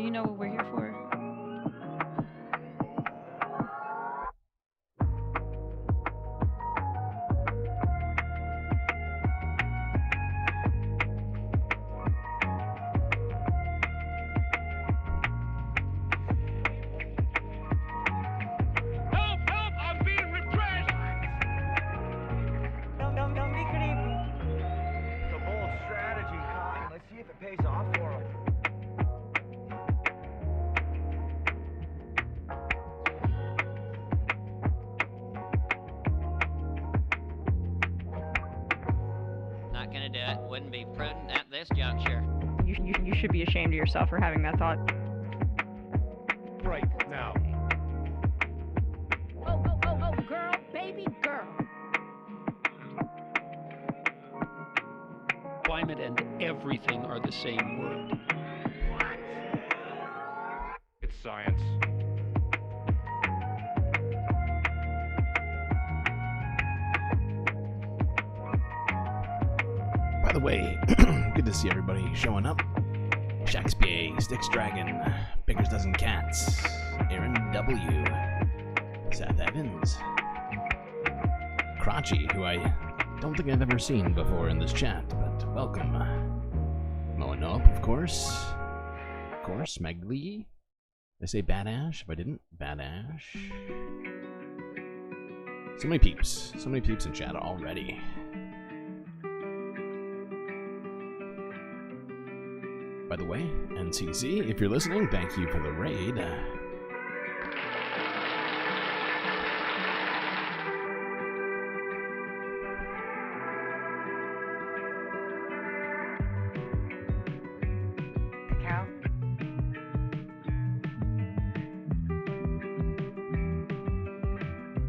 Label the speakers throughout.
Speaker 1: you know what we're here for?
Speaker 2: Not gonna do it. Wouldn't be prudent at this juncture.
Speaker 1: You should be ashamed of yourself for having that thought.
Speaker 3: Right now.
Speaker 1: Oh, girl, baby girl.
Speaker 3: Climate and everything are the same word.
Speaker 4: What?
Speaker 3: It's science.
Speaker 5: By the way, good to see everybody showing up. Shakespeare, Styx Dragon, Baker's Dozen Cats, Aaron W, Seth Evans, Crotchy, who I don't think I've ever seen before in this chat, but welcome. Moanope, of course. Of course, Meglee. Did I say Badash? If I didn't, Badash. So many peeps in chat already. By the way, NCC, if you're listening, thank you for the raid.
Speaker 6: Cacao?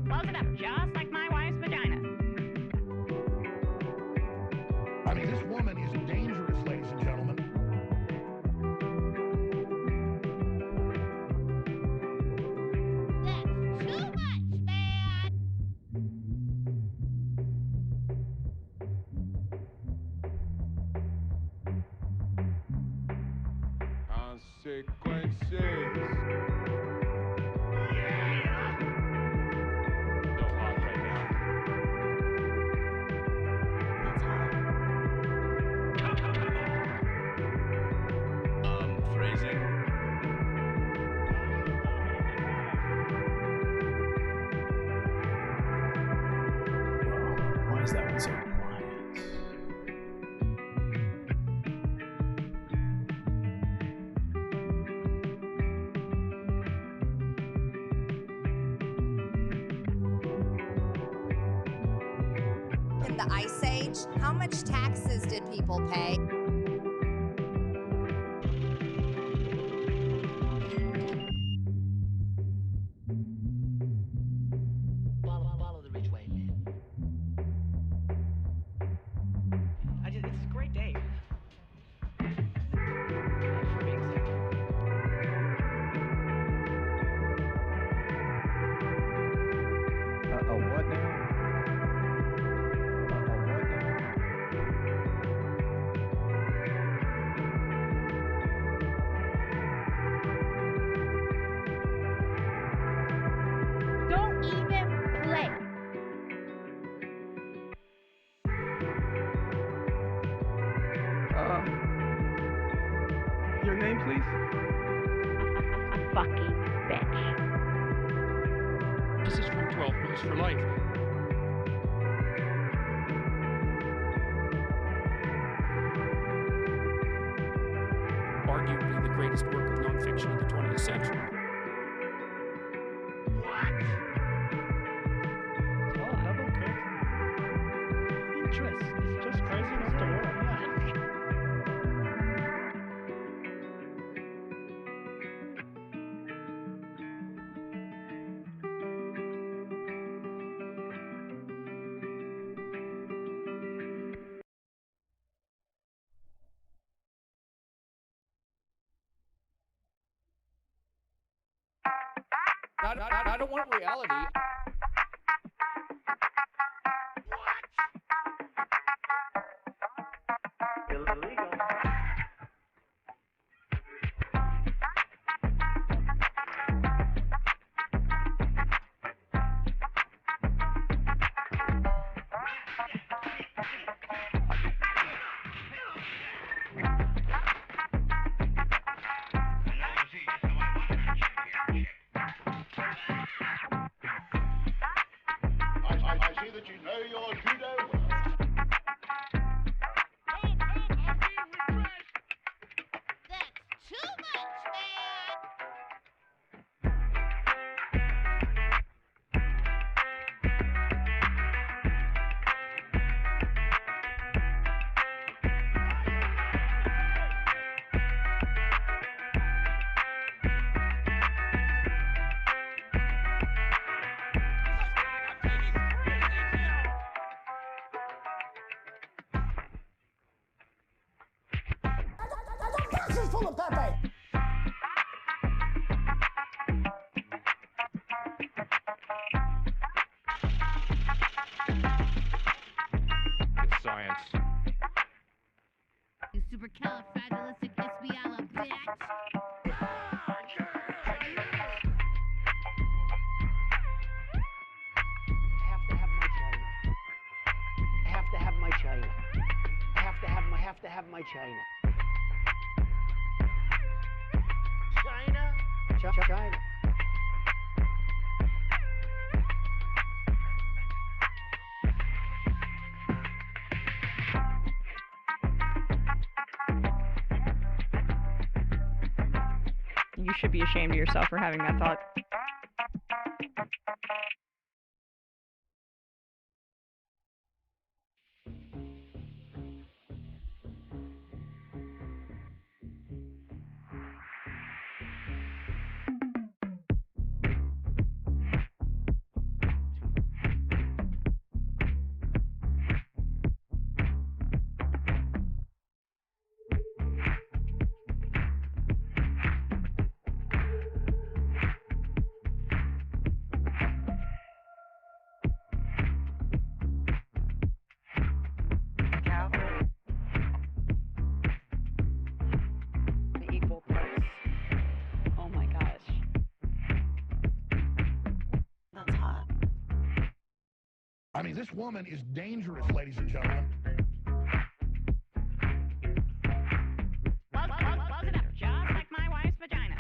Speaker 1: Close it up, just like my wife's vagina.
Speaker 4: I mean, this woman is dangerous, ladies and gentlemen.
Speaker 7: Consequences. So hot right now.
Speaker 5: Phrasing. Why is that one so quiet?
Speaker 8: In the Ice Age, how much taxes did people pay?
Speaker 2: Follow the rich way, man.
Speaker 6: It's a great day.
Speaker 9: What now?
Speaker 1: Don't even play.
Speaker 9: Your name, please?
Speaker 1: A fucking bitch.
Speaker 3: This is from 12 Rules for Life. Arguably the greatest work of nonfiction of the 20th century.
Speaker 9: Oh, hello, Kurt. Interest. It's just crazy enough to work.
Speaker 3: I don't want reality.
Speaker 9: Illegal.
Speaker 4: full of Pepe.
Speaker 3: It's science.
Speaker 1: You supercalifragilisticexpialidocious bitch.
Speaker 6: I have to have my China. I have to have my China. China? China.
Speaker 10: You should be ashamed of yourself for having that thought.
Speaker 4: I mean, this woman is dangerous, ladies and gentlemen.
Speaker 1: Close it up, just like my wife's vagina.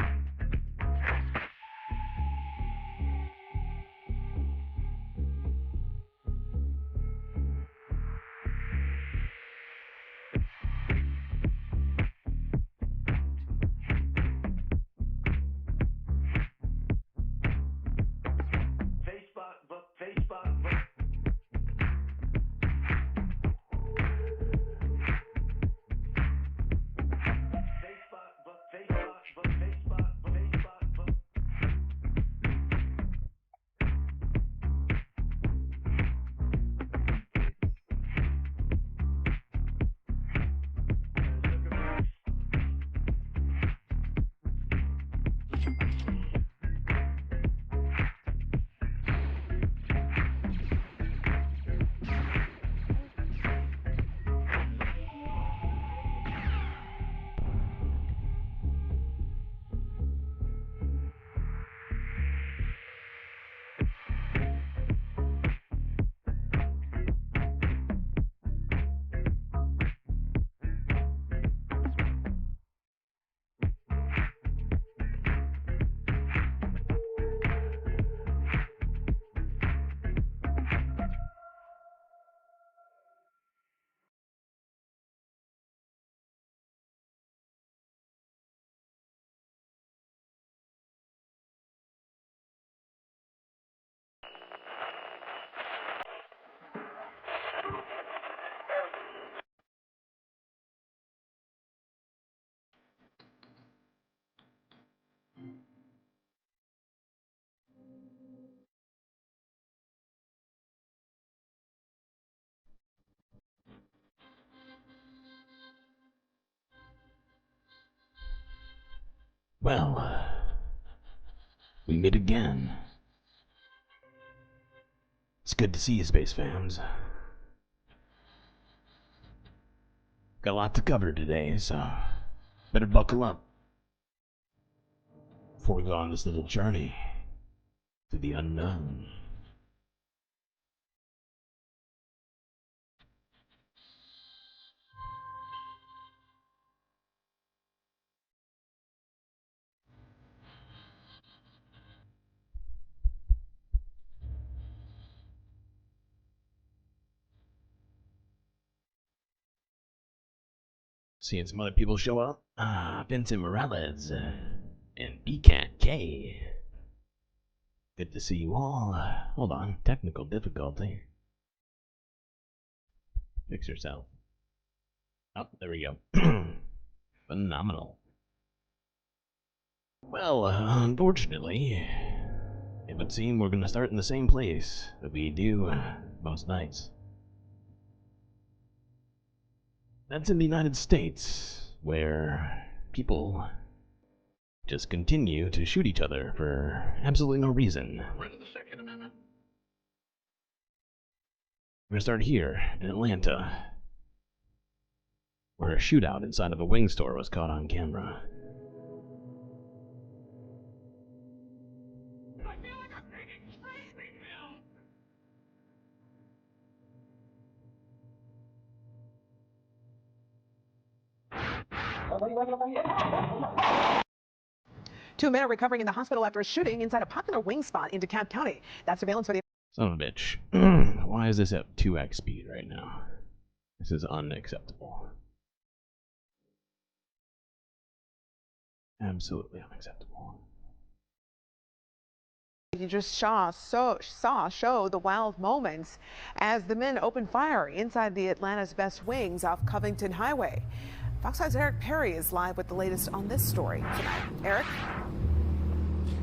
Speaker 5: Well, we meet again. It's good to see you, space fans. Got a lot to cover today, so better buckle up before we go on this little journey to the unknown. Seeing some other people show up. Vincent Morales and BCAT K. Good to see you all. Hold on, technical difficulty. Fix yourself. Oh, there we go. Phenomenal. Well, unfortunately, it would seem we're gonna start in the same place that we do most nights. That's in the United States, where people just continue to shoot each other for absolutely no reason.
Speaker 4: Rid of the Second Amendment.
Speaker 5: We're gonna start here in Atlanta, where a shootout inside of a wing store was caught on camera.
Speaker 4: I feel like I'm making screaming now.
Speaker 11: Two men are recovering in the hospital after a shooting inside a popular wing spot in DeKalb County. That's surveillance video.
Speaker 5: Son of a bitch. Why is this at 2x speed right now? This is unacceptable. Absolutely unacceptable.
Speaker 11: You just saw show the wild moments as the men opened fire inside the Atlanta's Best Wings off Covington Highway. Fox 5's Eric Perry is live with the latest on this story tonight. Eric?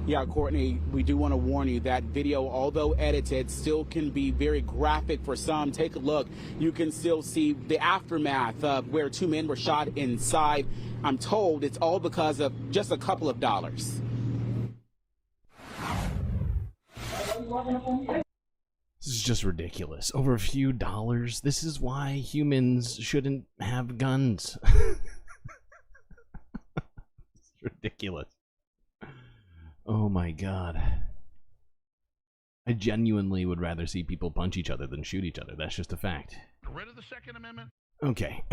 Speaker 12: Yeah, Courtney, we do want to warn you that video, although edited, still can be very graphic for some. Take a look. You can still see the aftermath of where two men were shot inside. I'm told it's all because of just a couple of dollars.
Speaker 5: This is just ridiculous. Over a few dollars. This is why humans shouldn't have guns. It's ridiculous. Oh my god. I genuinely would rather see people punch each other than shoot each other. That's just a fact.
Speaker 4: Rid of the Second Amendment.
Speaker 5: Okay.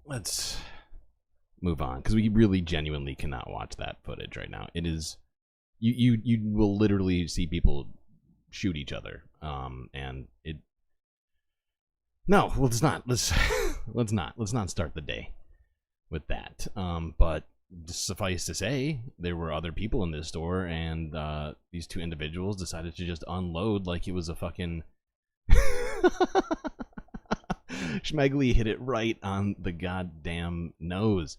Speaker 5: Let's move on, because we really genuinely cannot watch that footage right now. It is... You will literally see people shoot each other. And it... No, let's not. Let's not start the day with that. But suffice to say, there were other people in this store, and these two individuals decided to just unload like it was a fucking... Schmeggly hit it right on the goddamn nose.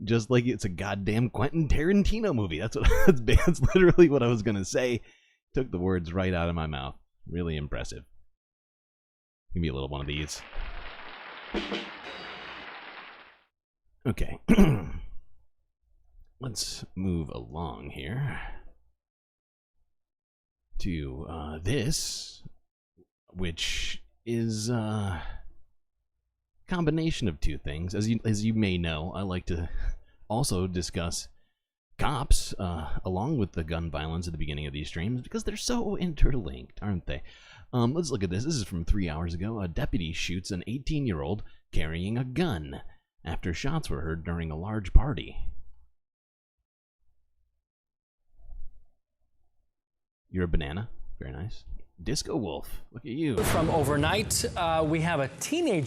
Speaker 5: Just like it's a goddamn Quentin Tarantino movie. That's literally what I was gonna say. Took the words right out of my mouth. Really impressive. Give me a little one of these. Okay. Let's move along here to this, which is a combination of two things. As you may know, I like to also discuss cops along with the gun violence at the beginning of these streams because they're so interlinked, aren't they? Let's look at this. This is from 3 hours ago. A deputy shoots an 18-year-old carrying a gun after shots were heard during a large party. You're a banana. Very nice. Disco Wolf. Look at you.
Speaker 13: From overnight, we have a teenager.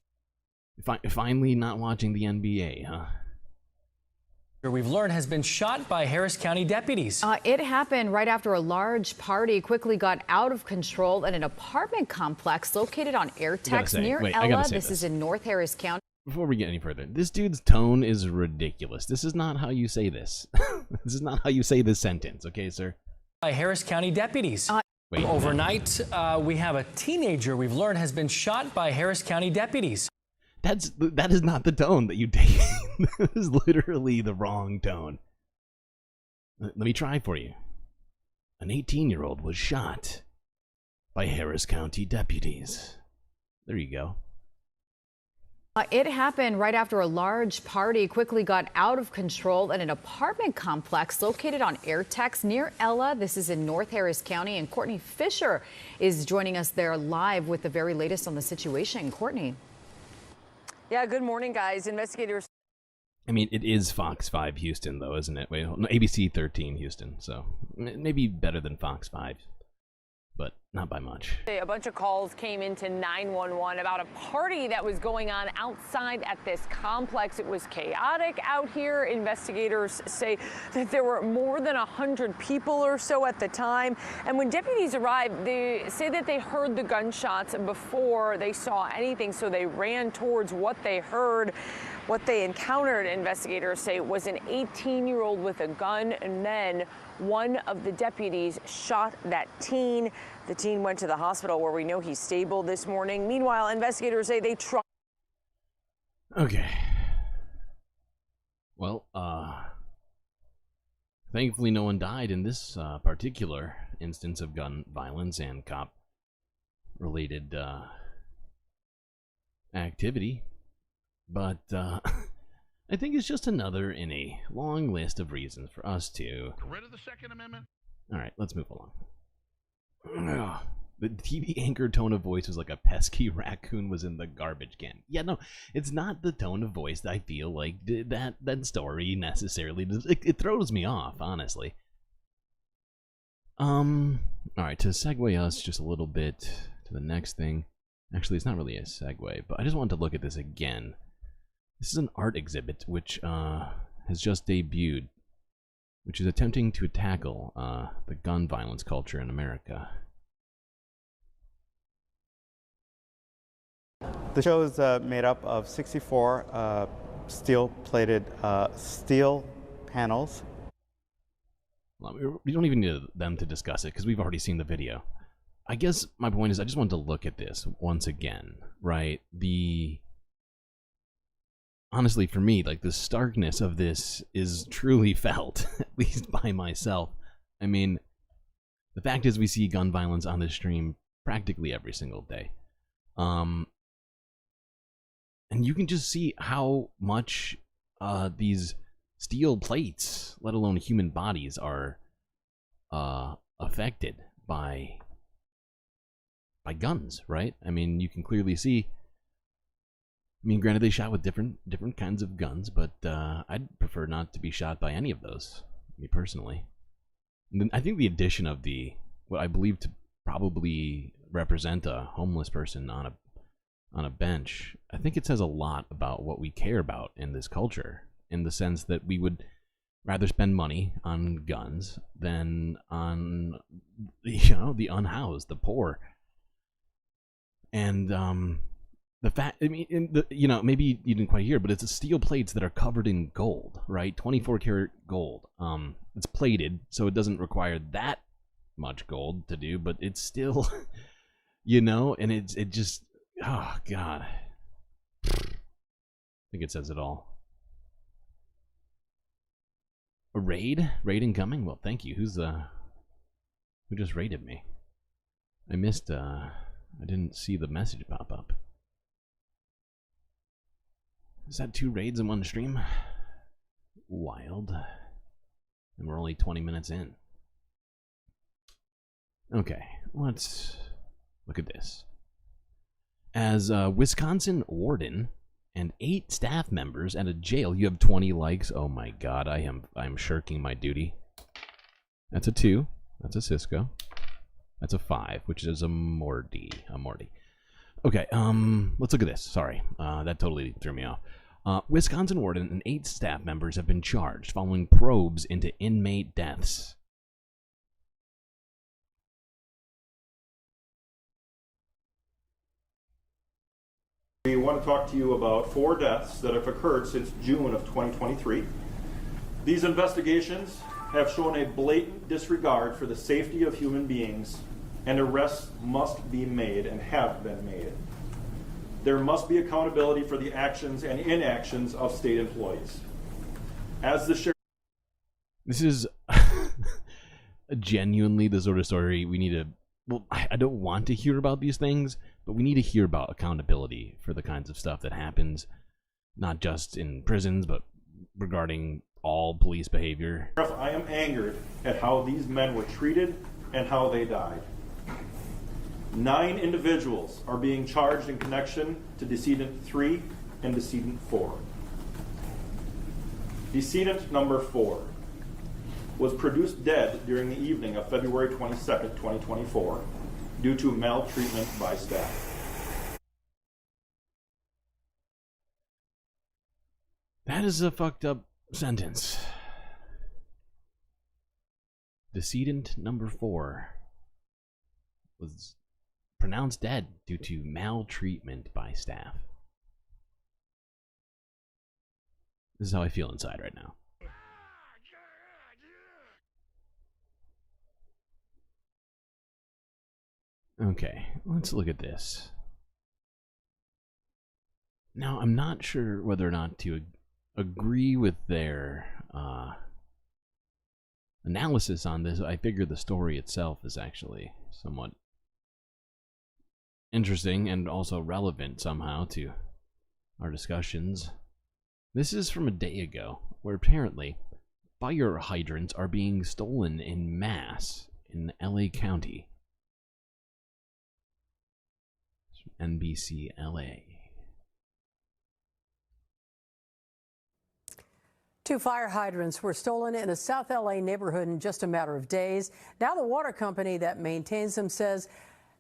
Speaker 5: Finally not watching the NBA, huh?
Speaker 13: We've learned has been shot by Harris County deputies.
Speaker 14: It happened right after a large party quickly got out of control at an apartment complex located on Airtex near Ella. This is in North Harris County.
Speaker 5: Before we get any further, this dude's tone is ridiculous. This is not how you say this. This is not how you say this sentence, okay, sir?
Speaker 13: By Harris County deputies.
Speaker 5: Wait,
Speaker 13: overnight, we have a teenager we've learned has been shot by Harris County deputies.
Speaker 5: That is not the tone that you take. That is literally the wrong tone. Let me try for you. An 18-year-old was shot by Harris County deputies. There you go.
Speaker 14: It happened right after a large party quickly got out of control at an apartment complex located on Airtex near Ella. This is in North Harris County, and Courtney Fisher is joining us there live with the very latest on the situation. Courtney.
Speaker 15: Yeah, good morning, guys. Investigators.
Speaker 5: I mean, it is Fox 5 Houston, though, isn't it? Wait, no, ABC 13 Houston, so maybe better than Fox 5, but not by much.
Speaker 15: A bunch of calls came into 911 about a party that was going on outside at this complex. It was chaotic out here. Investigators say that there were more than 100 people or so at the time. And when deputies arrived, they say that they heard the gunshots before they saw anything, so they ran towards what they heard. What they encountered, investigators say, was an 18-year-old with a gun, and then one of the deputies shot that teen. The teen went to the hospital where we know he's stable this morning. Meanwhile, investigators say they tried.
Speaker 5: Okay. Well, thankfully no one died in this particular instance of gun violence and cop-related activity. But I think it's just another in a long list of reasons for us to...
Speaker 4: Get rid of the Second Amendment?
Speaker 5: Alright, let's move along. The TV anchor tone of voice was like a pesky raccoon was in the garbage can. Yeah, no, it's not the tone of voice that I feel like that story necessarily does. It throws me off, honestly. Alright, to segue us just a little bit to the next thing. Actually, it's not really a segue, but I just wanted to look at this again. This is an art exhibit which has just debuted, which is attempting to tackle the gun violence culture in America.
Speaker 16: The show is made up of 64 steel-plated steel panels.
Speaker 5: Well, we don't even need them to discuss it because we've already seen the video. I guess my point is I just wanted to look at this once again, right? Honestly, for me, like, the starkness of this is truly felt, at least by myself. I mean, the fact is we see gun violence on this stream practically every single day. And you can just see how much these steel plates, let alone human bodies, are affected by guns, right? I mean, you can clearly see. I mean, granted, they shot with different kinds of guns, but I'd prefer not to be shot by any of those, me personally. And then I think the addition of what I believe to probably represent a homeless person on a bench, I think it says a lot about what we care about in this culture, in the sense that we would rather spend money on guns than on, the unhoused, the poor. And the fact, I mean, maybe you didn't quite hear, but it's steel plates that are covered in gold, right? 24 karat gold. It's plated, so it doesn't require that much gold to do, but it's still, and it just, oh God. I think it says it all. A raid? Raid incoming? Well, thank you. Who just raided me? I missed, I didn't see the message pop up. Is that 2 raids in one stream? Wild. And we're only 20 minutes in. Okay, let's look at this. As a Wisconsin warden and 8 staff members at a jail, you have 20 likes. Oh my God, I'm shirking my duty. That's a 2. That's a Cisco. That's a 5, which is a Morty. Okay, let's look at this. Sorry, that totally threw me off. Wisconsin warden and 8 staff members have been charged following probes into inmate deaths.
Speaker 7: We want to talk to you about 4 deaths that have occurred since June of 2023. These investigations have shown a blatant disregard for the safety of human beings, and arrests must be made and have been made. There must be accountability for the actions and inactions of state employees. As the sheriff...
Speaker 5: This is genuinely the sort of story we need to... Well, I don't want to hear about these things, but we need to hear about accountability for the kinds of stuff that happens, not just in prisons, but regarding all police behavior.
Speaker 7: I am angered at how these men were treated and how they died. 9 individuals are being charged in connection to decedent 3 and decedent 4. Decedent number 4 was produced dead during the evening of February 22nd, 2024, due to maltreatment by staff.
Speaker 5: That is a fucked up sentence. Decedent number 4 was pronounced dead due to maltreatment by staff. This is how I feel inside right now. Okay, let's look at this. Now, I'm not sure whether or not to agree with their analysis on this. I figure the story itself is actually somewhat interesting and also relevant somehow to our discussions. This is from a day ago, where apparently fire hydrants are being stolen in mass in LA County. NBC LA.
Speaker 17: 2 fire hydrants were stolen in a South LA neighborhood in just a matter of days. Now the water company that maintains them says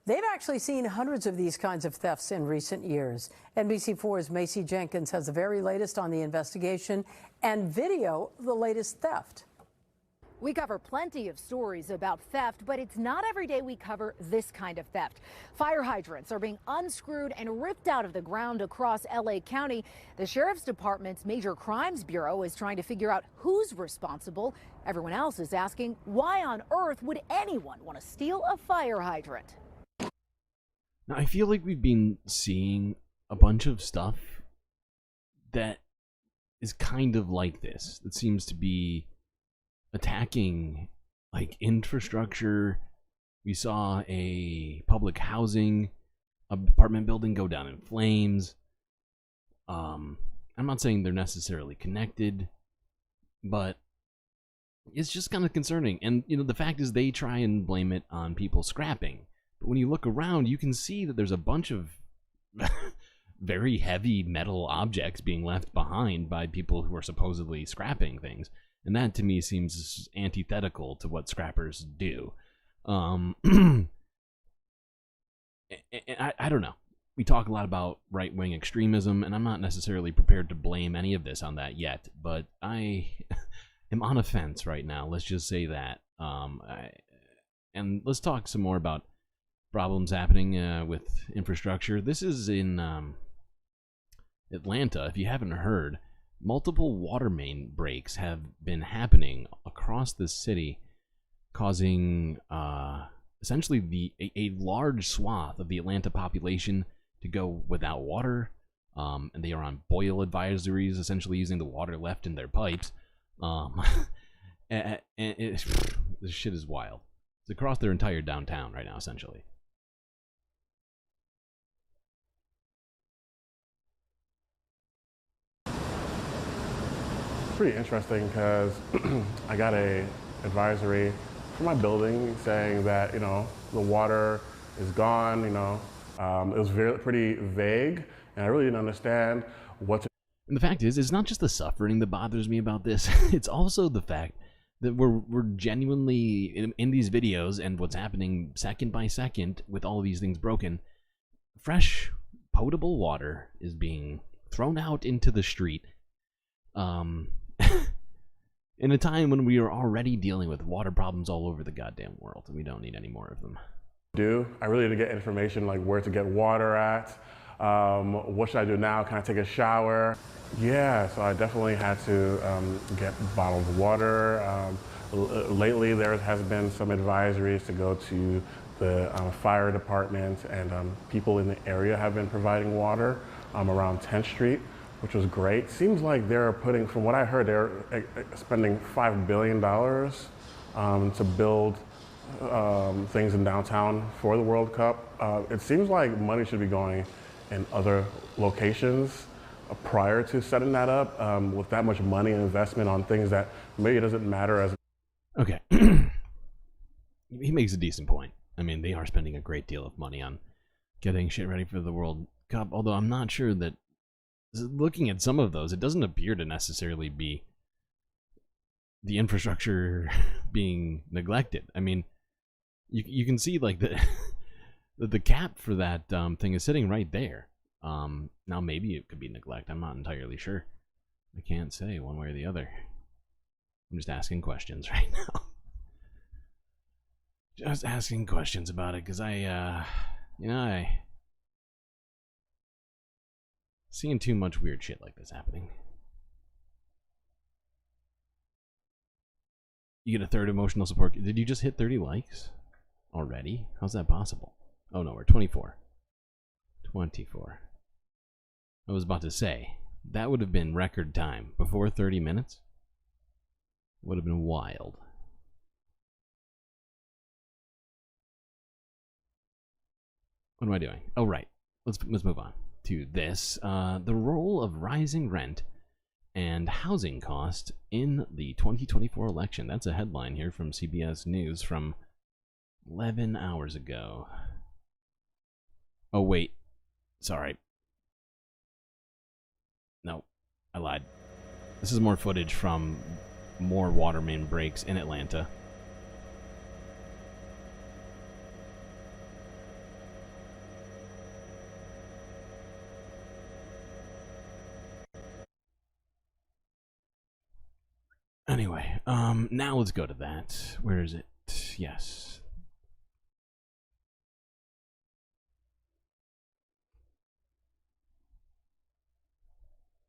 Speaker 17: they've actually seen hundreds of these kinds of thefts in recent years. NBC4's Macy Jenkins has the very latest on the investigation and video of the latest theft.
Speaker 18: We cover plenty of stories about theft, but it's not every day we cover this kind of theft. Fire hydrants are being unscrewed and ripped out of the ground across LA County. The Sheriff's Department's Major Crimes Bureau is trying to figure out who's responsible. Everyone else is asking, why on earth would anyone want to steal a fire hydrant?
Speaker 5: Now, I feel like we've been seeing a bunch of stuff that is kind of like this. That seems to be attacking like infrastructure. We saw a public housing apartment building go down in flames. I'm not saying they're necessarily connected, but it's just kind of concerning. And you know, the fact is they try and blame it on people scrapping, but when you look around, you can see that there's a bunch of very heavy metal objects being left behind by people who are supposedly scrapping things. And that, to me, seems antithetical to what scrappers do. I don't know. We talk a lot about right-wing extremism, and I'm not necessarily prepared to blame any of this on that yet. But I am on a fence right now. Let's just say that. And let's talk some more about problems happening with infrastructure. This is in Atlanta. If you haven't heard, multiple water main breaks have been happening across the city, causing essentially a large swath of the Atlanta population to go without water, and they are on boil advisories, essentially using the water left in their pipes. This shit is wild. It's across their entire downtown right now, essentially.
Speaker 19: Pretty interesting because I got a advisory from my building saying that, you know, the water is gone, you know. It was pretty vague, and I really didn't understand what to...
Speaker 5: And the fact is, it's not just the suffering that bothers me about this. It's also the fact that we're genuinely, in these videos and what's happening second by second with all of these things broken, fresh, potable water is being thrown out into the street. In a time when we are already dealing with water problems all over the goddamn world, and we don't need any more of them.
Speaker 19: I really need to get information like where to get water at, what should I do now, can I take a shower? Yeah, so I definitely had to get bottled water. Lately there has been some advisories to go to the fire department, and people in the area have been providing water around 10th Street. Which was great. Seems like they're putting, from what I heard, they're spending $5 billion to build things in downtown for the World Cup. It seems like money should be going in other locations prior to setting that up. With that much money and investment on things that maybe it doesn't matter as...
Speaker 5: Okay. He makes a decent point. I mean, they are spending a great deal of money on getting shit ready for the World Cup, although I'm not sure that, looking at some of those, it doesn't appear to necessarily be the infrastructure being neglected. I mean, you can see like the cap for that thing is sitting right there. Now maybe it could be neglect. I'm not entirely sure. I can't say one way or the other. I'm just asking questions right now. Just asking questions about it because I seeing too much weird shit like this happening. You get a third emotional support. Did you just hit 30 likes already? How's that possible? Oh no, we're 24. 24. I was about to say, That would have been record time. Before 30 minutes? Would have been wild. What am I doing? Oh, right. Let's move on to this. The role of rising rent and housing cost in the 2024 election. That's a headline here from CBS News from 11 hours ago. Oh, wait. Sorry. No, I lied. This is more footage from more water main breaks in Atlanta. Anyway, now let's go to that. Where is it? Yes.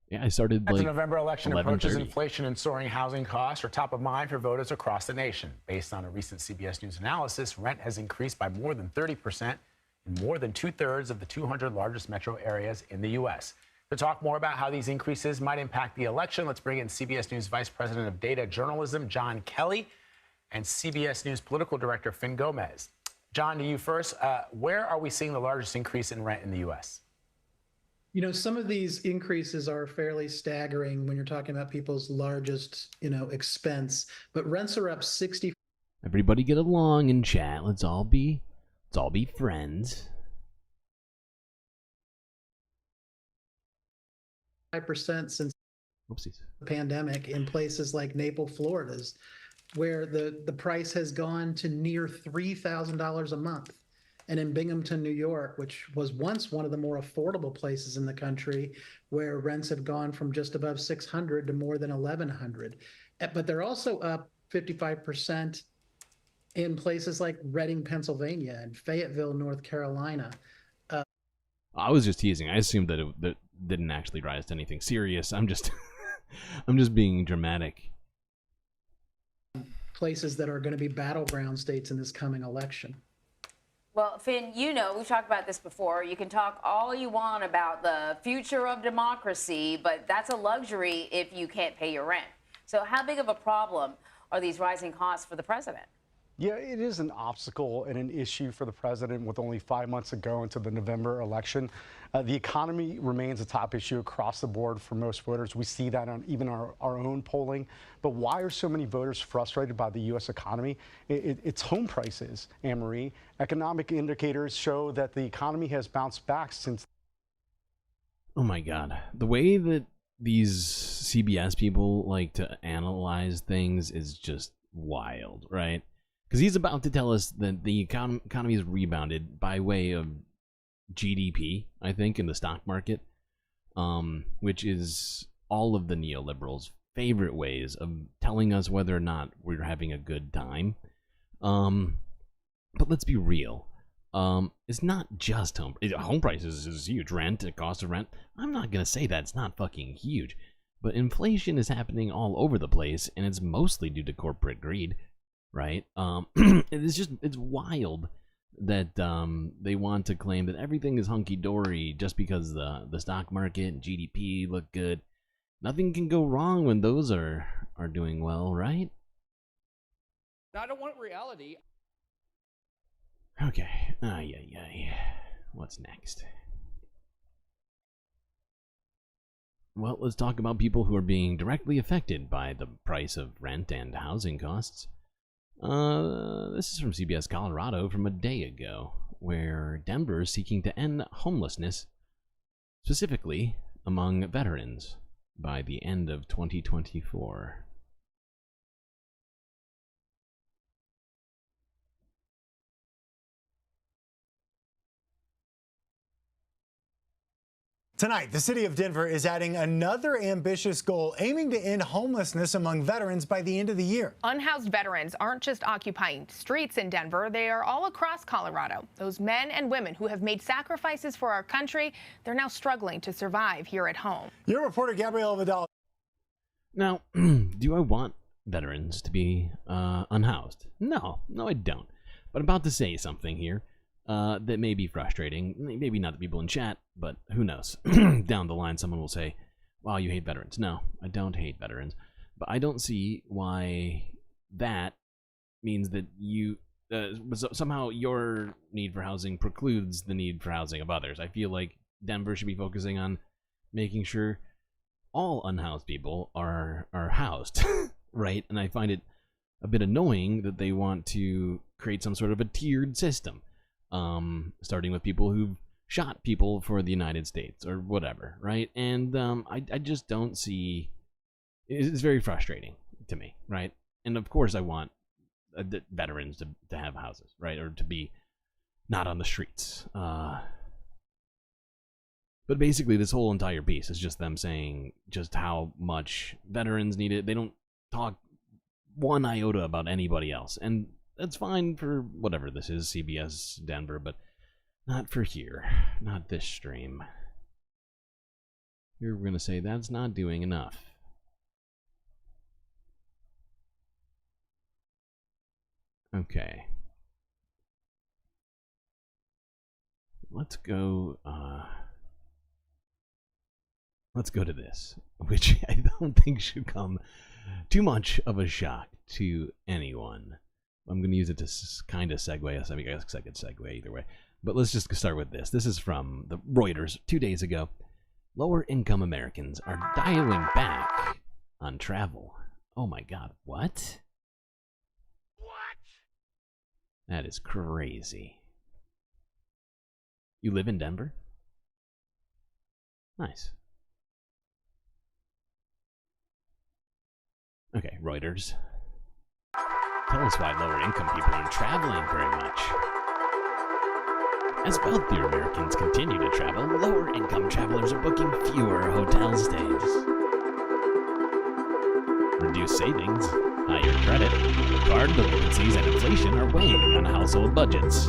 Speaker 5: Yeah, I started
Speaker 20: As
Speaker 5: like
Speaker 20: the November election approaches,
Speaker 5: 11:30.
Speaker 20: inflation and soaring housing costs are top of mind for voters across the nation. Based on a recent CBS News analysis, rent has increased by more than 30% in more than 2/3 of the 200 largest metro areas in the U.S. To talk more about how these increases might impact the election, let's bring in CBS News Vice President of Data Journalism, John Kelly, and CBS News Political Director, Finn Gomez. John, to you first. Where are we seeing the largest increase in rent in the U.S.?
Speaker 21: You know, some of these increases are fairly staggering when you're talking about people's largest, expense. But rents are up 60.
Speaker 5: Everybody get along in chat. Let's all be friends.
Speaker 21: 5% since
Speaker 5: Oopsies.
Speaker 21: the pandemic in places like Naples, Florida, where the price has gone to near $3,000 a month. And in Binghamton, New York, which was once one of the more affordable places in the country, where rents have gone from just above $600 to more than $1,100. But they're also up 55% in places like Reading, Pennsylvania, and Fayetteville, North Carolina.
Speaker 5: I was just teasing. I assumed that that didn't actually rise to anything serious. I'm just being dramatic.
Speaker 21: Places that are going to be battleground states in this coming election.
Speaker 22: Well, Finn, we've talked about this before. You can talk all you want about the future of democracy, but that's a luxury if you can't pay your rent. So how big of a problem are these rising costs for the president?
Speaker 23: Yeah, it is an obstacle and an issue for the president with only 5 months to go into the November election. The economy remains a top issue across the board for most voters. We see that on even our own polling. But why are so many voters frustrated by the U.S. economy? It's home prices, Anne-Marie. Economic indicators show that the economy has bounced back since.
Speaker 5: Oh my God. The way that these CBS people like to analyze things is just wild, right? Because he's about to tell us that the economy is rebounded by way of GDP, I think, in the stock market, which is all of the neoliberals' favorite ways of telling us whether or not we're having a good time. But let's be real. It's not just home prices is huge. Rent, the cost of rent. I'm not going to say that it's not fucking huge. But inflation is happening all over the place, and it's mostly due to corporate greed. Right? It's wild that they want to claim that everything is hunky-dory just because the stock market and GDP look good. Nothing can go wrong when those are doing well, right?
Speaker 24: I don't want reality.
Speaker 5: Okay. What's next? Well, let's talk about people who are being directly affected by the price of rent and housing costs. This is from CBS Colorado from a day ago, where Denver is seeking to end homelessness, specifically among veterans, by the end of 2024.
Speaker 25: Tonight, the city of Denver is adding another ambitious goal, aiming to end homelessness among veterans by the end of the year.
Speaker 26: Unhoused veterans aren't just occupying streets in Denver. They are all across Colorado. Those men and women who have made sacrifices for our country, they're now struggling to survive here at home.
Speaker 25: Your reporter, Gabrielle Vidal.
Speaker 5: Now, do I want veterans to be unhoused? No, I don't. But I'm about to say something here. That may be frustrating. Maybe not the people in chat, but who knows? Down the line, someone will say, wow, you hate veterans. No, I don't hate veterans. But I don't see why that means that you somehow your need for housing precludes the need for housing of others. I feel like Denver should be focusing on making sure all unhoused people are housed, right? And I find it a bit annoying that they want to create some sort of a tiered system, starting with people who've shot people for the United States or whatever, right? And I just don't see. It's very frustrating to me, right? And of course, I want veterans to have houses, right, or to be not on the streets. But basically, this whole entire piece is just them saying just how much veterans need it. They don't talk one iota about anybody else, and that's fine for whatever this is, CBS Denver, but not for here, not this stream. Here we're gonna say that's not doing enough. Okay. Let's go to this, which I don't think should come too much of a shock to anyone. I'm going to use it to kind of segue. I guess I could segue either way. But let's just start with this. This is from the Reuters 2 days ago. Lower income Americans are dialing back on travel. Oh my God, what? That is crazy. You live in Denver? Nice. Okay, Reuters. Tell us why lower income people aren't traveling very much. As wealthier Americans continue to travel, lower income travelers are booking fewer hotel stays. Reduced savings, higher credit, card delinquencies, and inflation are weighing on household budgets.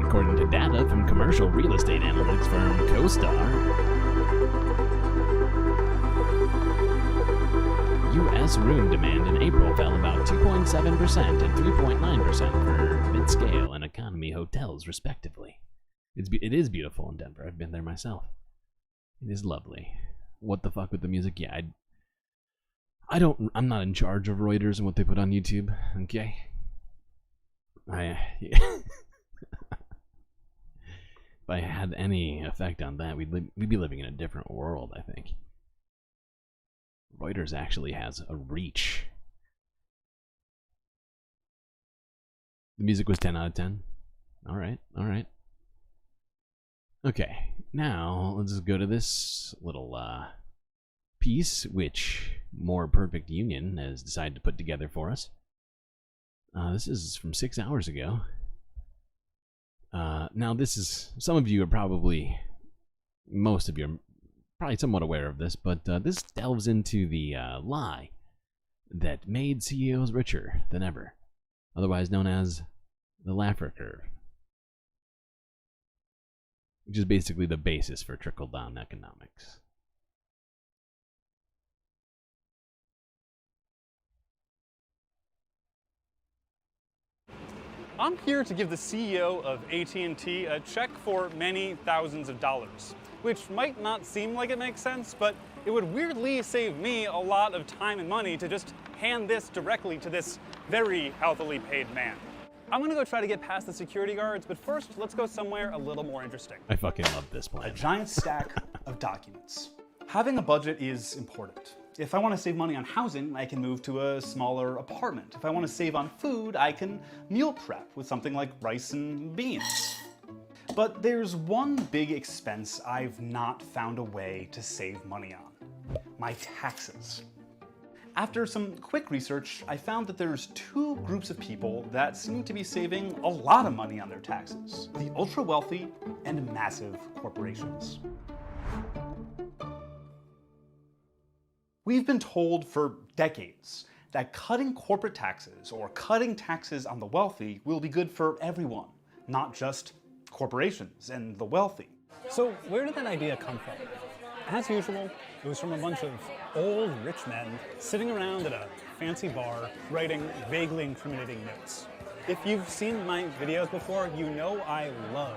Speaker 5: According to data from commercial real estate analytics firm CoStar, U.S. room demand in April fell about 2.7% and 3.9% for mid-scale and economy hotels, respectively. It is beautiful in Denver. I've been there myself. It is lovely. What the fuck with the music? Yeah, I'm not in charge of Reuters and what they put on YouTube. Okay. If I had any effect on that, we'd be living in a different world, I think. Reuters actually has a reach. The music was 10 out of 10. All right, all right. Okay, now let's just go to this little piece, which More Perfect Union has decided to put together for us. This is from 6 hours ago. Now, this is, some of you are probably, most of you are probably somewhat aware of this, but this delves into the lie that made CEOs richer than ever, otherwise known as the Laffer curve, which is basically the basis for trickle-down economics.
Speaker 2: I'm here to give the CEO of AT&T a check for many thousands of dollars, which might not seem like it makes sense, but it would weirdly save me a lot of time and money to just hand this directly to this very healthily paid man. I'm gonna go try to get past the security guards, but first, let's go somewhere a little more interesting.
Speaker 5: I fucking love this plan.
Speaker 2: A giant stack of documents. Having a budget is important. If I want to save money on housing, I can move to a smaller apartment. If I want to save on food, I can meal prep with something like rice and beans. But there's one big expense I've not found a way to save money on: my taxes. After some quick research, I found that there's two groups of people that seem to be saving a lot of money on their taxes: the ultra wealthy and massive corporations. We've been told for decades that cutting corporate taxes or cutting taxes on the wealthy will be good for everyone, not just corporations and the wealthy.
Speaker 3: So where did that idea come from? As usual, it was from a bunch of old rich men sitting around at a fancy bar writing vaguely incriminating notes. If you've seen my videos before, you know I love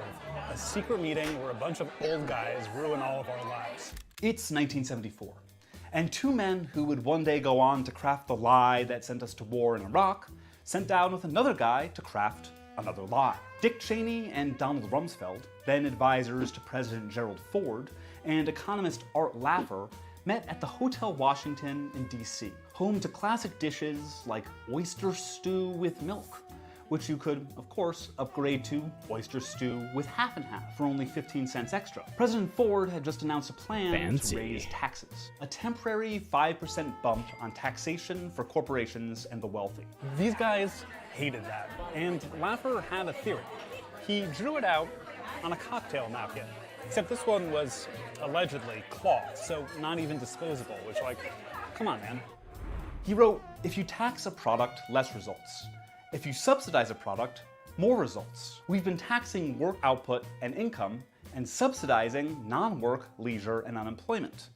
Speaker 3: a secret meeting where a bunch of old guys ruin all of our lives.
Speaker 2: It's 1974, and two men who would one day go on to craft the lie that sent us to war in Iraq sent down with another guy to craft another lie. Dick Cheney and Donald Rumsfeld, then advisors to President Gerald Ford, and economist Art Laffer met at the Hotel Washington in DC, home to classic dishes like oyster stew with milk, which you could, of course, upgrade to oyster stew with half and half for only 15 cents extra. President Ford had just announced a plan to raise taxes, a temporary 5% bump on taxation for corporations and the wealthy.
Speaker 3: These guys hated that, and Laffer had a theory. He drew it out on a cocktail napkin, except this one was allegedly cloth, so not even disposable, which, like, come on, man.
Speaker 2: He wrote, if you tax a product, less results. If you subsidize a product, more results. We've been taxing work output and income and subsidizing non-work, leisure, and unemployment.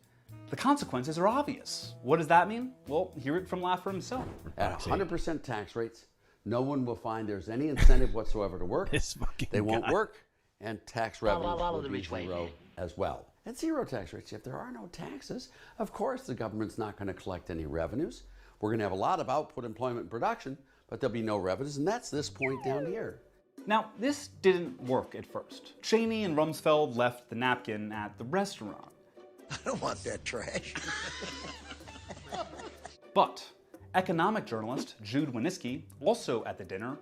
Speaker 2: The consequences are obvious. What does that mean? Well, hear it from Laffer himself.
Speaker 1: At 100% tax rates, no one will find there's any incentive whatsoever to work. They won't work, and tax revenue will be zero as well. At zero tax rates, if there are no taxes, of course the government's not going to collect any revenues. We're going to have a lot of output, employment, and production, but there'll be no revenues, and that's this point down here.
Speaker 2: Now, this didn't work at first. Cheney and Rumsfeld left the napkin at the restaurant.
Speaker 6: I don't want that trash.
Speaker 2: But economic journalist Jude Wanniski, also at the dinner,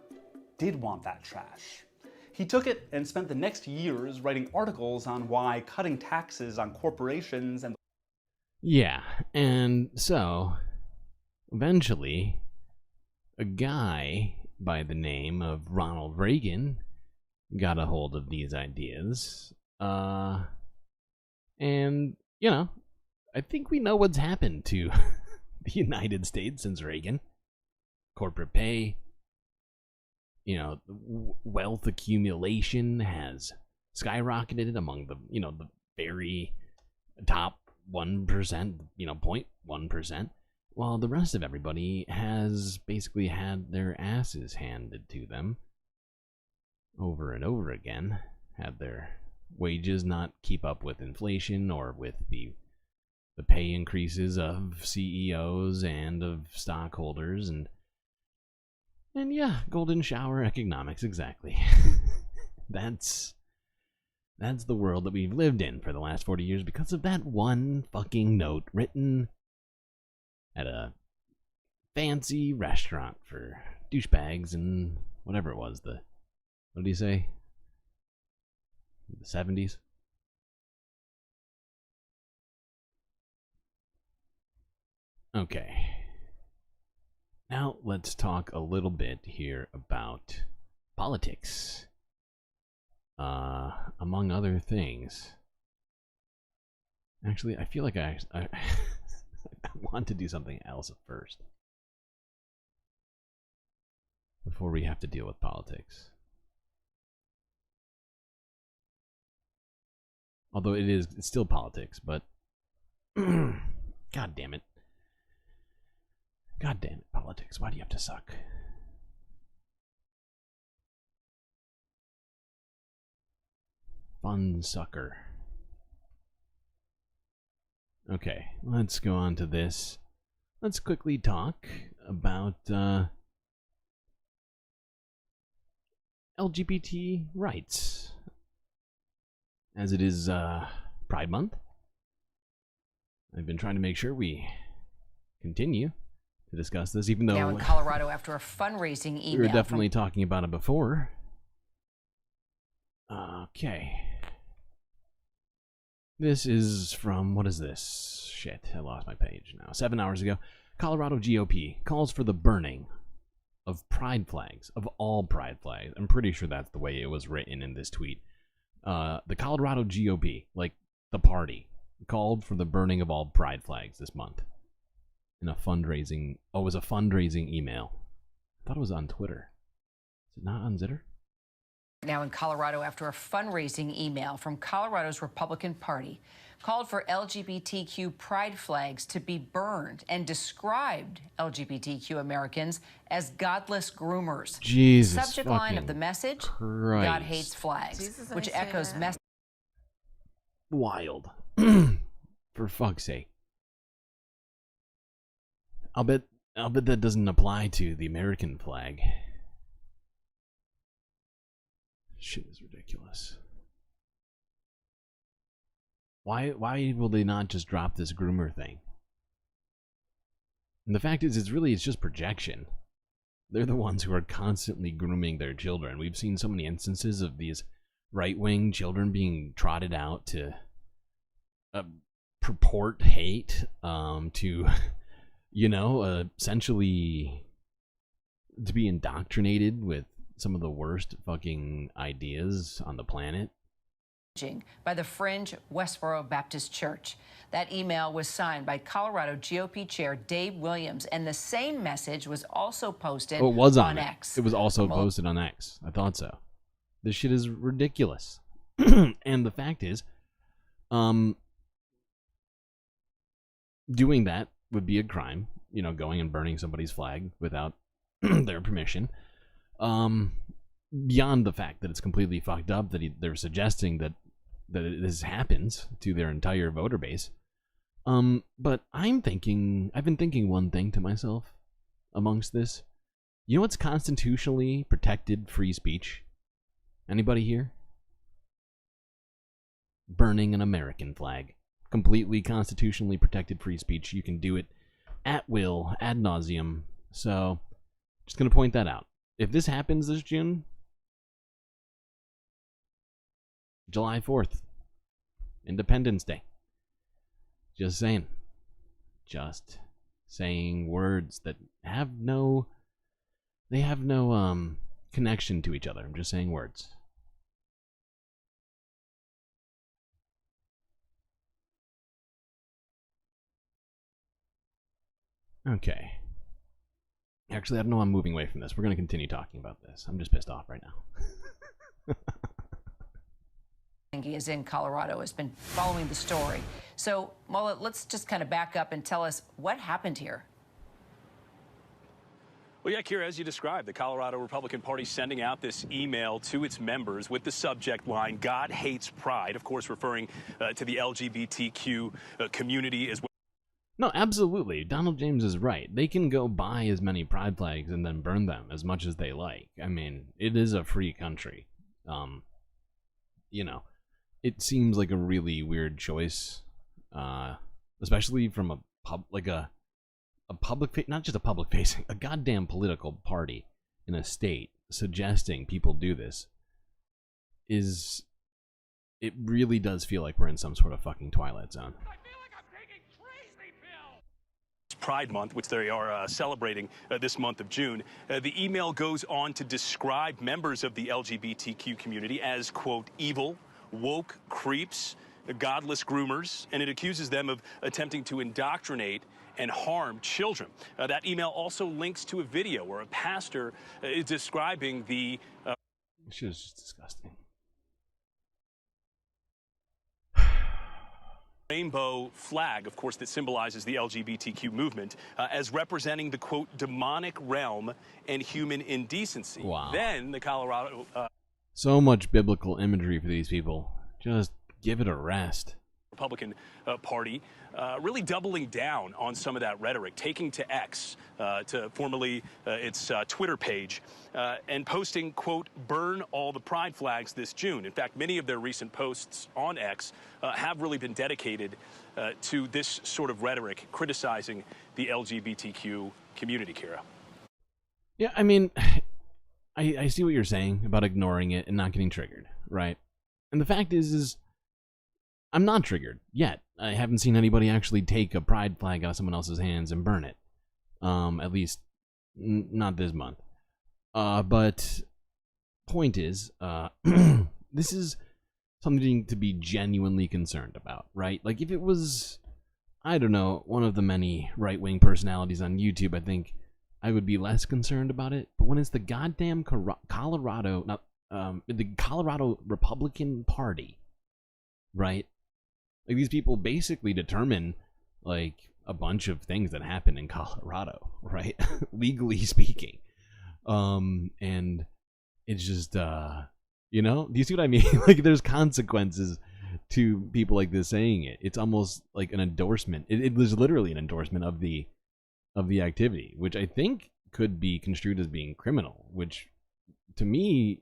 Speaker 2: did want that trash. He took it and spent the next years writing articles on why cutting taxes on corporations and...
Speaker 5: Yeah, and so, eventually, a guy by the name of Ronald Reagan got a hold of these ideas. And, you know, I think we know what's happened to the United States since Reagan. Corporate pay, you know, wealth accumulation has skyrocketed among the, you know, the very top 1%, you know, 0.1%. While the rest of everybody has basically had their asses handed to them over and over again, had their wages not keep up with inflation or with the pay increases of CEOs and of stockholders, and yeah, golden shower economics, exactly. That's the world that we've lived in for the last 40 years because of that one fucking note written at a fancy restaurant for douchebags and whatever it was, what did he say? The 70s? Okay. Now let's talk a little bit here about politics. Among other things. Actually, I feel like I I want to do something else first, before we have to deal with politics. Although it's still politics, but God damn it. God damn it, politics. Why do you have to suck? Fun sucker. Okay, let's go on to this. Let's quickly talk about LGBT rights. As it is Pride Month, I've been trying to make sure we continue to discuss this, even though
Speaker 8: now in Colorado after a fundraising email.
Speaker 5: We were definitely talking about it before. Okay. This is from, what is this? Shit, I lost my page now. 7 hours ago. Colorado GOP calls for the burning of pride flags, of all pride flags. I'm pretty sure that's the way it was written in this tweet. The Colorado GOP, like the party, called for the burning of all pride flags this month. In a fundraising, it was a fundraising email. I thought it was on Twitter. Is it not on Zitter?
Speaker 8: Now in Colorado after a fundraising email from Colorado's Republican Party called for LGBTQ pride flags to be burned and described LGBTQ Americans as godless groomers.
Speaker 5: Jesus
Speaker 8: Subject line of the message,
Speaker 5: Christ.
Speaker 8: God hates flags, which echoes
Speaker 5: Wild. For fuck's sake. I'll bet that doesn't apply to the American flag. Shit is ridiculous. Why will they not just drop this groomer thing? And the fact is, it's just projection. They're the ones who are constantly grooming their children. We've seen so many instances of these right-wing children being trotted out to purport hate, to, you know, essentially to be indoctrinated with some of the worst fucking ideas on the planet.
Speaker 8: By the Fringe Westboro Baptist Church. That email was signed by Colorado GOP Chair Dave Williams, and the same message was also posted
Speaker 5: Oh, it was
Speaker 8: on
Speaker 5: on
Speaker 8: X.
Speaker 5: It was also posted on X. I thought so. This shit is ridiculous. And the fact is, doing that would be a crime. You know, going and burning somebody's flag without their permission. Beyond the fact that it's completely fucked up that they're suggesting that this happens to their entire voter base. But I've been thinking one thing to myself amongst this. You know what's constitutionally protected free speech? Anybody here? Burning an American flag. Completely constitutionally protected free speech. You can do it at will, ad nauseum. So, just gonna point that out. If this happens this June, July 4th, Independence Day. Just saying. Just saying words that have no connection to each other. I'm just saying words. Okay. Actually, I don't know. I'm moving away from this. We're going to continue talking about this. I'm just pissed off right now.
Speaker 8: He is in Colorado, has been following the story. So, Mullet, let's just kind of back up and tell us what happened here.
Speaker 9: Well, yeah, Kira, as you described, the Colorado Republican Party sending out this email to its members with the subject line, God hates pride, of course, referring to the LGBTQ community as well.
Speaker 5: No, absolutely. Donald James is right. They can go buy as many pride flags and then burn them as much as they like. I mean, it is a free country. You know, it seems like a really weird choice, especially from a public, not just a public facing, a goddamn political party in a state suggesting people do this. It really does feel like we're in some sort of fucking Twilight Zone.
Speaker 9: Pride Month, which they are celebrating this month of June. The email goes on to describe members of the LGBTQ community as, quote, evil, woke creeps, godless groomers, and it accuses them of attempting to indoctrinate and harm children. That email also links to a video where a pastor is describing the...
Speaker 5: This is just disgusting.
Speaker 9: rainbow flag, of course, that symbolizes the LGBTQ movement as representing the, quote, demonic realm and human indecency.
Speaker 5: Wow.
Speaker 9: Then the Colorado...
Speaker 5: So much biblical imagery for these people. Just give it a rest.
Speaker 9: Republican Party really doubling down on some of that rhetoric, taking to X, to formerly its Twitter page, and posting, quote, burn all the pride flags this June. In fact, many of their recent posts on X have really been dedicated to this sort of rhetoric, criticizing the LGBTQ community, Kira.
Speaker 5: Yeah, I mean, I see what you're saying about ignoring it and not getting triggered, right? And the fact is I'm not triggered yet. I haven't seen anybody actually take a pride flag out of someone else's hands and burn it. At least not this month. But point is, this is something to be genuinely concerned about, right? Like if it was, I don't know, one of the many right-wing personalities on YouTube, I think I would be less concerned about it. But when it's the goddamn Colorado, not the Colorado Republican Party, right? Like, these people basically determine, like, a bunch of things that happen in Colorado, right? Legally speaking. And it's just, you know, do you see what I mean? Like, there's consequences to people like this saying it. It's almost like an endorsement. It was literally an endorsement of the activity, which I think could be construed as being criminal, which to me,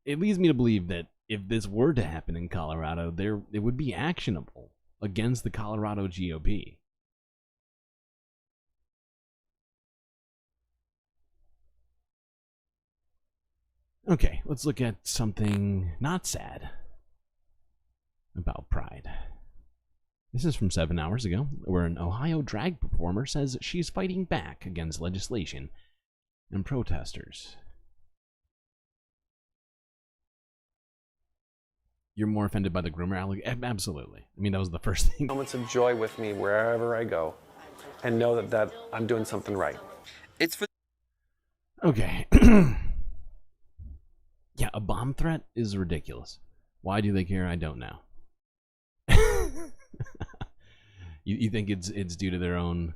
Speaker 5: it leads me to believe that if this were to happen in Colorado, it would be actionable against the Colorado GOP. Okay, let's look at something not sad about Pride. This is from 7 hours ago, where an Ohio drag performer says she's fighting back against legislation and protesters. You're more offended by the groomer allegation? Absolutely. I mean, that was the first thing.
Speaker 10: Moments of joy with me wherever I go, and know that I'm doing something right. It's for.
Speaker 5: Okay. Yeah, a bomb threat is ridiculous. Why do they care? I don't know. You think it's due to their own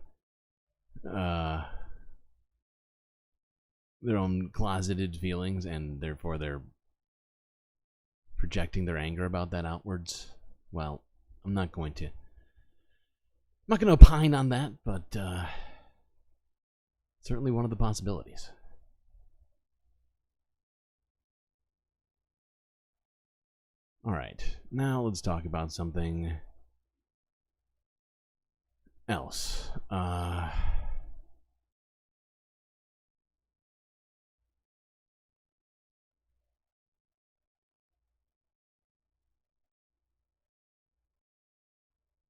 Speaker 5: closeted feelings, and therefore they're projecting their anger about that outwards? Well, I'm not going to opine on that, but certainly one of the possibilities. All right, now let's talk about something else.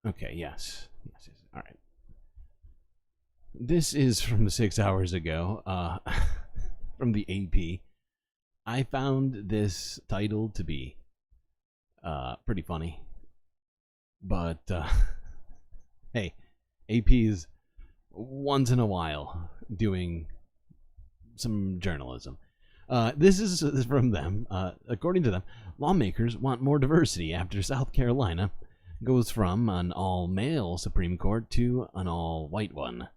Speaker 5: Okay, yes. All right. This is from 6 hours ago, from the AP. I found this title to be pretty funny, but hey, AP's once in a while doing some journalism. This is from them. According to them, lawmakers want more diversity after South Carolina goes from an all-male Supreme Court to an all-white one.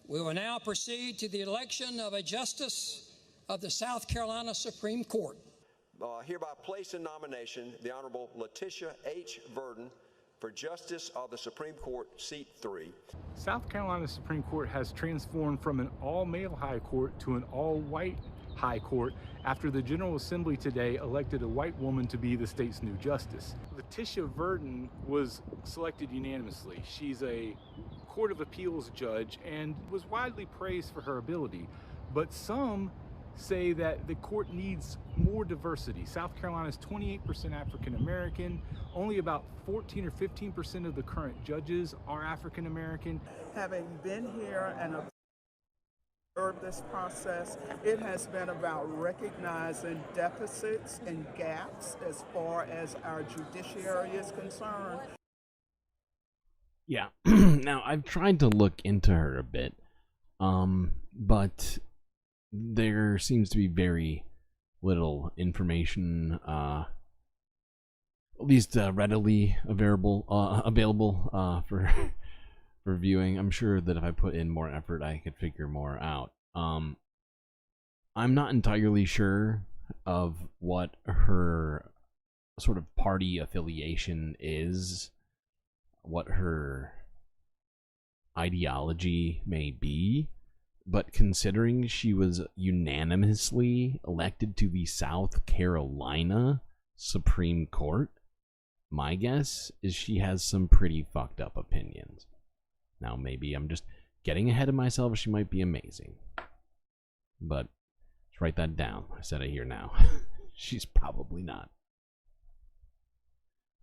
Speaker 11: We will now proceed to the election of a justice of the South Carolina Supreme Court.
Speaker 12: Hereby place in nomination the Honorable Letitia H. Verdon for Justice of the Supreme Court, Seat 3.
Speaker 13: South Carolina Supreme Court has transformed from an all-male high court to an all-white high court after the General Assembly today elected a white woman to be the state's new justice. Letitia Verdon was selected unanimously. She's a Court of Appeals judge and was widely praised for her ability, but some say that the court needs more diversity. South Carolina is 28% African American. Only about 14 or 15% of the current judges are African American.
Speaker 14: Having been here and observed this process, it has been about recognizing deficits and gaps as far as our judiciary is concerned.
Speaker 5: Yeah. Now, I've tried to look into her a bit, but there seems to be very little information, at least readily available for viewing. I'm sure that if I put in more effort, I could figure more out. I'm not entirely sure of what her sort of party affiliation is, what her ideology may be, but considering she was unanimously elected to the South Carolina Supreme Court, my guess is she has some pretty fucked up opinions. Now, maybe I'm just getting ahead of myself. She might be amazing, but let's write that down. I said it here now. She's probably not.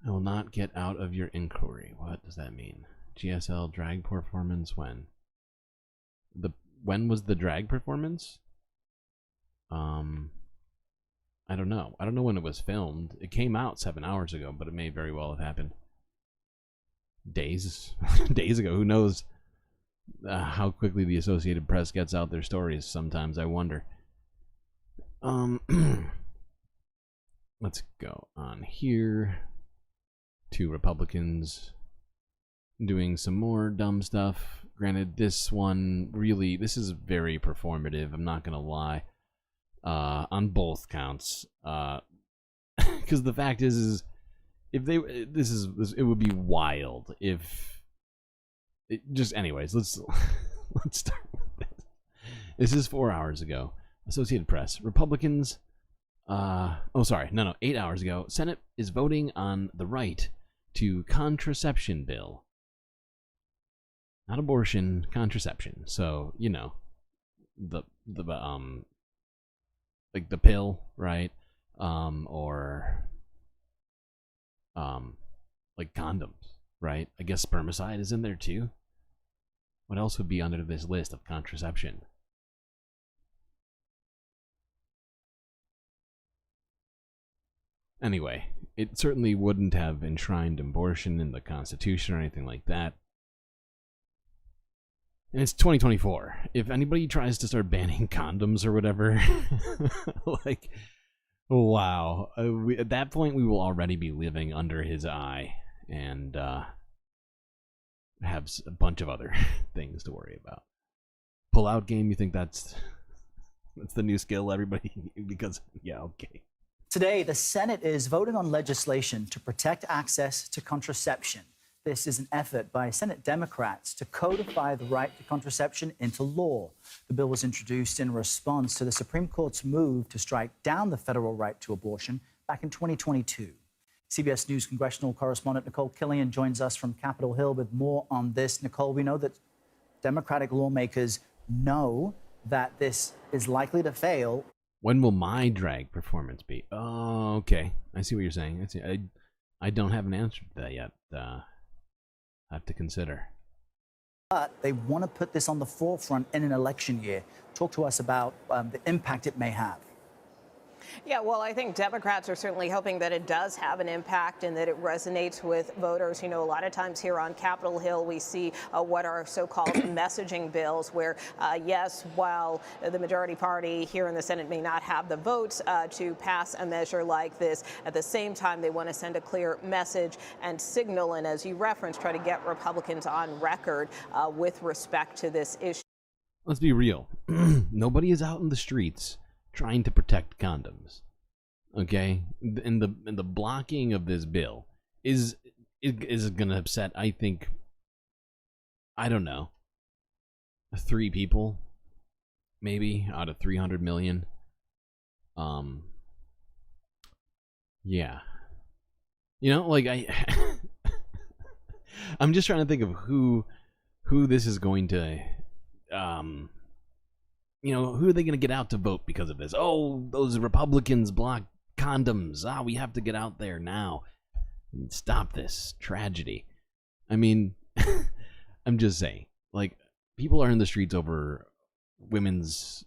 Speaker 5: I will not get out of your inquiry. What does that mean? GSL drag performance when? When was the drag performance? I don't know. I don't know when it was filmed. It came out 7 hours ago, but it may very well have happened days ago. Who knows how quickly the Associated Press gets out their stories? Sometimes I wonder. Let's go on here. 2 Republicans doing some more dumb stuff. Granted, this is very performative. I'm not gonna lie. On both counts. Because the fact is if it would be wild if anyways, let's start with this. This is 4 hours ago. Associated Press. Republicans 8 hours ago. Senate is voting on the right to contraception bill. Not abortion, contraception. So, you know, the like the pill, right? Or like condoms, right? I guess spermicide is in there too. What else would be under this list of contraception? Anyway, it certainly wouldn't have enshrined abortion in the Constitution or anything like that. And it's 2024. If anybody tries to start banning condoms or whatever, like, wow. At that point, we will already be living under his eye and have a bunch of other things to worry about. Pull-out game, you think that's the new skill, everybody? Because, yeah, okay.
Speaker 4: Today, the Senate is voting on legislation to protect access to contraception. This is an effort by Senate Democrats to codify the right to contraception into law. The bill was introduced in response to the Supreme Court's move to strike down the federal right to abortion back in 2022. CBS News congressional correspondent Nicole Killian joins us from Capitol Hill with more on this. Nicole, we know that Democratic lawmakers know that this is likely to fail.
Speaker 5: When will my drag performance be? Oh, okay. I see what you're saying. I don't have an answer to that yet. I have to consider.
Speaker 4: But they want to put this on the forefront in an election year. Talk to us about the impact it may have.
Speaker 7: Yeah, well, I think Democrats are certainly hoping that it does have an impact and that it resonates with voters. You know, a lot of times here on Capitol Hill, we see what are so-called messaging bills where, yes, while the majority party here in the Senate may not have the votes to pass a measure like this, at the same time, they want to send a clear message and signal, and as you referenced, try to get Republicans on record with respect to this issue.
Speaker 5: Let's be real. Nobody is out in the streets trying to protect condoms, okay? And the blocking of this bill is going to upset, I think, I don't know, 3 people, maybe out of 300 million. Yeah, you know, like I'm just trying to think of who this is going to, you know, who are they going to get out to vote because of this? Oh, those Republicans block condoms. We have to get out there now and stop this tragedy. I mean, I'm just saying, like, people are in the streets over women's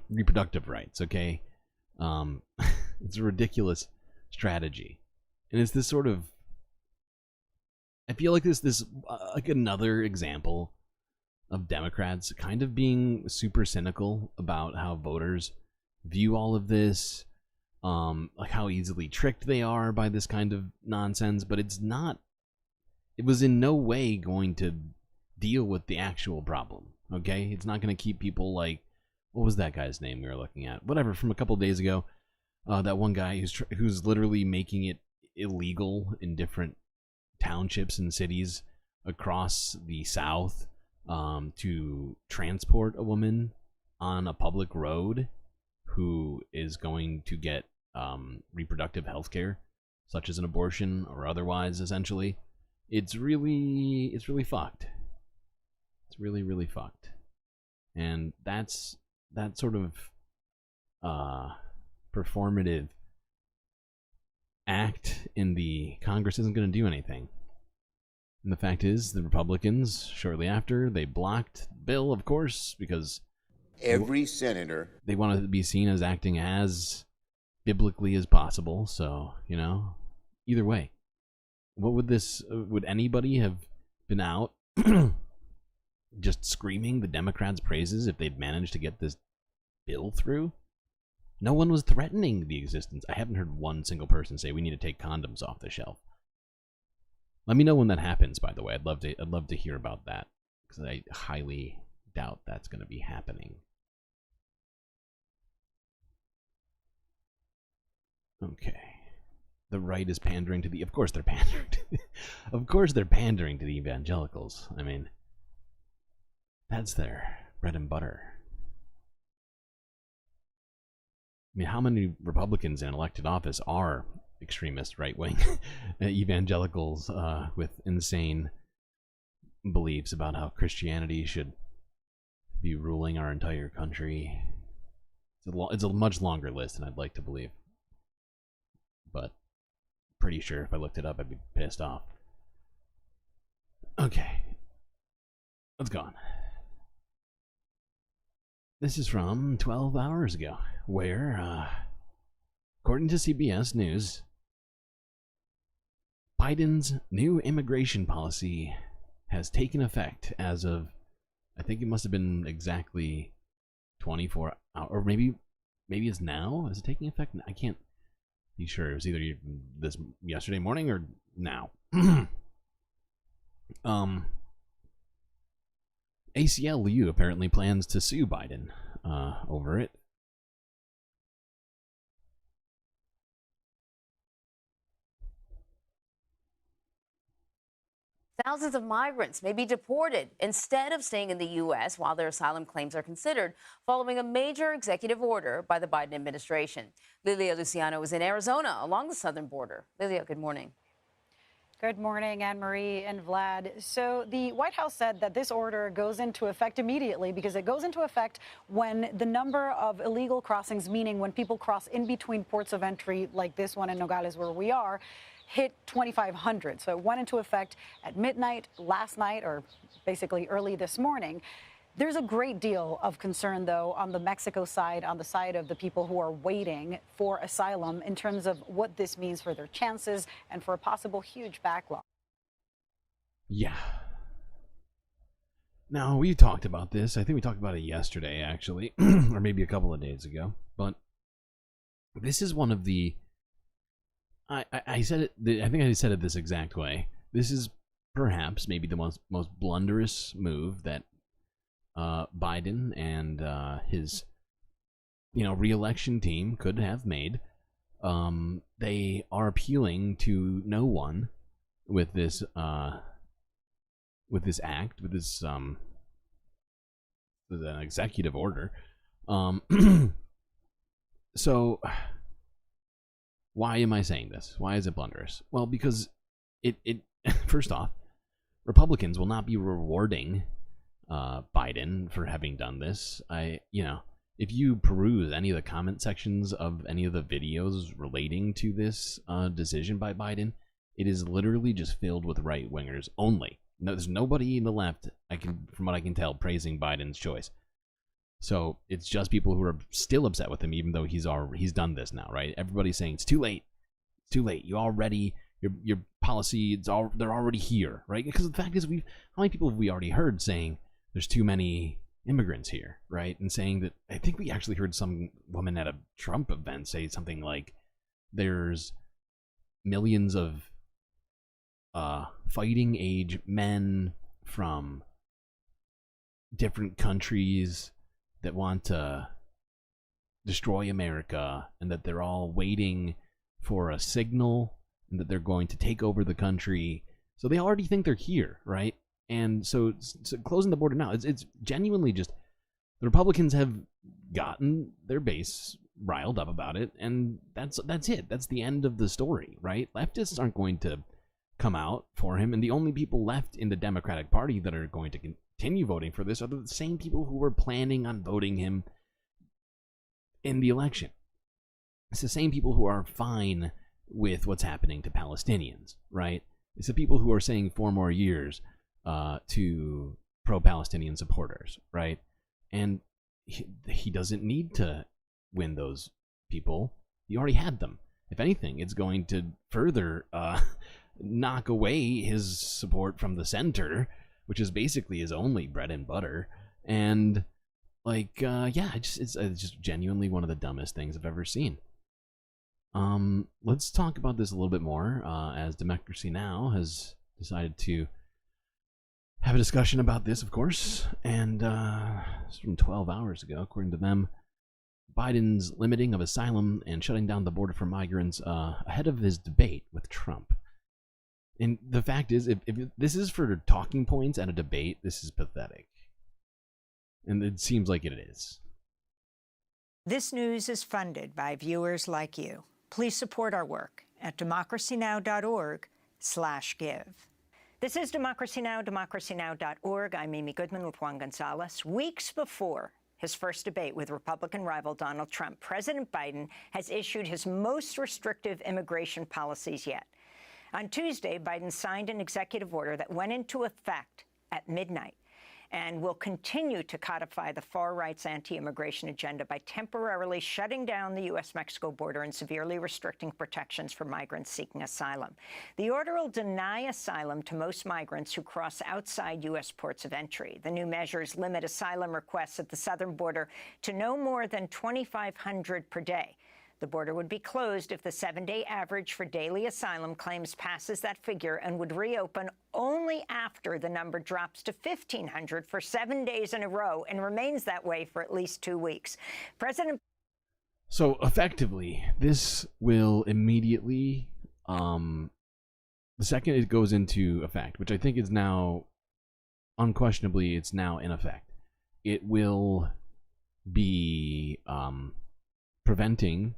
Speaker 5: reproductive rights, okay? It's a ridiculous strategy. And it's this sort of, I feel like this like another example of Democrats kind of being super cynical about how voters view all of this, like how easily tricked they are by this kind of nonsense, but it was in no way going to deal with the actual problem, okay? It's not going to keep people like, what was that guy's name we were looking at? Whatever, from a couple of days ago, that one guy who's literally making it illegal in different townships and cities across the South to transport a woman on a public road who is going to get reproductive health care, such as an abortion or otherwise, essentially. It's really fucked. It's really, really fucked. And that sort of performative act in the Congress isn't going to do anything. And the fact is, the Republicans, shortly after, they blocked the bill, of course, because
Speaker 6: every senator,
Speaker 5: they want to be seen as acting as biblically as possible. So, you know, either way, What would this? Would anybody have been out just screaming the Democrats' praises if they'd managed to get this bill through? No one was threatening the existence. I haven't heard one single person say we need to take condoms off the shelf. Let me know when that happens, by the way. I'd love to hear about that, because I highly doubt that's going to be happening. Okay. The right is pandering to the... Of course they're pandering to the... Of course they're pandering to the evangelicals. I mean, that's their bread and butter. I mean, how many Republicans in elected office are extremist right-wing evangelicals with insane beliefs about how Christianity should be ruling our entire country? It's a much longer list than I'd like to believe. But pretty sure if I looked it up, I'd be pissed off. Okay. Let's go on. This is from 12 hours ago, where, according to CBS News, Biden's new immigration policy has taken effect as of, I think it must have been exactly 24 hours, or maybe it's now? Is it taking effect? I can't be sure. It was either this yesterday morning or now. ACLU apparently plans to sue Biden over it.
Speaker 22: Thousands of migrants may be deported instead of staying in the U.S. while their asylum claims are considered, following a major executive order by the Biden administration. Lilia Luciano is in Arizona along the southern border. Lilia, good morning.
Speaker 15: Good morning, Anne-Marie and Vlad. So the White House said that this order goes into effect immediately because it goes into effect when the number of illegal crossings, meaning when people cross in between ports of entry like this one in Nogales where we are, hit 2,500. So it went into effect at midnight last night, or basically early this morning. There's a great deal of concern, though, on the Mexico side, on the side of the people who are waiting for asylum in terms of what this means for their chances and for a possible huge backlog.
Speaker 5: Yeah. Now, we talked about this. I think we talked about it yesterday, actually, or maybe a couple of days ago. But this is one of the... I said it... I think I said it this exact way. This is perhaps maybe the most blunderous move that Biden and his, re-election team could have made. They are appealing to no one with this act, with this an executive order. So why am I saying this? Why is it blunderous? Well, because it first off, Republicans will not be rewarding Biden for having done this. If you peruse any of the comment sections of any of the videos relating to this decision by Biden, it is literally just filled with right wingers only. No, there's nobody in the left, from what I can tell, praising Biden's choice. So it's just people who are still upset with him, even though he's done this now, right? Everybody's saying it's too late. It's too late. You already your policy. They're already here, right? Because the fact is, how many people have we already heard saying there's too many immigrants here, right? And saying that, I think we actually heard some woman at a Trump event say something like there's millions of fighting age men from different countries that want to destroy America, and that they're all waiting for a signal, and that they're going to take over the country. So they already think they're here, right? And so closing the border now, it's genuinely just the Republicans have gotten their base riled up about it, and that's it. That's the end of the story, right? Leftists aren't going to come out for him, and the only people left in the Democratic Party that are going to continue voting for this are the same people who were planning on voting him in the election. It's the same people who are fine with what's happening to Palestinians, right? It's the people who are saying 4 more years to pro-Palestinian supporters, right? And he doesn't need to win those people. He already had them. If anything, it's going to further knock away his support from the center, which is basically his only bread and butter. And like, yeah, it's just genuinely one of the dumbest things I've ever seen. Let's talk about this a little bit more, as Democracy Now! Has decided to have a discussion about this, of course. And it's from 12 hours ago, according to them. Biden's limiting of asylum and shutting down the border for migrants ahead of his debate with Trump. And the fact is, if this is for talking points at a debate, this is pathetic. And it seems like it is.
Speaker 16: This news is funded by viewers like you. Please support our work at democracynow.org/give. This is Democracy Now!, democracynow.org. I'm Amy Goodman with Juan Gonzalez. Weeks before his first debate with Republican rival Donald Trump, President Biden has issued his most restrictive immigration policies yet. On Tuesday, Biden signed an executive order that went into effect at midnight and will continue to codify the far-right's anti-immigration agenda by temporarily shutting down the U.S.-Mexico border and severely restricting protections for migrants seeking asylum. The order will deny asylum to most migrants who cross outside U.S. ports of entry. The new measures limit asylum requests at the southern border to no more than 2,500 per day. The border would be closed if the 7-day average for daily asylum claims passes that figure and would reopen only after the number drops to 1,500 for 7 days in a row and remains that way for at least 2 weeks.
Speaker 5: So effectively, this will immediately, the second it goes into effect, which I think is now, unquestionably, it's now in effect, it will be preventing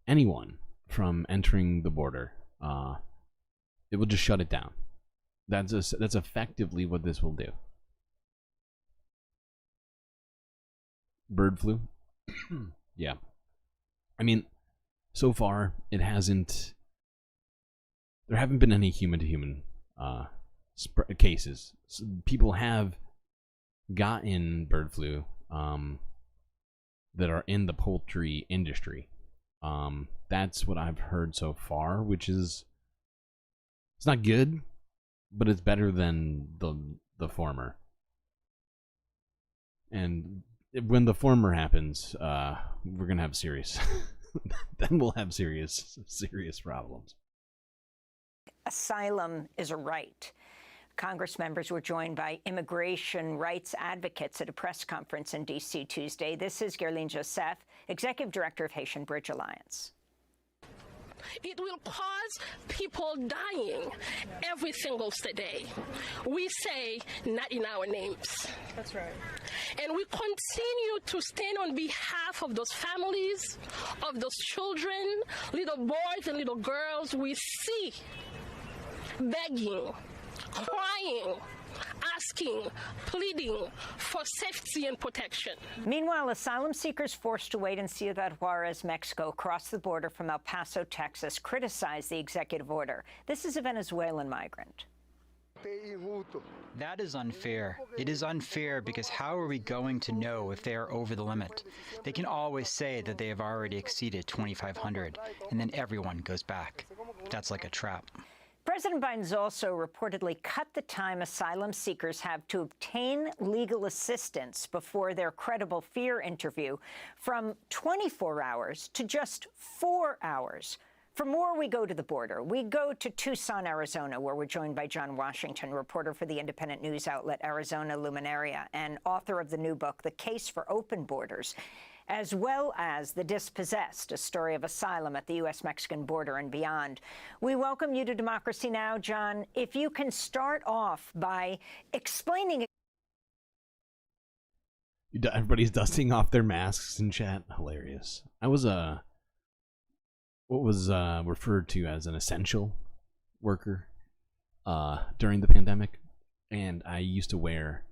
Speaker 5: anyone from entering the border. It will just shut it down. That's effectively what this will do. Bird flu? Yeah. I mean, so far, it hasn't... There haven't been any human-to-human cases. So people have gotten bird flu that are in the poultry industry. That's what I've heard so far, which is, it's not good, but it's better than the former. And when the former happens, we're gonna have serious then we'll have serious problems.
Speaker 16: Asylum is a right. Congress members were joined by immigration rights advocates at a press conference in D.C. Tuesday. This is Gerline Joseph, Executive Director of Haitian Bridge Alliance.
Speaker 17: It will cause people dying every single day. We say not in our names.
Speaker 18: That's right.
Speaker 17: And we continue to stand on behalf of those families, of those children, little boys and little girls we see begging, crying, asking, pleading for safety and protection.
Speaker 16: Meanwhile, asylum seekers forced to wait in Ciudad Juarez, Mexico, across the border from El Paso, Texas, criticized the executive order. This is a Venezuelan migrant.
Speaker 19: That is unfair. It is unfair because how are we going to know if they are over the limit? They can always say that they have already exceeded 2,500, and then everyone goes back. That's like a trap.
Speaker 16: President Biden's also reportedly cut the time asylum seekers have to obtain legal assistance before their credible fear interview from 24 hours to just 4 hours. For more, we go to the border. We go to Tucson, Arizona, where we're joined by John Washington, reporter for the independent news outlet Arizona Luminaria and author of the new book, The Case for Open Borders, as well as The Dispossessed, a story of asylum at the U.S.-Mexican border and beyond. We welcome you to Democracy Now!, John. If you can start off by explaining...
Speaker 5: Everybody's dusting off their masks in chat. Hilarious. I was what was referred to as an essential worker during the pandemic, and I used to wear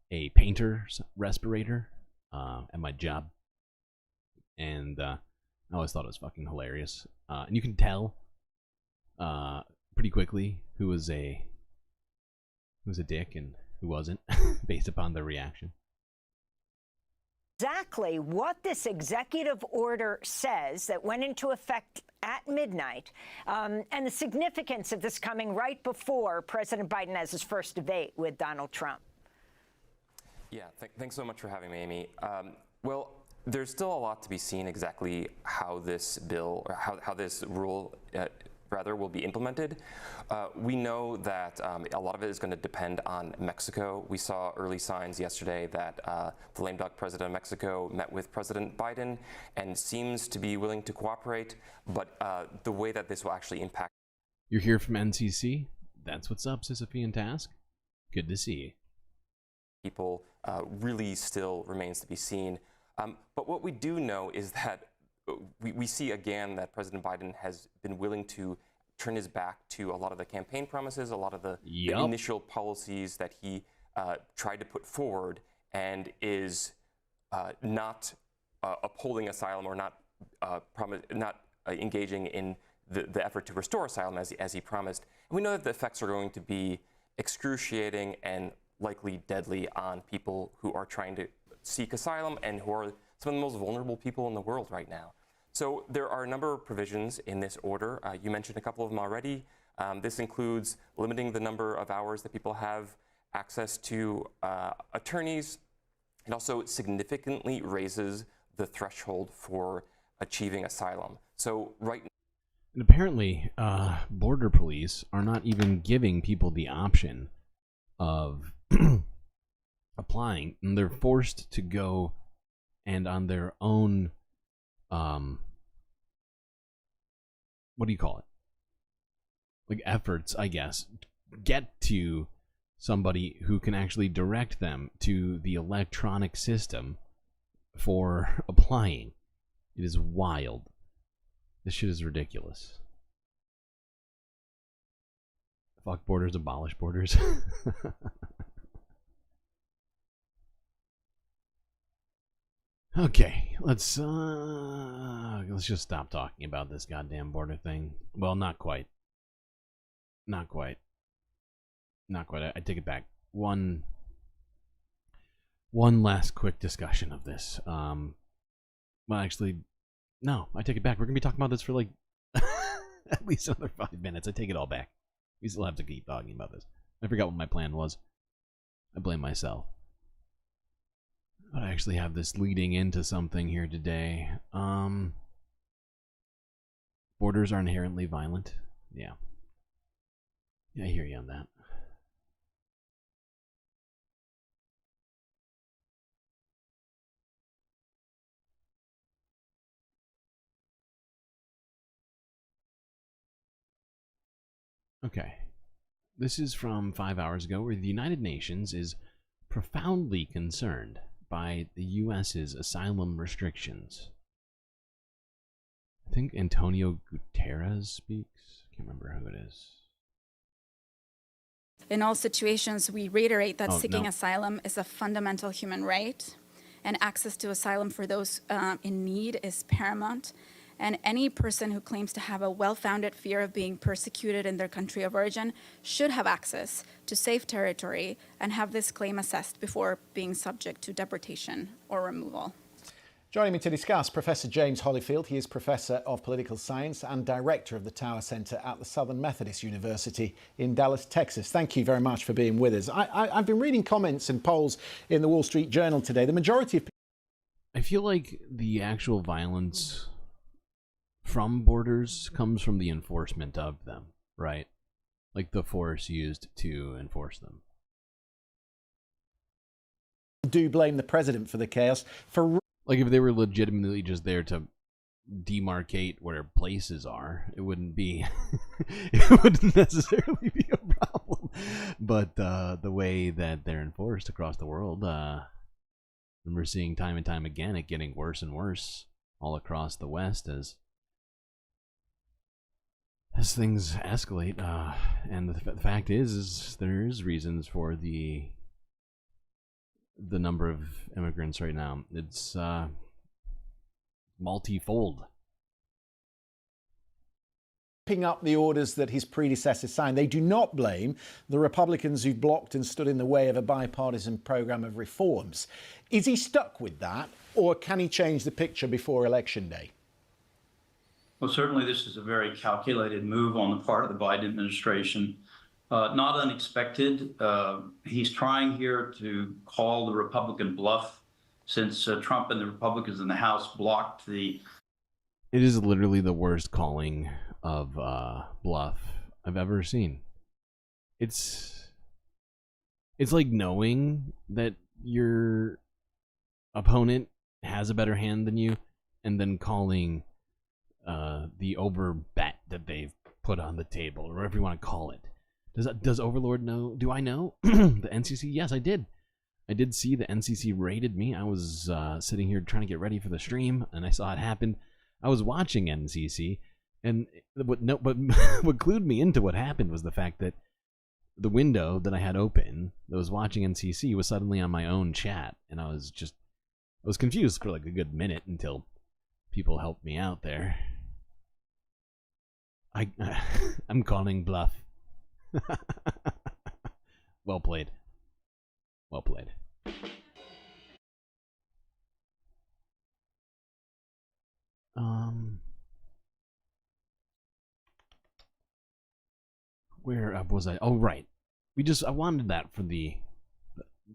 Speaker 5: a painter's respirator at my job. And I always thought it was fucking hilarious. And you can tell pretty quickly who was a dick and who wasn't based upon their reaction.
Speaker 16: Exactly what this executive order says that went into effect at midnight, and the significance of this coming right before President Biden has his first debate with Donald Trump.
Speaker 18: Yeah, thanks so much for having me, Amy. Well, there's still a lot to be seen exactly how this bill, or how this rule will be implemented. We know that a lot of it is going to depend on Mexico. We saw early signs yesterday that the lame duck president of Mexico met with President Biden and seems to be willing to cooperate, but the way that this will actually impact...
Speaker 5: You're here from NCC? That's what's up, Sisyphean and Task. Good to see you.
Speaker 18: People really still remains to be seen. But what we do know is that we see again that President Biden has been willing to turn his back to a lot of the campaign promises, a lot of the initial policies that he tried to put forward, and is not upholding asylum or not engaging in the effort to restore asylum as he promised. And we know that the effects are going to be excruciating and likely deadly on people who are trying to seek asylum and who are some of the most vulnerable people in the world right now. So there are a number of provisions in this order. You mentioned a couple of them already. This includes limiting the number of hours that people have access to attorneys. It also significantly raises the threshold for achieving asylum. So right now,
Speaker 5: and apparently, border police are not even giving people the option of applying, and they're forced to go and on their own, what do you call it? Like efforts, I guess, get to somebody who can actually direct them to the electronic system for applying. It is wild. This shit is ridiculous. Fuck borders, abolish borders. Okay, let's just stop talking about this goddamn border thing. Well, not quite. Not quite. Not quite. I take it back. One last quick discussion of this. Well, actually, no, I take it back. We're gonna be talking about this for like at least another 5 minutes. I take it all back. We still have to keep talking about this. I forgot what my plan was. I blame myself. But I actually have this leading into something here today. Borders are inherently violent. Yeah. Yeah, I hear you on that. Okay. This is from 5 hours ago, where the United Nations is profoundly concerned by the U.S.'s asylum restrictions. I think Antonio Guterres speaks. I can't remember who it is.
Speaker 20: In all situations, we reiterate that seeking asylum is a fundamental human right, and access to asylum for those in need is paramount. And any person who claims to have a well-founded fear of being persecuted in their country of origin should have access to safe territory and have this claim assessed before being subject to deportation or removal.
Speaker 21: Joining me to discuss, Professor James Holyfield. He is Professor of Political Science and Director of the Tower Center at the Southern Methodist University in Dallas, Texas. Thank you very much for being with us. I've been reading comments and polls in the Wall Street Journal today. The majority of people...
Speaker 5: I feel like the actual violence from borders comes from the enforcement of them, right? Like the force used to enforce them.
Speaker 21: Do blame the president for the chaos. For
Speaker 5: like if they were legitimately just there to demarcate where places are, it wouldn't be it wouldn't necessarily be a problem. But the way that they're enforced across the world, and we're seeing time and time again it getting worse and worse all across the West as things escalate, and the fact is there is reasons for the number of immigrants right now. It's multifold.
Speaker 21: Picking up the orders that his predecessors signed, they do not blame the Republicans who blocked and stood in the way of a bipartisan program of reforms. Is he stuck with that, or can he change the picture before Election Day?
Speaker 1: Well, certainly this is a very calculated move on the part of the Biden administration. Not unexpected. He's trying here to call the Republican bluff since Trump and the Republicans in the House blocked the...
Speaker 5: It is literally the worst calling of bluff I've ever seen. It's like knowing that your opponent has a better hand than you and then calling the over bet that they've put on the table, or whatever you want to call it. Does Overlord know? Do I know the NCC? Yes, I did. I did see the NCC raided me. I was sitting here trying to get ready for the stream, and I saw it happen. I was watching NCC, and what clued me into what happened was the fact that the window that I had open that was watching NCC was suddenly on my own chat, and I was confused for like a good minute until people helped me out there. I'm calling bluff. Well played. Well played. Where was I? Oh, right. I wanted that for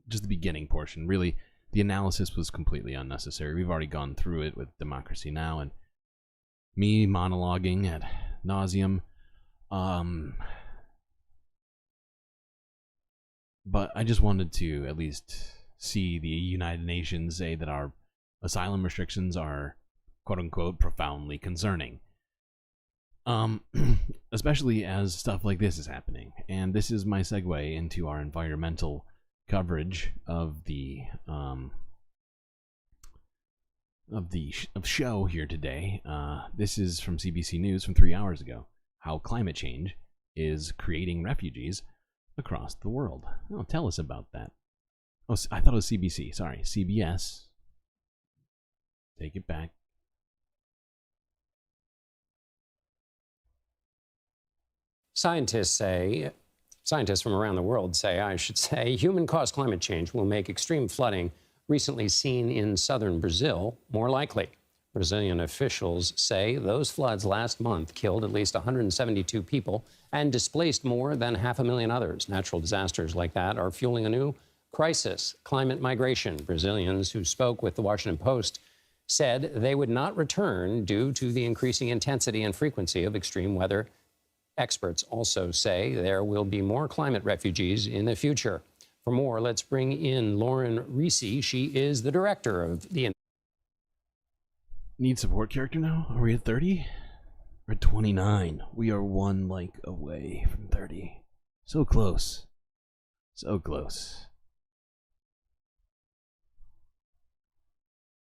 Speaker 5: just the beginning portion. Really, the analysis was completely unnecessary. We've already gone through it with Democracy Now! And me monologuing ad nauseum. But I just wanted to at least see the United Nations say that our asylum restrictions are, quote-unquote, profoundly concerning. Especially as stuff like this is happening. And this is my segue into our environmental coverage of the show here today. This is from CBC News from 3 hours ago. How climate change is creating refugees across the world. Oh, tell us about that. Oh, I thought it was CBC. Sorry, CBS. Take it back.
Speaker 3: Scientists from around the world say, I should say, human-caused climate change will make extreme flooding recently seen in southern Brazil more likely. Brazilian officials say those floods last month killed at least 172 people and displaced more than 500,000 others. Natural disasters like that are fueling a new crisis, climate migration. Brazilians who spoke with the Washington Post said they would not return due to the increasing intensity and frequency of extreme weather. Experts also say there will be more climate refugees in the future. For more, let's bring in Lauren Reese. She is the director of the...
Speaker 5: Need support character now? Are we at 30? We're at 29. We are one like away from 30. So close. So close.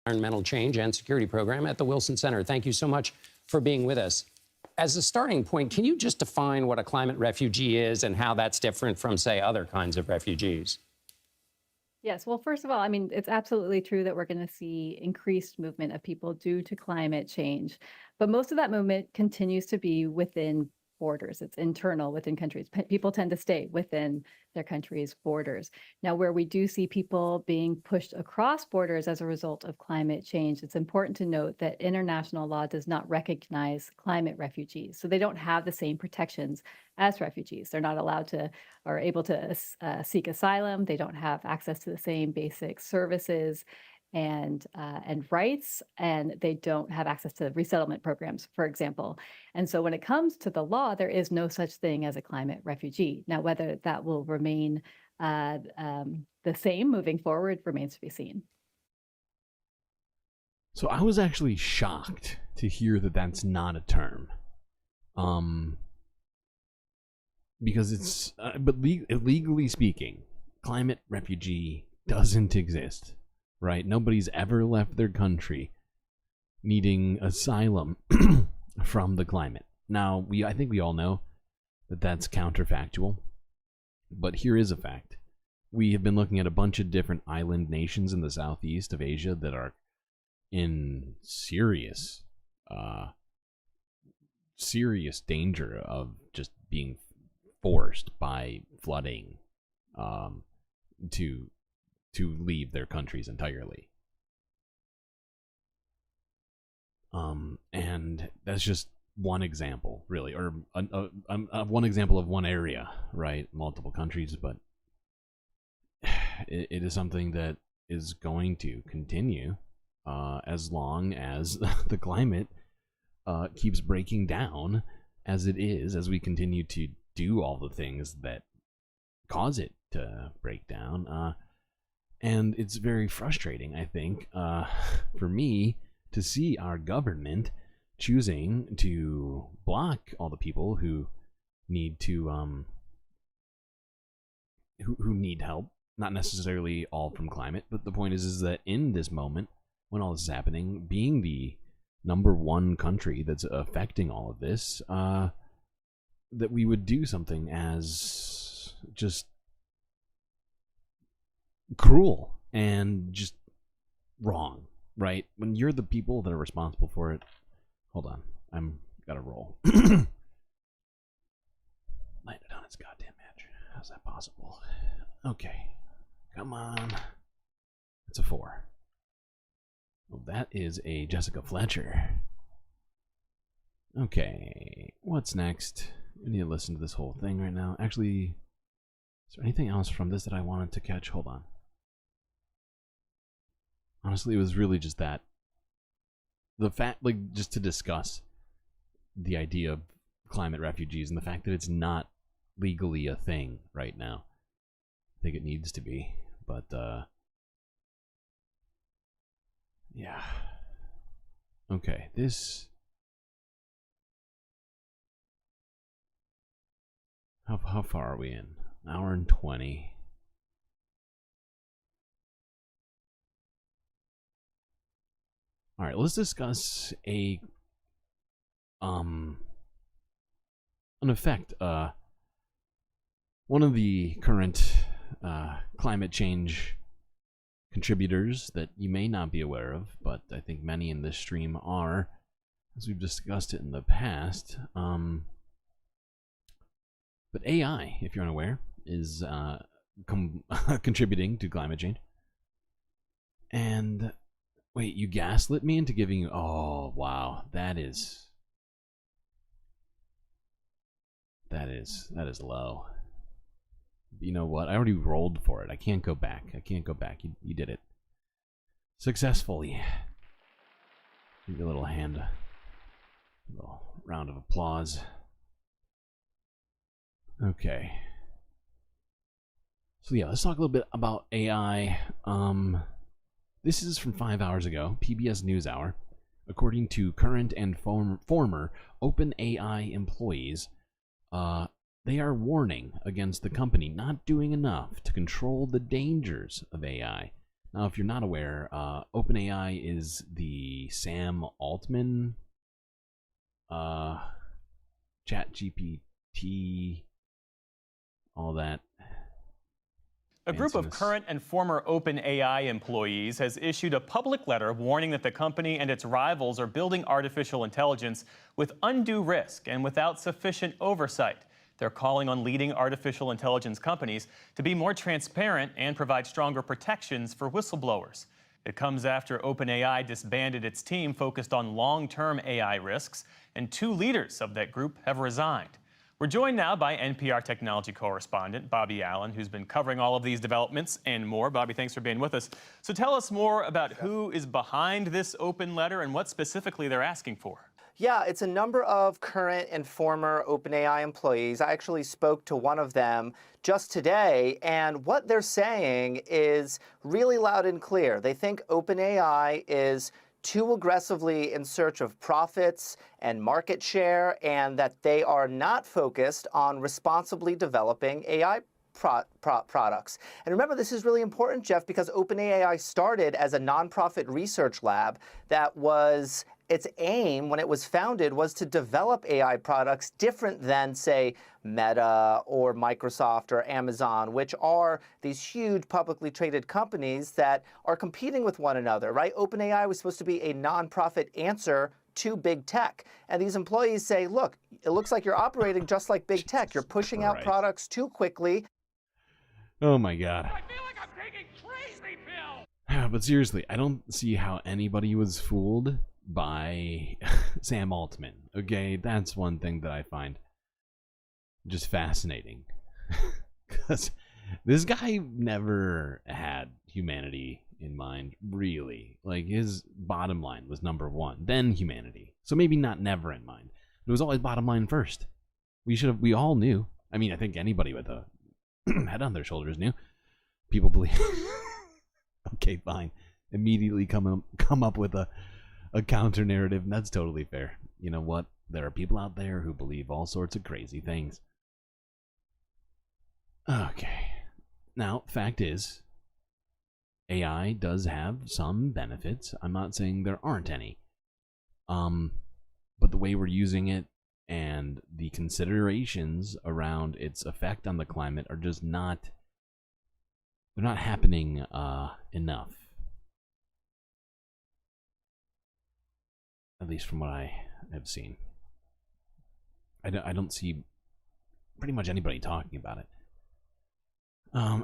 Speaker 3: Environmental Change and Security Program at the Wilson Center. Thank you so much for being with us. As a starting point, can you just define what a climate refugee is and how that's different from, say, other kinds of refugees?
Speaker 23: Yes. Well, first of all, I mean, it's absolutely true that we're going to see increased movement of people due to climate change. But most of that movement continues to be within borders. It's internal within countries. People tend to stay within their country's borders. Now, where we do see people being pushed across borders as a result of climate change, it's important to note that international law does not recognize climate refugees. So they don't have the same protections as refugees. They're not allowed to or able to seek asylum. They don't have access to the same basic services and rights, and they don't have access to resettlement programs, for example. And so when it comes to the law, there is no such thing as a climate refugee. Now, whether that will remain the same moving forward remains to be seen.
Speaker 5: So I was actually shocked to hear that that's not a term. Because it's, but legally speaking, climate refugee doesn't exist. Right? Nobody's ever left their country needing asylum from the climate. Now, I think we all know that that's counterfactual, but here is a fact. We have been looking at a bunch of different island nations in the southeast of Asia that are in serious danger of just being forced by flooding to leave their countries entirely. And that's just one example, really, or one example of one area, right? Multiple countries, but it is something that is going to continue as long as the climate keeps breaking down as it is, as we continue to do all the things that cause it to break down. And it's very frustrating, I think, for me to see our government choosing to block all the people who need to who need help. Not necessarily all from climate, but the point is that in this moment, when all this is happening, being the #1 country that's affecting all of this, that we would do something as just cruel and just wrong, right? When you're the people that are responsible for it. Hold on, I'm gotta roll. Landed on its goddamn edge. How's that possible? Okay, come on. It's a 4. Well, that is a Jessica Fletcher. Okay, what's next? I need to listen to this whole thing right now. Actually, is there anything else from this that I wanted to catch? Hold on. Honestly, it was really just that. The fact, like, just to discuss the idea of climate refugees and the fact that it's not legally a thing right now. I think it needs to be, but yeah. Okay, this. How far are we in? 1 hour and 20. All right, let's discuss an effect. One of the current climate change contributors that you may not be aware of, but I think many in this stream are, as we've discussed it in the past. But AI, if you're unaware, is contributing to climate change. And wait, you gaslit me into giving you... Oh, wow. That is low. You know what? I already rolled for it. I can't go back. You did it. Successfully. Give you a little hand. A little round of applause. Okay. So yeah, let's talk a little bit about AI. This is from 5 hours ago, PBS NewsHour. According to current and former OpenAI employees, they are warning against the company not doing enough to control the dangers of AI. Now, if you're not aware, OpenAI is the Sam Altman, ChatGPT, all that.
Speaker 2: A group of current and former OpenAI employees has issued a public letter warning that the company and its rivals are building artificial intelligence with undue risk and without sufficient oversight. They're calling on leading artificial intelligence companies to be more transparent and provide stronger protections for whistleblowers. It comes after OpenAI disbanded its team focused on long-term AI risks, and 2 leaders of that group have resigned. We're joined now by NPR technology correspondent Bobby Allen, who's been covering all of these developments and more. Bobby, thanks for being with us. So tell us more about who is behind this open letter and what specifically they're asking for.
Speaker 8: Yeah, it's a number of current and former OpenAI employees. I actually spoke to one of them just today, and what they're saying is really loud and clear. They think OpenAI is too aggressively in search of profits and market share, and that they are not focused on responsibly developing AI products. And remember, this is really important, Jeff, because OpenAI started as a nonprofit research lab that was its aim when it was founded was to develop AI products different than, say, Meta or Microsoft or Amazon, which are these huge publicly traded companies that are competing with one another, right? OpenAI was supposed to be a nonprofit answer to big tech. And these employees say, look, it looks like you're operating just like big tech. You're pushing out products too quickly.
Speaker 5: Oh my God. I feel like I'm taking crazy pills. But seriously, I don't see how anybody was fooled by Sam Altman. Okay, that's one thing that I find just fascinating. Because this guy never had humanity in mind, really. Like, his bottom line was number one, then humanity. So maybe not never in mind. But it was always bottom line first. We all knew. I mean, I think anybody with a head on their shoulders knew. People believe. Okay, fine. Immediately come up with a counter narrative, and that's totally fair. You know what? There are people out there who believe all sorts of crazy things. Okay. Now, fact is, AI does have some benefits. I'm not saying there aren't any. But the way we're using it and the considerations around its effect on the climate are just not, they're not happening enough. At least from what I have seen. I don't see pretty much anybody talking about it.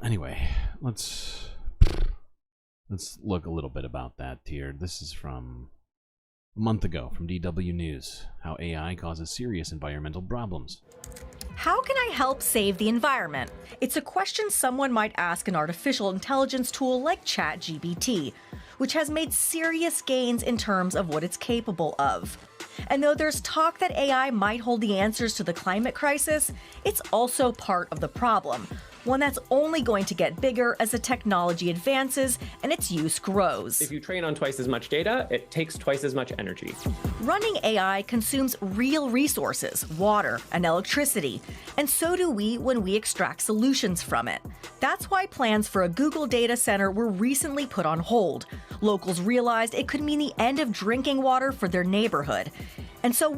Speaker 5: Anyway, let's look a little bit about that here. This is from a month ago from DW News, how AI causes serious environmental problems.
Speaker 9: How can I help save the environment? It's a question someone might ask an artificial intelligence tool like ChatGPT, which has made serious gains in terms of what it's capable of. And though there's talk that AI might hold the answers to the climate crisis, it's also part of the problem, one that's only going to get bigger as the technology advances and its use grows.
Speaker 10: If you train on twice as much data, it takes twice as much energy.
Speaker 9: Running AI consumes real resources, water and electricity, and so do we when we extract solutions from it. That's why plans for a Google data center were recently put on hold. Locals realized it could mean the end of drinking water for their neighborhood. And so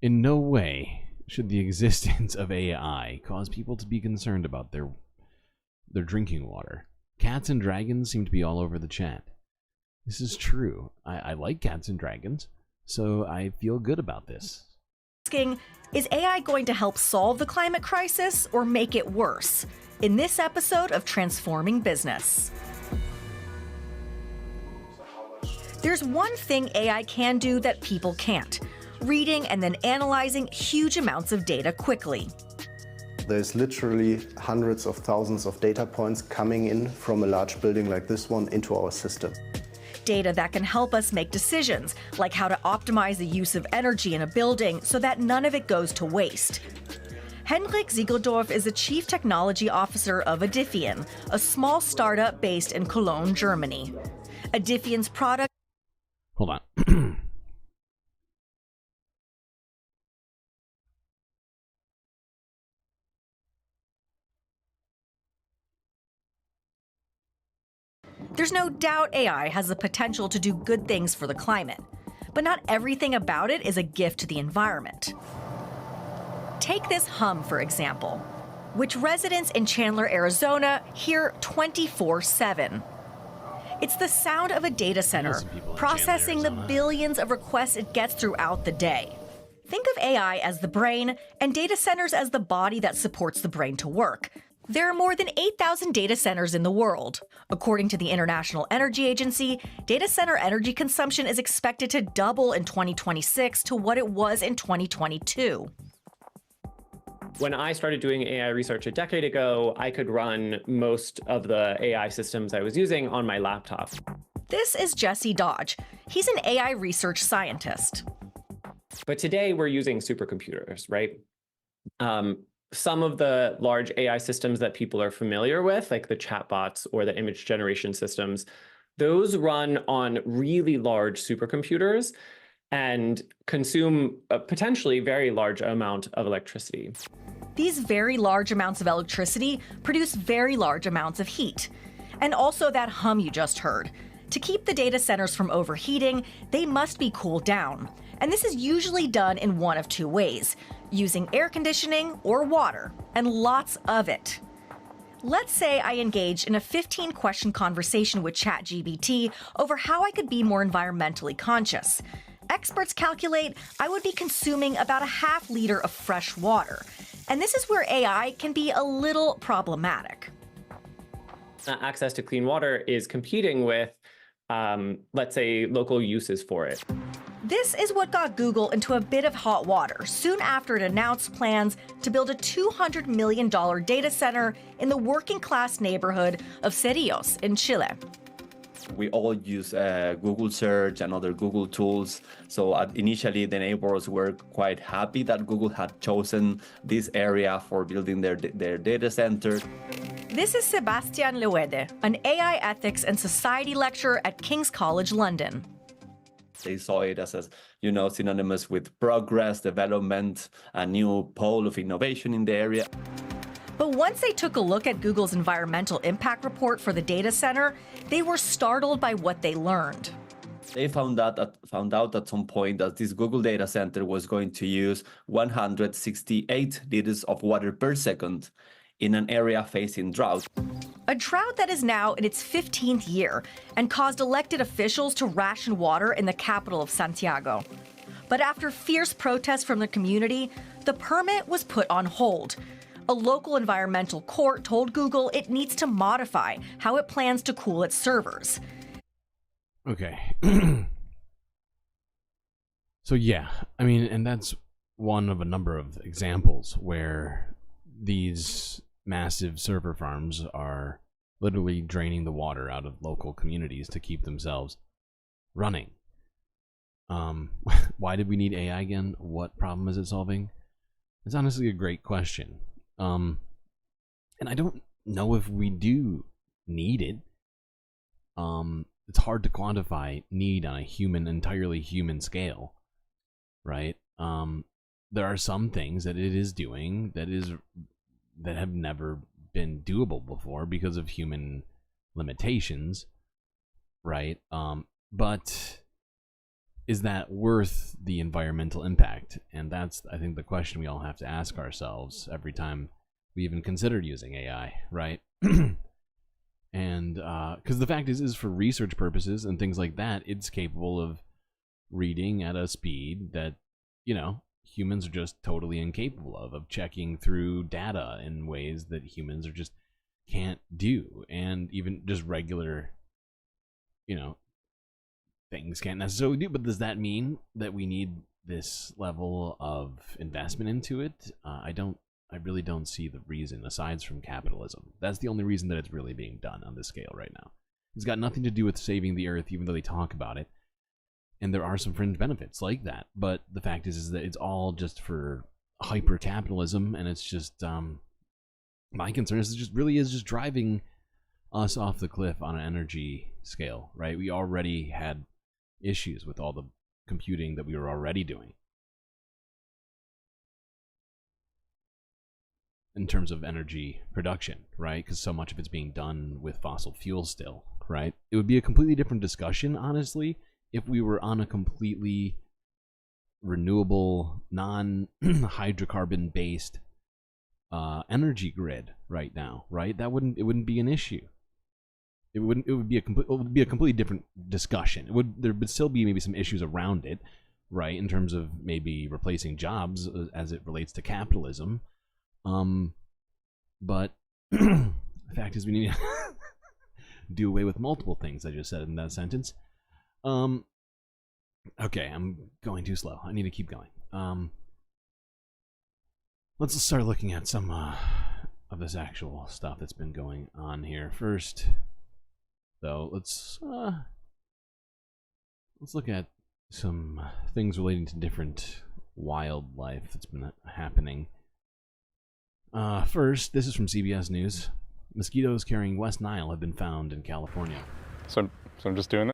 Speaker 5: in no way should the existence of AI cause people to be concerned about their drinking water. Cats and dragons seem to be all over the chat. This is true. I like cats and dragons, so I feel good about this.
Speaker 9: Asking, is AI going to help solve the climate crisis or make it worse? In this episode of Transforming Business. There's one thing AI can do that people can't: reading and then analyzing huge amounts of data quickly.
Speaker 11: There's literally hundreds of thousands of data points coming in from a large building like this one into our system.
Speaker 9: Data that can help us make decisions, like how to optimize the use of energy in a building so that none of it goes to waste. Henrik Ziegeldorf is the Chief Technology Officer of Adiffian, a small startup based in Cologne, Germany. Adiffian's product...
Speaker 5: Hold on.
Speaker 9: There's no doubt AI has the potential to do good things for the climate, but not everything about it is a gift to the environment. Take this hum, for example, which residents in Chandler, Arizona hear 24/7. It's the sound of a data center processing the billions of requests it gets throughout the day. Think of AI as the brain and data centers as the body that supports the brain to work. There are more than 8,000 data centers in the world. According to the International Energy Agency, data center energy consumption is expected to double in 2026 to what it was in 2022.
Speaker 10: When I started doing AI research a decade ago, I could run most of the AI systems I was using on my laptop.
Speaker 9: This is Jesse Dodge. He's an AI research scientist.
Speaker 10: But today we're using supercomputers, right? Some of the large AI systems that people are familiar with, like the chatbots or the image generation systems, those run on really large supercomputers and consume a potentially very large amount of electricity.
Speaker 9: These very large amounts of electricity produce very large amounts of heat. And also that hum you just heard. To keep the data centers from overheating, they must be cooled down. And this is usually done in one of two ways: using air conditioning or water, and lots of it. Let's say I engaged in a 15-question conversation with ChatGPT over how I could be more environmentally conscious. Experts calculate I would be consuming about a half liter of fresh water. And this is where AI can be a little problematic.
Speaker 10: Access to clean water is competing with let's say, local uses for it.
Speaker 9: This is what got Google into a bit of hot water soon after it announced plans to build a $200 million data center in the working-class neighborhood of Cerrillos in Chile.
Speaker 12: We all use Google Search and other Google tools. So initially, the neighbors were quite happy that Google had chosen this area for building their data center.
Speaker 9: This is Sebastian Leuede, an AI ethics and society lecturer at King's College London.
Speaker 12: They saw it as synonymous with progress, development, a new pole of innovation in the area.
Speaker 9: But once they took a look at Google's environmental impact report for the data center, they were startled by what they learned.
Speaker 12: They found out at some point that this Google data center was going to use 168 liters of water per second in an area facing drought.
Speaker 9: A drought that is now in its 15th year and caused elected officials to ration water in the capital of Santiago. But after fierce protests from the community, the permit was put on hold. A local environmental court told Google it needs to modify how it plans to cool its servers.
Speaker 5: Okay. So yeah, I mean, and that's one of a number of examples where these massive server farms are literally draining the water out of local communities to keep themselves running. Why did we need AI again? What problem is it solving? It's honestly a great question. And I don't know if we do need it. It's hard to quantify need on a entirely human scale, right? There are some things that it is doing that have never been doable before because of human limitations, right? But is that worth the environmental impact? And that's, I think, the question we all have to ask ourselves every time we even consider using AI, right? And because the fact is for research purposes and things like that, it's capable of reading at a speed that, humans are just totally incapable of checking through data in ways that humans are just can't do. And even just regular, things can't necessarily do. But does that mean that we need this level of investment into it? I really don't see the reason, aside from capitalism. That's the only reason that it's really being done on this scale right now. It's got nothing to do with saving the earth, even though they talk about it. And there are some fringe benefits like that. But the fact is that it's all just for hyper-capitalism, and it's just, my concern is it just really is just driving us off the cliff on an energy scale, right? We already had issues with all the computing that we were already doing in terms of energy production, right? Because so much of it's being done with fossil fuels still, right? It would be a completely different discussion, honestly, if we were on a completely renewable, non-hydrocarbon based energy grid right now, right? It wouldn't be an issue. It would be a completely different discussion. There would still be maybe some issues around it, right, in terms of maybe replacing jobs as it relates to capitalism. But the fact is we need to do away with multiple things I just said in that sentence. Okay, I'm going too slow. I need to keep going. Let's start looking at some of this actual stuff that's been going on here. First, though, let's look at some things relating to different wildlife that's been happening. First, this is from CBS News. Mosquitoes carrying West Nile have been found in California.
Speaker 13: So I'm just doing that?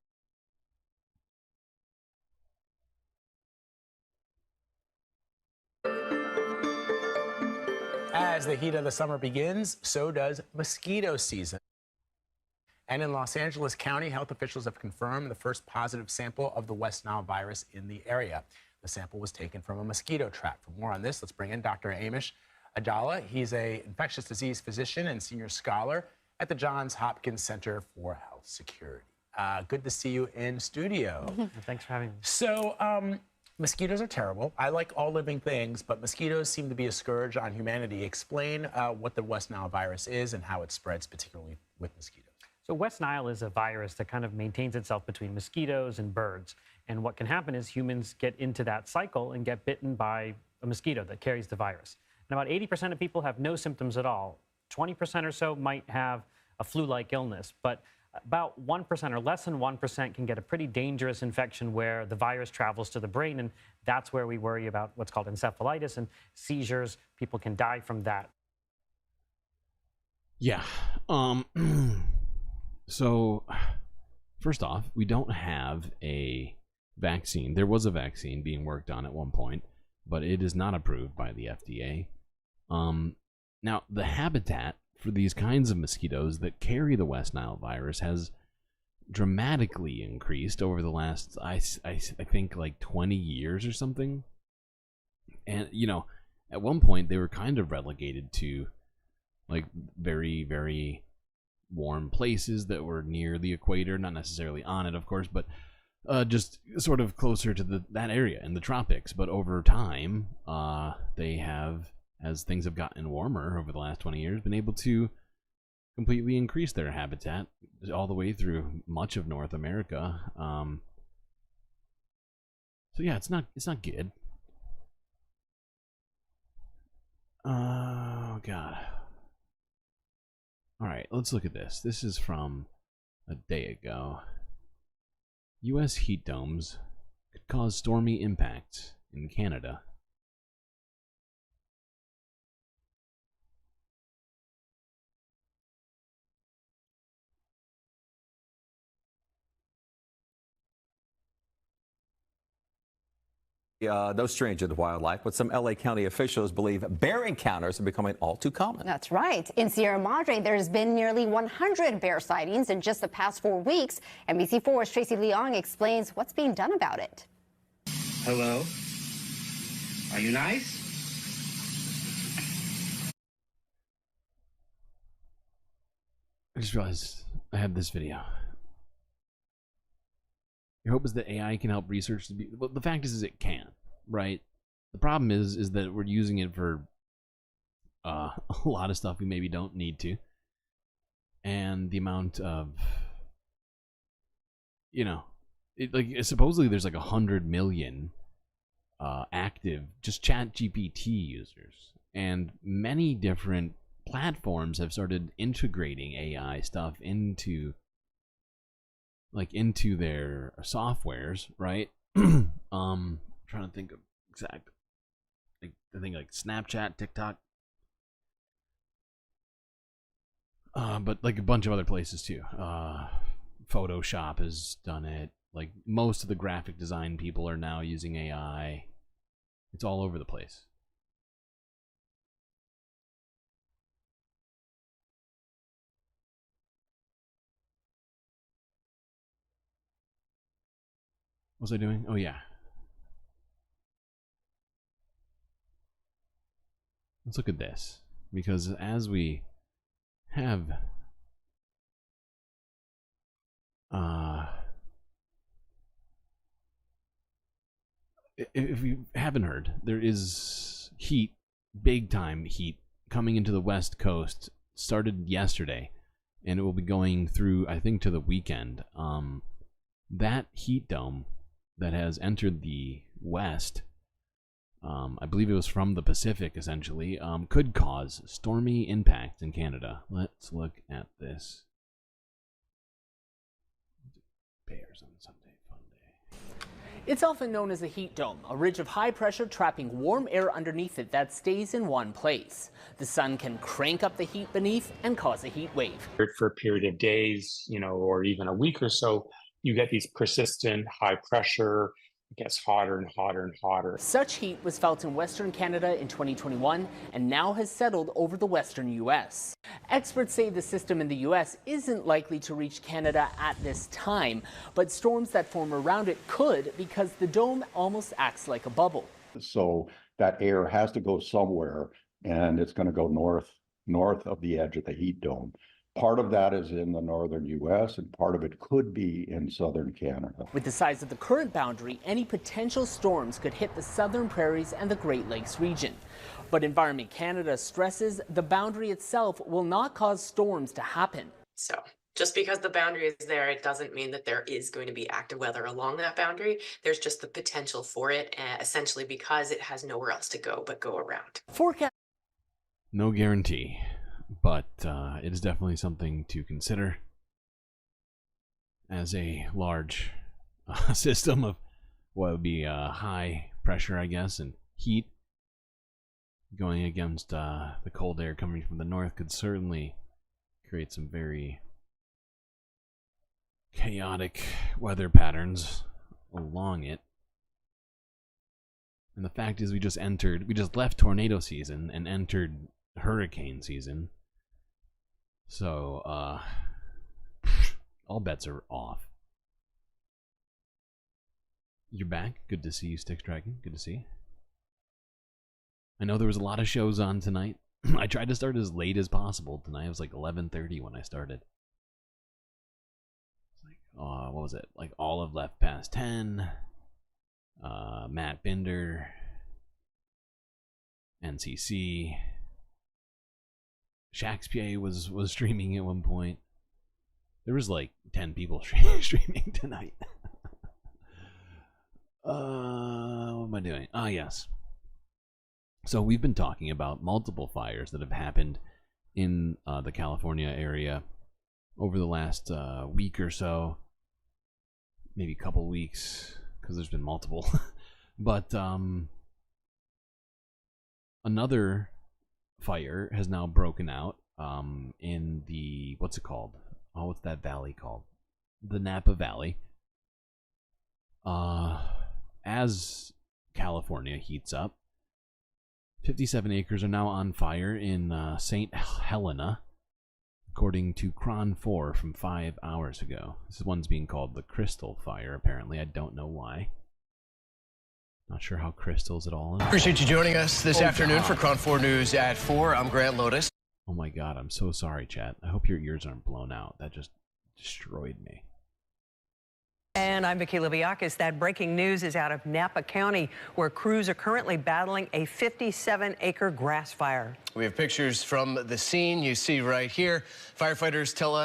Speaker 14: As the heat of the summer begins, so does mosquito season. And in Los Angeles County, health officials have confirmed the first positive sample of the West Nile virus in the area. The sample was taken from a mosquito trap. For more on this, let's bring in Dr. Amish Adala. He's an infectious disease physician and senior scholar at the Johns Hopkins Center for Health Security. Good to see you in studio.
Speaker 24: Thanks for having me.
Speaker 14: So, mosquitoes are terrible. I like all living things, but mosquitoes seem to be a scourge on humanity. Explain what the West Nile virus is and how it spreads, particularly with mosquitoes.
Speaker 4: So West Nile is a virus that kind of maintains itself between mosquitoes and birds. And what can happen is humans get into that cycle and get bitten by a mosquito that carries the virus. And about 80% of people have no symptoms at all. 20% or so might have a flu-like illness, but about 1% or less than 1% can get a pretty dangerous infection where the virus travels to the brain, and that's where we worry about what's called encephalitis and seizures. People can die from that.
Speaker 5: Yeah. So, first off, we don't have a vaccine. There was a vaccine being worked on at one point, but it is not approved by the FDA. Now, the habitat for these kinds of mosquitoes that carry the West Nile virus has dramatically increased over the last, I think, like 20 years or something. And, you know, at one point they were kind of relegated to like very, very warm places that were near the equator, not necessarily on it, of course, but just sort of closer to that area in the tropics. But over time, they have, as things have gotten warmer over the last 20 years, been able to completely increase their habitat all the way through much of North America. So yeah, it's not good. Oh God. All right, let's look at this. This is from a day ago. U.S. heat domes could cause stormy impacts in Canada.
Speaker 6: No stranger to wildlife, but some LA County officials believe bear encounters are becoming all too common.
Speaker 7: That's right. In Sierra Madre, there's been nearly 100 bear sightings in just the past 4 weeks. NBC4's Tracy Leong explains what's being done about it.
Speaker 24: Hello? Are you nice?
Speaker 5: I just realized I have this video. Your hope is that AI can help research to be. Well, the fact is it can, right? The problem is that we're using it for a lot of stuff we maybe don't need to, and the amount of, you know, supposedly there's like 100 million active just ChatGPT users, and many different platforms have started integrating AI stuff into their softwares, right? Trying to think of exact, I think like Snapchat, TikTok, but like a bunch of other places too. Photoshop has done it. Like most of the graphic design people are now using AI. It's all over the place. What was I doing? Oh, yeah. Let's look at this. Because as we have... if you haven't heard, there is heat, big time heat, coming into the West Coast. Started yesterday. And it will be going through, I think, to the weekend. That heat dome that has entered the West, I believe it was from the Pacific, essentially, could cause stormy impacts in Canada. Let's look at this. Bears on Sunday fun day.
Speaker 25: It's often known as a heat dome, a ridge of high pressure trapping warm air underneath it that stays in one place. The sun can crank up the heat beneath and cause a heat wave.
Speaker 26: For a period of days, or even a week or so, you get these persistent high pressure. It gets hotter and hotter and hotter.
Speaker 25: Such heat was felt in Western Canada in 2021 and now has settled over the Western U.S. Experts say the system in the U.S. isn't likely to reach Canada at this time, but storms that form around it could, because the dome almost acts like a bubble.
Speaker 27: So that air has to go somewhere, and it's going to go north of the edge of the heat dome. Part of that is in the northern U.S., and part of it could be in southern Canada.
Speaker 25: With the size of the current boundary, any potential storms could hit the southern prairies and the Great Lakes region. But Environment Canada stresses the boundary itself will not cause storms to happen.
Speaker 28: So
Speaker 15: Just because the boundary is there, it doesn't mean that there is going to be active weather along that boundary. There's just the potential for it, essentially because it has nowhere else to go but go around.
Speaker 5: Forecast. No guarantee, but it is definitely something to consider as a large system of what would be high pressure, I guess, and heat going against the cold air coming from the north could certainly create some very chaotic weather patterns along it. And the fact is we just left tornado season and entered hurricane season. So, all bets are off. You're back. Good to see you, Sticks Dragon. Good to see you. I know there was a lot of shows on tonight. I tried to start as late as possible tonight. It was like 11:30 when I started. What was it? Like all of Left Past 10, Matt Binder, NCC, Shakespeare was streaming at one point. There was like 10 people streaming tonight. What am I doing? Ah, yes. So we've been talking about multiple fires that have happened in the California area over the last week or so, maybe a couple weeks, because there's been multiple. But another fire has now broken out in the, what's it called? Oh, what's that valley called? The Napa Valley. As California heats up, 57 acres are now on fire in St. Helena, according to Cron 4 from 5 hours ago. This one's being called the Crystal Fire, apparently. I don't know why. Not sure how crystals at all.
Speaker 16: Appreciate you joining us this afternoon for Cron 4 News at 4. I'm Grant Lotus.
Speaker 5: Oh my god, I'm so sorry, chat. I hope your ears aren't blown out. That just destroyed me.
Speaker 17: And I'm Vicki Libiakis. That breaking news is out of Napa County, where crews are currently battling a 57-acre grass fire.
Speaker 16: We have pictures from the scene you see right here. Firefighters told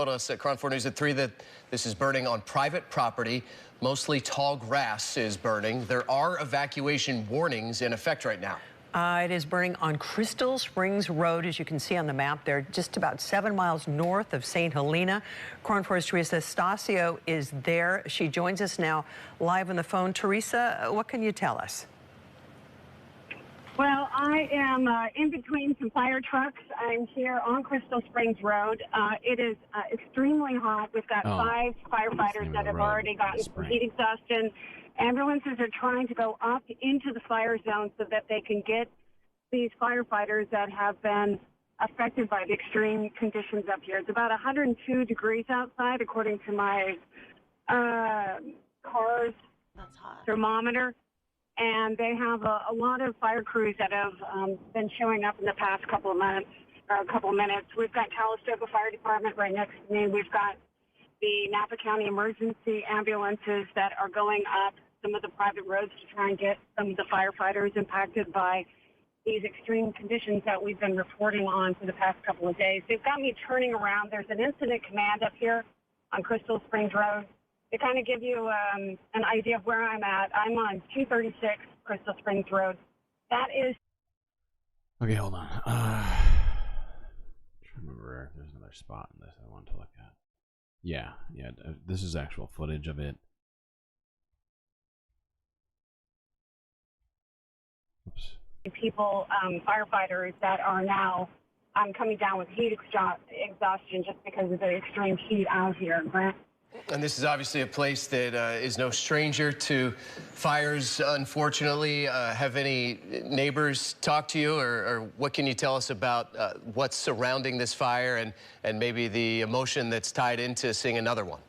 Speaker 16: us at Cron 4 News at 3 that this is burning on private property. Mostly tall grass is burning. There are evacuation warnings in effect right now.
Speaker 17: It is burning on Crystal Springs Road, as you can see on the map. They're just about 7 miles north of St. Helena. Cron 4's Teresa Stasio is there. She joins us now live on the phone. Teresa, what can you tell us?
Speaker 18: Well, I am in between some fire trucks. I'm here on Crystal Springs Road. It is extremely hot. We've got 5 firefighters that have already gotten some heat exhaustion. Ambulances are trying to go up into the fire zone so that they can get these firefighters that have been affected by the extreme conditions up here. It's about 102 degrees outside, according to my car's thermometer. And they have a lot of fire crews that have been showing up in the past couple of minutes. We've got Calistoga Fire Department right next to me. We've got the Napa County emergency ambulances that are going up some of the private roads to try and get some of the firefighters impacted by these extreme conditions that we've been reporting on for the past couple of days. They've got me turning around. There's an incident command up here on Crystal Springs Road. To kind of give you an idea of where I'm at, I'm on 236 Crystal Springs Road. That is...
Speaker 5: Okay, hold on. I'm trying to remember if there's another spot in this I want to look at. Yeah, this is actual footage of it. Oops.
Speaker 18: People, firefighters that are now coming down with heat exhaustion just because of the extreme heat out here, Grant.
Speaker 16: And this is obviously a place that is no stranger to fires, unfortunately. Have any neighbors talked to you, or what can you tell us about what's surrounding this fire and maybe the emotion that's tied into seeing another one?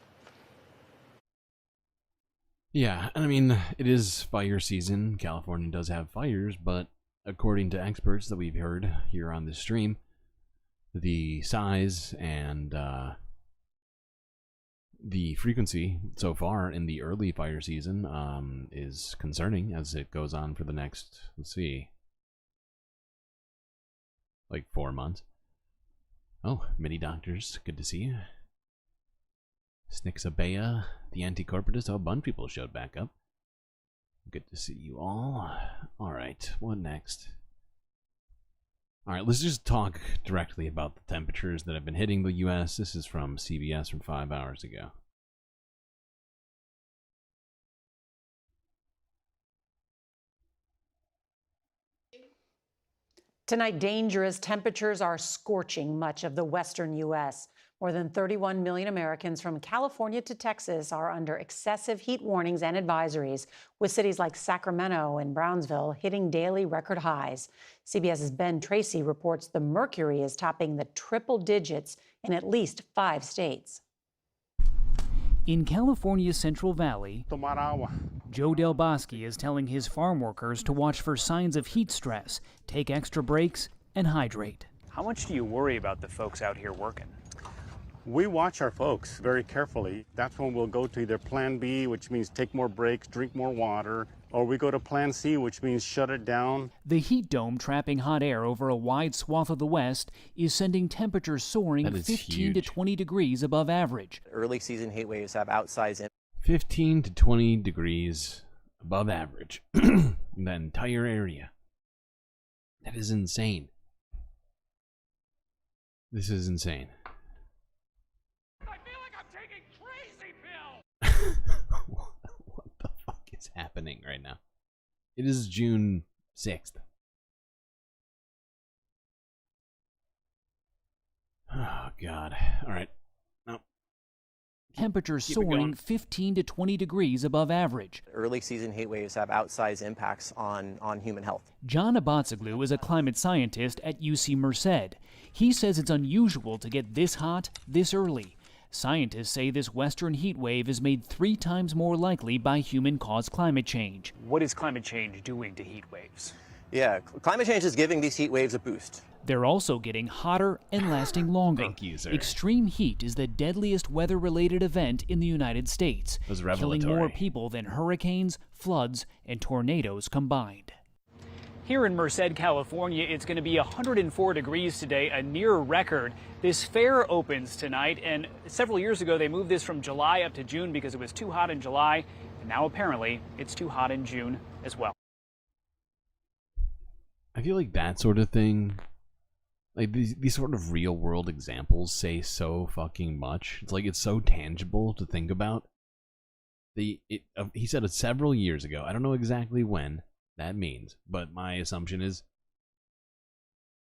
Speaker 5: Yeah, and I mean, it is fire season. California does have fires, but according to experts that we've heard here on this stream, the size and the frequency so far in the early fire season is concerning as it goes on for the next, let's see, like 4 months. Oh, mini doctors, good to see you. Snixabea, the anti-corporatist. Oh, a bunch of people showed back up. Good to see you all. Alright, what next? Alright, let's just talk directly about the temperatures that have been hitting the US. This is from CBS from 5 hours ago.
Speaker 1: Tonight, dangerous temperatures are scorching much of the western U.S. More than 31 million Americans from California to Texas are under excessive heat warnings and advisories, with cities like Sacramento and Brownsville hitting daily record highs. CBS's Ben Tracy reports the mercury is topping the triple digits in at least 5 states.
Speaker 3: In California's Central Valley, Joe Del Bosque is telling his farm workers to watch for signs of heat stress, take extra breaks, and hydrate.
Speaker 19: How much do you worry about the folks out here working?
Speaker 20: We watch our folks very carefully. That's when we'll go to either Plan B, which means take more breaks, drink more water, or we go to Plan C, which means shut it down.
Speaker 3: The heat dome trapping hot air over a wide swath of the West is sending temperatures soaring 15 to 20 degrees above average.
Speaker 21: Early season heat waves have outsized
Speaker 5: 15 to 20 degrees above average in that entire area. That is insane. This is insane. What the fuck is happening right now? It is June 6th. Oh, God. All right. No.
Speaker 3: Temperatures soaring 15 to 20 degrees above average.
Speaker 21: Early season heat waves have outsized impacts on human health.
Speaker 3: John Abatzoglu is a climate scientist at UC Merced. He says it's unusual to get this hot this early. Scientists say this western heat wave is made 3 times more likely by human-caused climate change.
Speaker 19: What is climate change doing to heat waves?
Speaker 21: Yeah, climate change is giving these heat waves a boost.
Speaker 3: They're also getting hotter and lasting longer.
Speaker 5: Thank you, sir.
Speaker 3: Extreme heat is the deadliest weather-related event in the United States,
Speaker 5: It was
Speaker 3: killing more
Speaker 5: revelatory.
Speaker 3: people than hurricanes, floods, and tornadoes combined.
Speaker 19: Here in Merced, California, it's going to be 104 degrees today, a near record. This fair opens tonight, and several years ago they moved this from July up to June because it was too hot in July, and now apparently it's too hot in June as well.
Speaker 5: I feel like that sort of thing, like these sort of real world examples say so fucking much. It's like it's so tangible to think about. He said it several years ago. I don't know exactly when that means, but my assumption is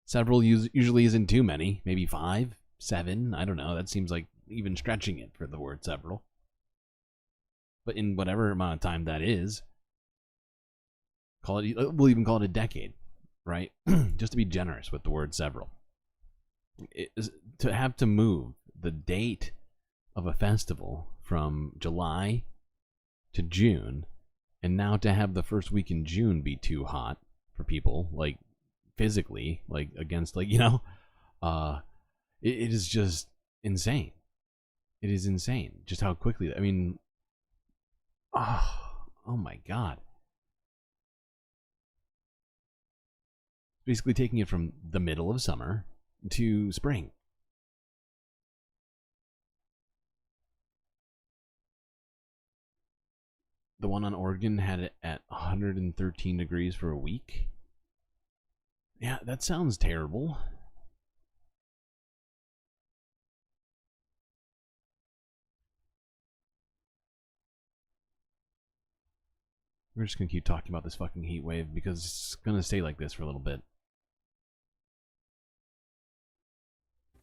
Speaker 5: several usually isn't too many. Maybe 5, 7. I don't know. That seems like even stretching it for the word several. But in whatever amount of time that is, we'll even call it a decade, right? Just to be generous with the word several. To have to move the date of a festival from July to June, and now to have the first week in June be too hot for people, like physically, like against, like, you know, it is just insane. It is insane just how quickly, I mean, oh my God. Basically taking it from the middle of summer to spring. The one on Oregon had it at 113 degrees for a week. Yeah, that sounds terrible. We're just going to keep talking about this fucking heat wave because it's going to stay like this for a little bit.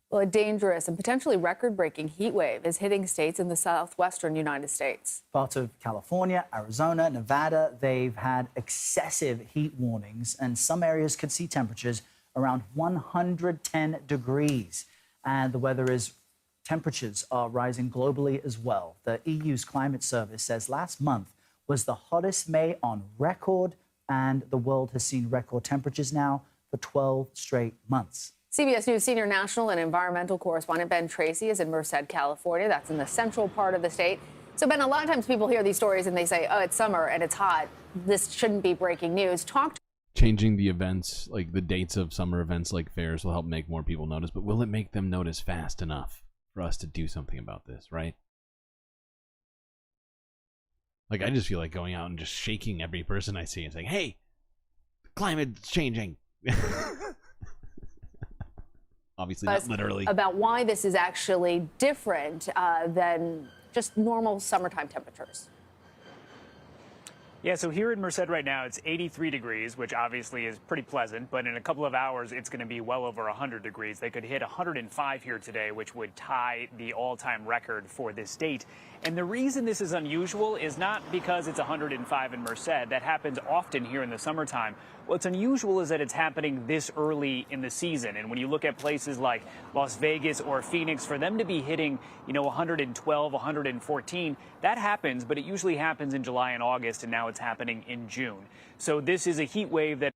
Speaker 22: Well, a dangerous and potentially record-breaking heat wave is hitting states in the southwestern United States.
Speaker 23: Parts of California, Arizona, Nevada, they've had excessive heat warnings, and some areas could see temperatures around 110 degrees. And the weather is, temperatures are rising globally as well. The EU's climate service says last month was the hottest May on record, and the world has seen record temperatures now for 12 straight months.
Speaker 22: CBS News senior national and environmental correspondent Ben Tracy is in Merced, California. That's in the central part of the state. So, Ben, a lot of times people hear these stories and they say, oh, it's summer and it's hot. This shouldn't be breaking news.
Speaker 5: Changing the events, like the dates of summer events like fairs, will help make more people notice, but will it make them notice fast enough for us to do something about this, right? Like, I just feel like going out and just shaking every person I see and saying, hey, climate's changing. Obviously not literally.
Speaker 22: About why this is actually different than just normal summertime temperatures.
Speaker 19: Yeah, so here in Merced right now, it's 83 degrees, which obviously is pretty pleasant, but in a couple of hours, it's going to be well over 100 degrees. They could hit 105 here today, which would tie the all-time record for this date. And the reason this is unusual is not because it's 105 in Merced. That happens often here in the summertime. What's unusual is that it's happening this early in the season. And when you look at places like Las Vegas or Phoenix, for them to be hitting, 112, 114, that happens, but it usually happens in July and August, and now it's happening in June. So this is a heat wave that...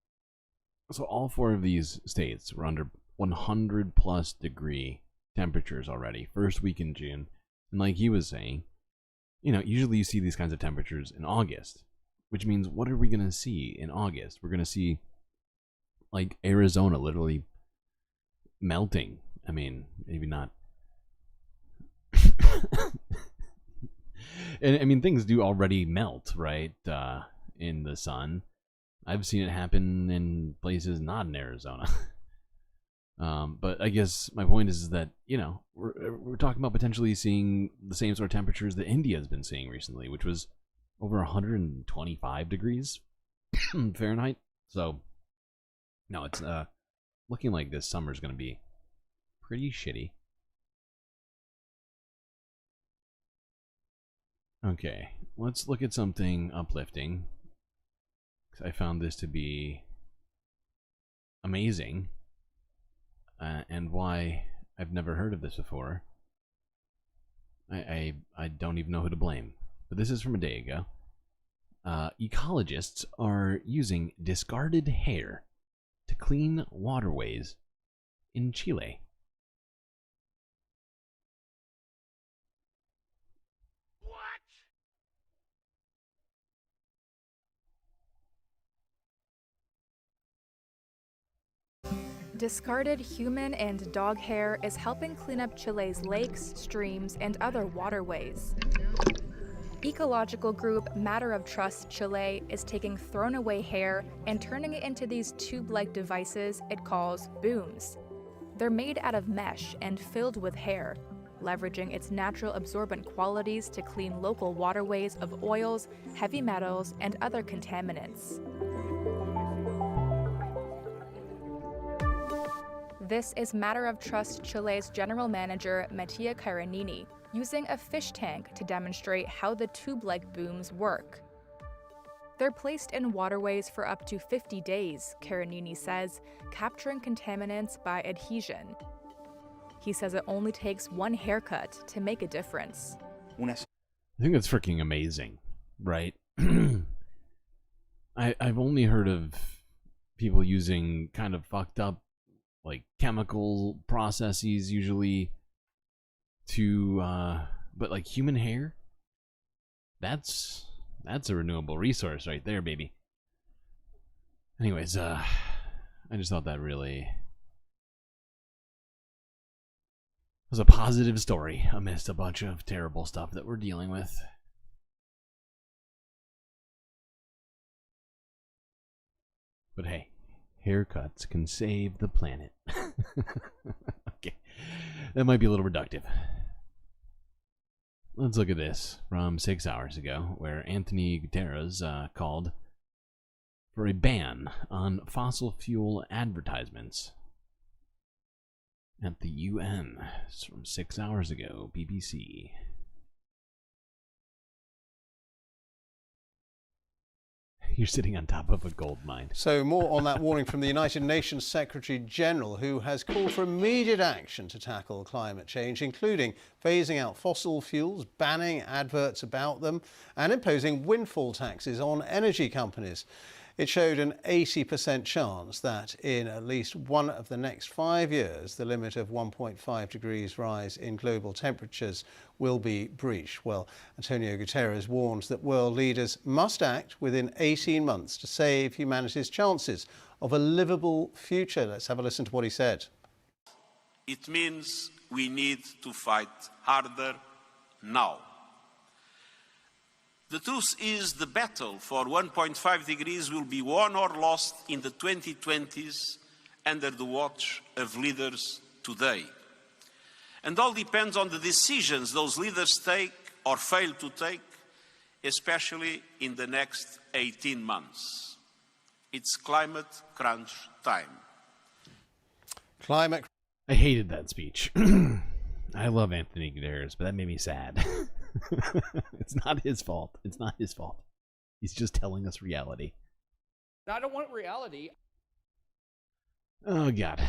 Speaker 5: So all 4 of these states were under 100 plus degree temperatures already, first week in June. And like he was saying, usually you see these kinds of temperatures in August, which means what are we going to see in August? We're going to see like Arizona literally melting. I mean, maybe not. And I mean, things do already melt, right? In the sun. I've seen it happen in places not in Arizona. But I guess my point is that, we're talking about potentially seeing the same sort of temperatures that India has been seeing recently, which was over 125 degrees Fahrenheit. So, no, it's looking like this summer is going to be pretty shitty. Okay, let's look at something uplifting. I found this to be amazing. And why I've never heard of this before. I don't even know who to blame. But this is from a day ago. Ecologists are using discarded hair to clean waterways in Chile.
Speaker 2: Discarded human and dog hair is helping clean up Chile's lakes, streams, and other waterways. Ecological group Matter of Trust Chile is taking thrown away hair and turning it into these tube-like devices it calls booms. They're made out of mesh and filled with hair, leveraging its natural absorbent qualities to clean local waterways of oils, heavy metals, and other contaminants. This is Matter of Trust Chile's general manager, Mattia Carinini, using a fish tank to demonstrate how the tube-like booms work. They're placed in waterways for up to 50 days, Carinini says, capturing contaminants by adhesion. He says it only takes one haircut to make a difference.
Speaker 5: I think that's freaking amazing, right? I've only heard of people using kind of fucked up like chemical processes usually to but like human hair, that's a renewable resource right there, baby. Anyways, I just thought that really was a positive story amidst a bunch of terrible stuff that we're dealing with. But hey, haircuts can save the planet. Okay, that might be a little reductive. Let's look at this from 6 hours ago, where Anthony Guterres called for a ban on fossil fuel advertisements at the UN. It's from 6 hours ago, BBC. You're sitting on top of a gold mine.
Speaker 8: So more on that warning from the United Nations Secretary General, who has called for immediate action to tackle climate change, including phasing out fossil fuels, banning adverts about them, and imposing windfall taxes on energy companies. It showed an 80% chance that in at least one of the next 5 years, the limit of 1.5 degrees rise in global temperatures will be breached. Well, Antonio Guterres warns that world leaders must act within 18 months to save humanity's chances of a livable future. Let's have a listen to what he said.
Speaker 9: It means we need to fight harder now. The truth is the battle for 1.5 degrees will be won or lost in the 2020s under the watch of leaders today. And all depends on the decisions those leaders take or fail to take, especially in the next 18 months. It's climate crunch time.
Speaker 8: Climate.
Speaker 5: I hated that speech. I love Anthony Guterres, but that made me sad. It's not his fault. It's not his fault. He's just telling us reality.
Speaker 4: I don't want reality.
Speaker 5: Oh, God.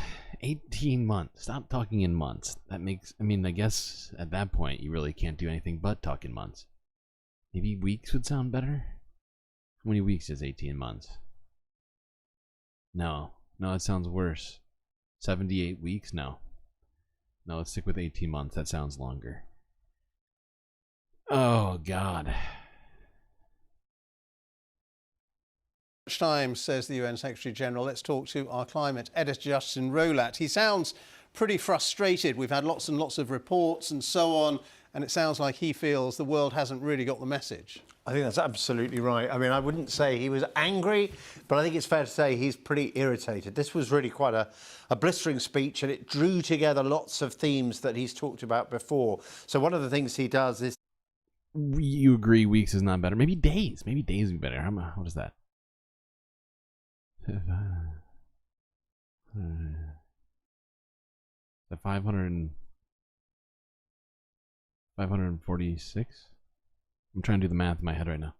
Speaker 5: 18 months. Stop talking in months. That makes... I mean, I guess at that point, you really can't do anything but talk in months. Maybe weeks would sound better? How many weeks is 18 months? No. No, it sounds worse. 78 weeks? No. No, let's stick with 18 months. That sounds longer. Oh, God.
Speaker 8: Time, says the UN Secretary General. Let's talk to our climate editor, Justin Rolat. He sounds pretty frustrated. We've had lots and lots of reports and so on, and it sounds like he feels the world hasn't really got the message.
Speaker 6: I think that's absolutely right. I mean, I wouldn't say he was angry, but I think it's fair to say he's pretty irritated. This was really quite a blistering speech, and it drew together lots of themes that he's talked about before. So one of the things he does is...
Speaker 5: You agree weeks is not better? Maybe days. Maybe days would be better. What is that? 546? I'm trying to do the math in my head right now.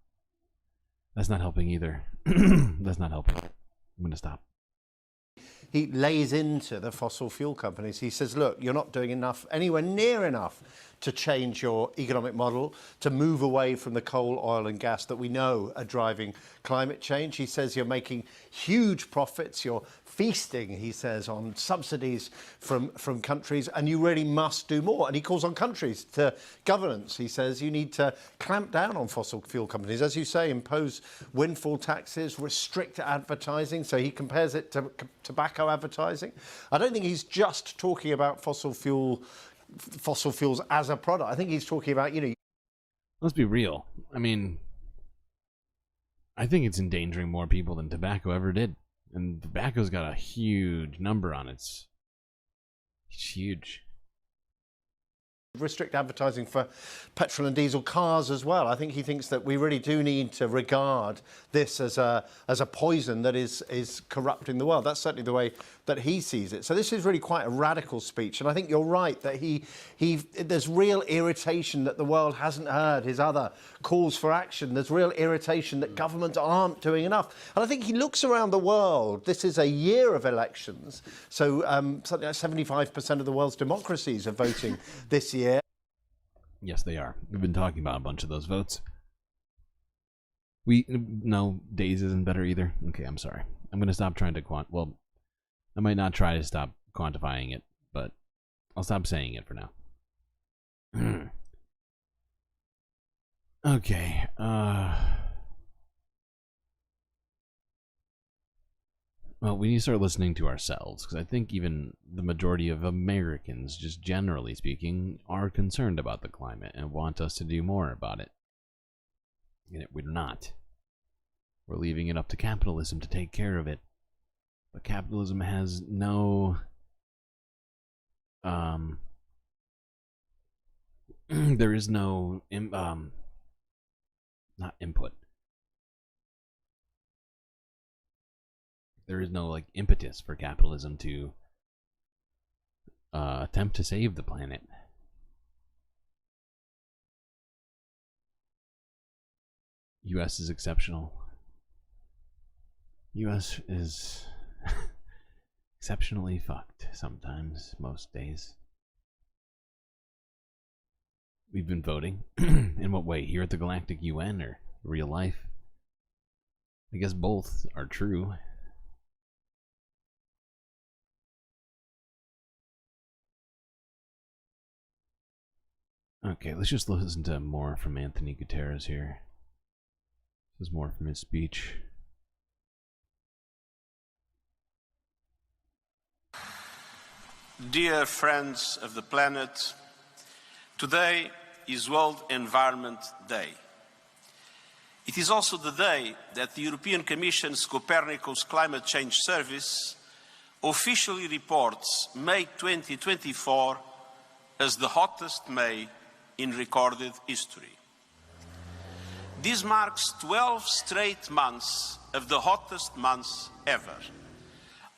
Speaker 5: That's not helping either. That's not helping. I'm going to stop.
Speaker 6: He lays into the fossil fuel companies. He says, look, you're not doing enough, anywhere near enough, to change your economic model, to move away from the coal, oil and gas that we know are driving climate change. He says you're making huge profits, you're feasting, he says, on subsidies from countries, and you really must do more. And he calls on countries to governance. He says you need to clamp down on fossil fuel companies, as you say, impose windfall taxes, restrict advertising. So he compares it to tobacco advertising. I don't think he's just talking about fossil fuels as a product. I think he's talking about, you know...
Speaker 5: Let's be real. I mean, I think it's endangering more people than tobacco ever did. And tobacco's got a huge number on it. It's huge.
Speaker 6: Restrict advertising for petrol and diesel cars as well. I think he thinks that we really do need to regard this as a poison that is corrupting the world. That's certainly the way that he sees it. So this is really quite a radical speech, and I think you're right that there's real irritation that the world hasn't heard his other calls for action. There's real irritation that governments aren't doing enough. And I think he looks around the world. This is a year of elections, so something like 75% of the world's democracies are voting this year.
Speaker 5: Yes, they are. We've been talking about a bunch of those votes. No, days isn't better either. Okay, I'm sorry. I'm going to stop trying to well, I might not try to stop quantifying it, but I'll stop saying it for now. Okay, well, we need to start listening to ourselves, because I think even the majority of Americans, just generally speaking, are concerned about the climate and want us to do more about it. And we're not. We're leaving it up to capitalism to take care of it. But capitalism has no... there is no... not input. There is no, like, impetus for capitalism to attempt to save the planet. U.S. is exceptional. U.S. is exceptionally fucked sometimes, most days. We've been voting. In what way? Here at the Galactic UN or real life? I guess both are true. Okay, let's just listen to more from Anthony Guterres here. This is more from his speech.
Speaker 9: Dear friends of the planet, today is World Environment Day. It is also the day that the European Commission's Copernicus Climate Change Service officially reports May 2024 as the hottest May in recorded history. This marks 12 straight months of the hottest months ever.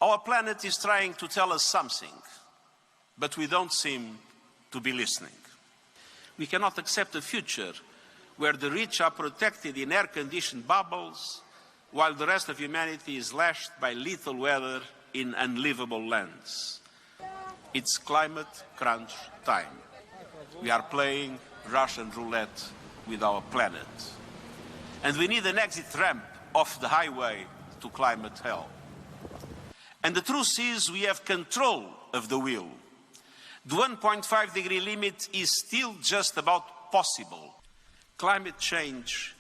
Speaker 9: Our planet is trying to tell us something, but we don't seem to be listening. We cannot accept a future where the rich are protected in air-conditioned bubbles, while the rest of humanity is lashed by lethal weather in unlivable lands. It's climate crunch time. We are playing Russian roulette with our planet. And we need an exit ramp off the highway to climate hell. And the truth is we have control of the wheel. The 1.5 degree limit is still just about possible. Climate change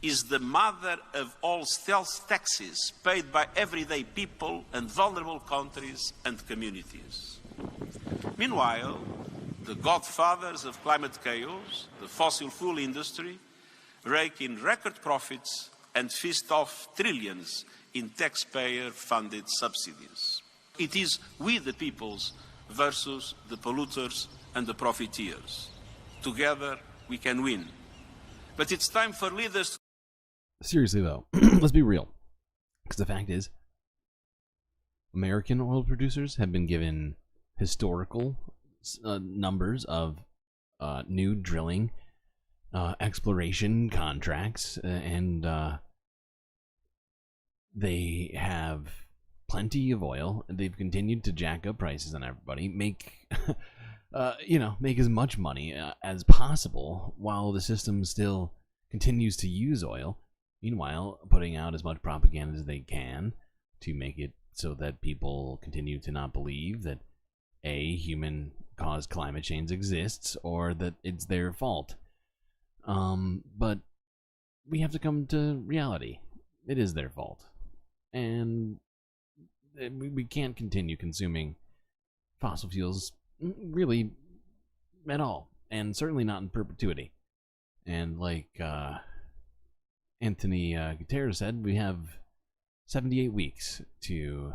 Speaker 9: is the mother of all stealth taxes paid by everyday people and vulnerable countries and communities. Meanwhile, the godfathers of climate chaos, the fossil fuel industry, rake in record profits and feast off trillions in taxpayer-funded subsidies. It is we the peoples versus the polluters and the profiteers. Together we can win. But it's time for leaders.
Speaker 5: Seriously though, let's be real. Because the fact is, American oil producers have been given historical numbers of new drilling, exploration contracts, and they have plenty of oil. They've continued to jack up prices on everybody, make make as much money as possible while the system still continues to use oil. Meanwhile, putting out as much propaganda as they can to make it so that people continue to not believe that human-caused climate change exists or that it's their fault. But we have to come to reality. It is their fault. And we can't continue consuming fossil fuels really at all. And certainly not in perpetuity. And like Anthony Guterres said, we have 78 weeks to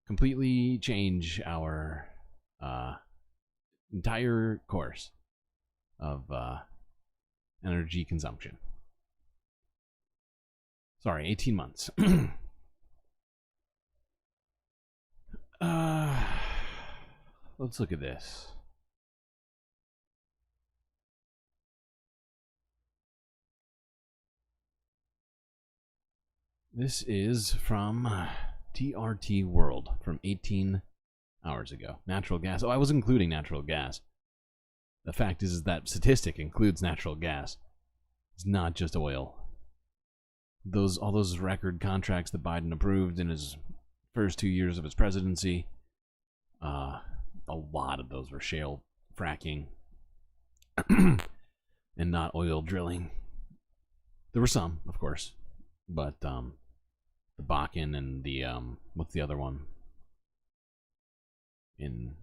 Speaker 5: completely change our entire course of energy consumption. Sorry, 18 months. Let's look at this. This is from TRT World from 18 hours ago. Natural gas. Oh, I was including natural gas. The fact is that statistic includes natural gas. It's not just oil. All those record contracts that Biden approved in his first 2 years of his presidency, a lot of those were shale fracking and not oil drilling. There were some, of course, but the Bakken and the what's the other one in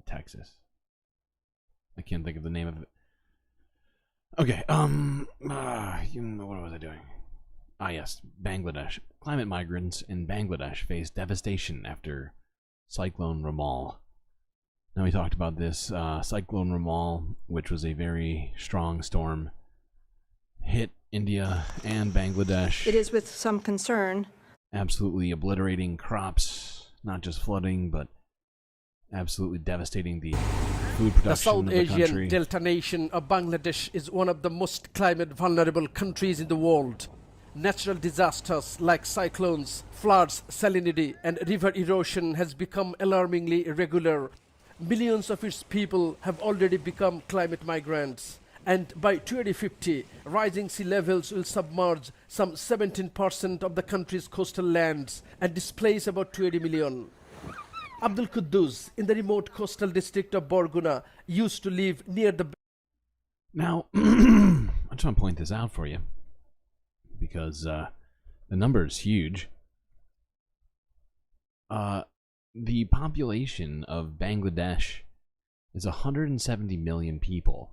Speaker 5: Texas? I can't think of the name of it. Okay, what was I doing? Ah, yes, Bangladesh. Climate migrants in Bangladesh face devastation after Cyclone Ramal. Now we talked about this. Cyclone Ramal, which was a very strong storm, hit India and Bangladesh.
Speaker 7: It is with some concern.
Speaker 5: Absolutely obliterating crops, not just flooding, but absolutely devastating the food production
Speaker 10: The South
Speaker 5: of the
Speaker 10: Asian
Speaker 5: country.
Speaker 10: Delta nation of Bangladesh is one of the most climate vulnerable countries in the world. Natural disasters like cyclones, floods, salinity, and river erosion has become alarmingly irregular. Millions of its people have already become climate migrants. And by 2050, rising sea levels will submerge some 17% of the country's coastal lands and displace about 20 million. Abdul Quddus, in the remote coastal district of Borguna, used to live near the...
Speaker 5: Now, I just want to point this out for you, because the number is huge. The population of Bangladesh is 170 million people.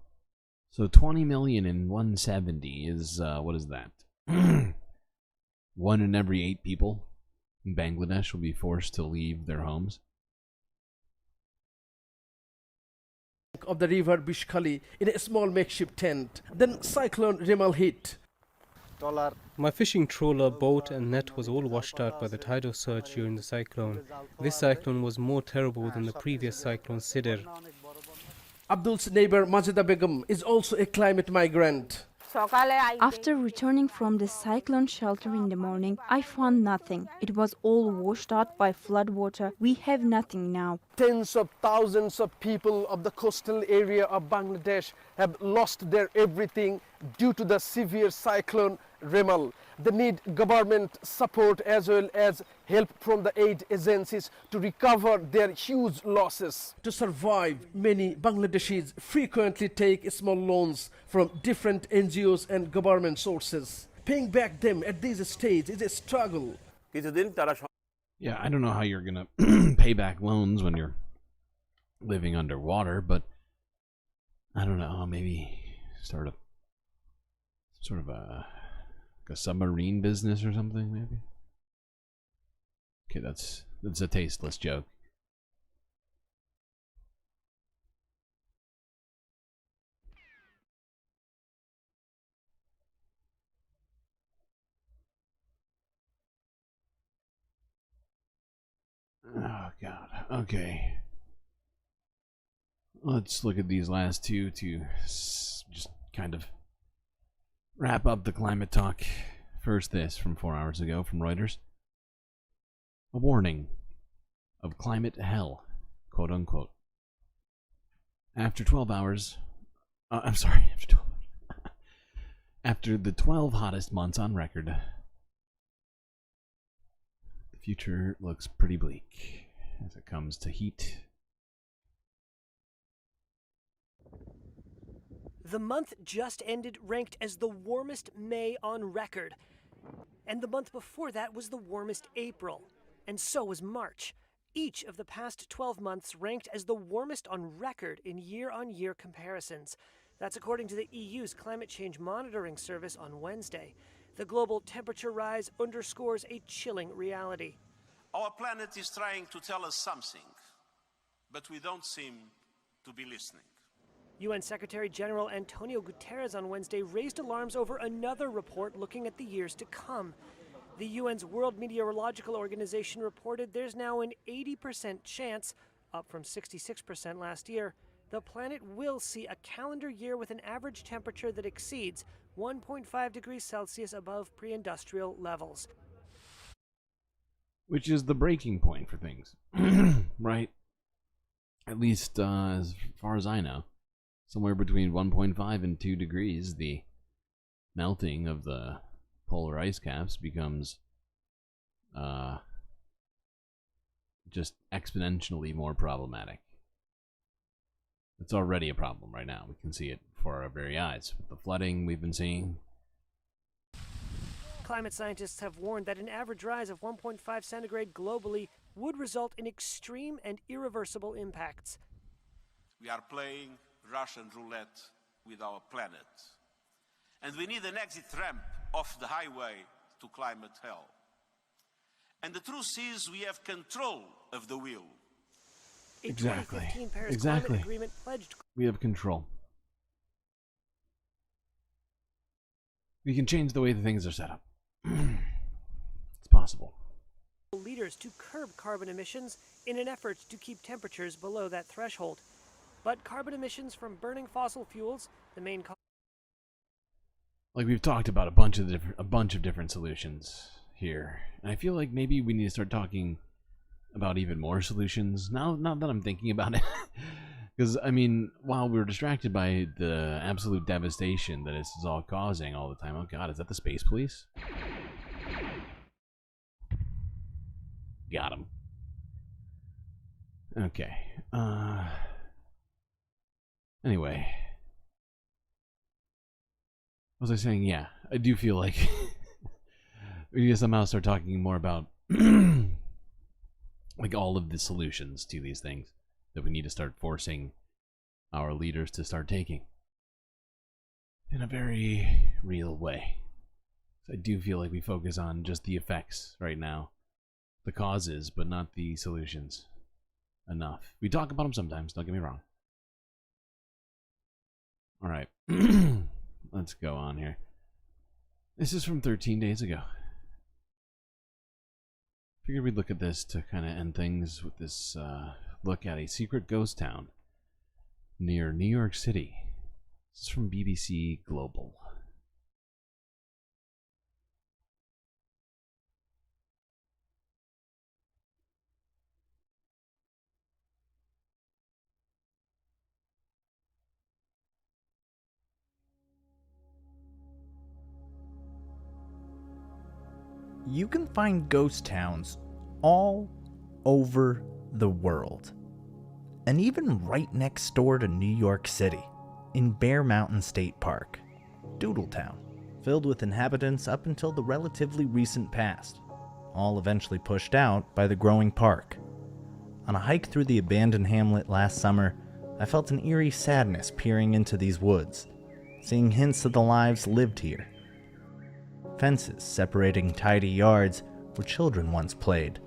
Speaker 5: So 20 million in 170 is, what is that? 1 in every 8 people in Bangladesh will be forced to leave their homes.
Speaker 10: Of the river Bishkhali in a small makeshift tent. Then cyclone Remal hit.
Speaker 7: My fishing trawler, boat and net was all washed out by the tidal surge during the cyclone. This cyclone was more terrible than the previous cyclone Sidr.
Speaker 10: Abdul's neighbor Majida Begum is also a climate migrant.
Speaker 11: After returning from the cyclone shelter in the morning, I found nothing. It was all washed out by floodwater. We have nothing now.
Speaker 10: Tens of thousands of people of the coastal area of Bangladesh have lost their everything due to the severe cyclone Remal. They need government support as well as help from the aid agencies to recover their huge losses. To survive, many Bangladeshis frequently take small loans from different NGOs and government sources. Paying back them at this stage is a struggle.
Speaker 5: Yeah, I don't know how you're gonna pay back loans when you're living underwater, but I don't know, maybe start a sort of a submarine business or something, maybe. Okay, that's a tasteless joke. Oh god. Okay. Let's look at these last two to just kind of wrap up the climate talk. First, this from 4 hours ago from Reuters. A warning of climate hell, quote unquote. After 12 hours, after the 12 hottest months on record, the future looks pretty bleak as it comes to heat.
Speaker 12: The month just ended ranked as the warmest May on record. And the month before that was the warmest April. And so was March. Each of the past 12 months ranked as the warmest on record in year-on-year comparisons. That's according to the EU's Climate Change Monitoring Service on Wednesday. The global temperature rise underscores a chilling reality.
Speaker 9: Our planet is trying to tell us something, but we don't seem to be listening.
Speaker 12: UN Secretary General Antonio Guterres on Wednesday raised alarms over another report looking at the years to come. The UN's World Meteorological Organization reported there's now an 80% chance, up from 66% last year, the planet will see a calendar year with an average temperature that exceeds 1.5 degrees Celsius above pre-industrial levels.
Speaker 5: Which is the breaking point for things, right? At least as far as I know. Somewhere between 1.5 and 2 degrees, the melting of the polar ice caps becomes just exponentially more problematic. It's already a problem right now. We can see it before our very eyes with the flooding we've been seeing.
Speaker 12: Climate scientists have warned that an average rise of 1.5 centigrade globally would result in extreme and irreversible impacts.
Speaker 9: We are playing Russian roulette with our planet. And we need an exit ramp off the highway to climate hell. And the truth is we have control of the wheel.
Speaker 5: Exactly.
Speaker 12: Paris
Speaker 5: Exactly.
Speaker 12: Climate Agreement pledged
Speaker 5: We have control. We can change the way the things are set up. It's possible.
Speaker 12: leaders to curb carbon emissions in an effort to keep temperatures below that threshold. But carbon emissions from burning fossil fuels, the main cause.
Speaker 5: Like we've talked about a bunch of different solutions here, and I feel like maybe we need to start talking about even more solutions. Now, not that I'm thinking about it, because I mean, while we're distracted by the absolute devastation that this is all causing all the time. Oh God, is that the space police? Got him. Okay. Anyway. What was I saying? Yeah, I do feel like we need to somehow start talking more about like all of the solutions to these things that we need to start forcing our leaders to start taking. in a very real way. I do feel like we focus on just the effects right now, the causes, but not the solutions enough. We talk about them sometimes, don't get me wrong. Alright, let's go on here. This is from 13 days ago. Figured we'd look at this to kind of end things with this look at a secret ghost town near New York City. This is from BBC Global.
Speaker 13: You can find ghost towns all over the world. And even right next door to New York City, in Bear Mountain State Park, Doodletown, filled with inhabitants up until the relatively recent past, all eventually pushed out by the growing park. On a hike through the abandoned hamlet last summer, I felt an eerie sadness peering into these woods, seeing hints of the lives lived here. Fences separating tidy yards where children once played.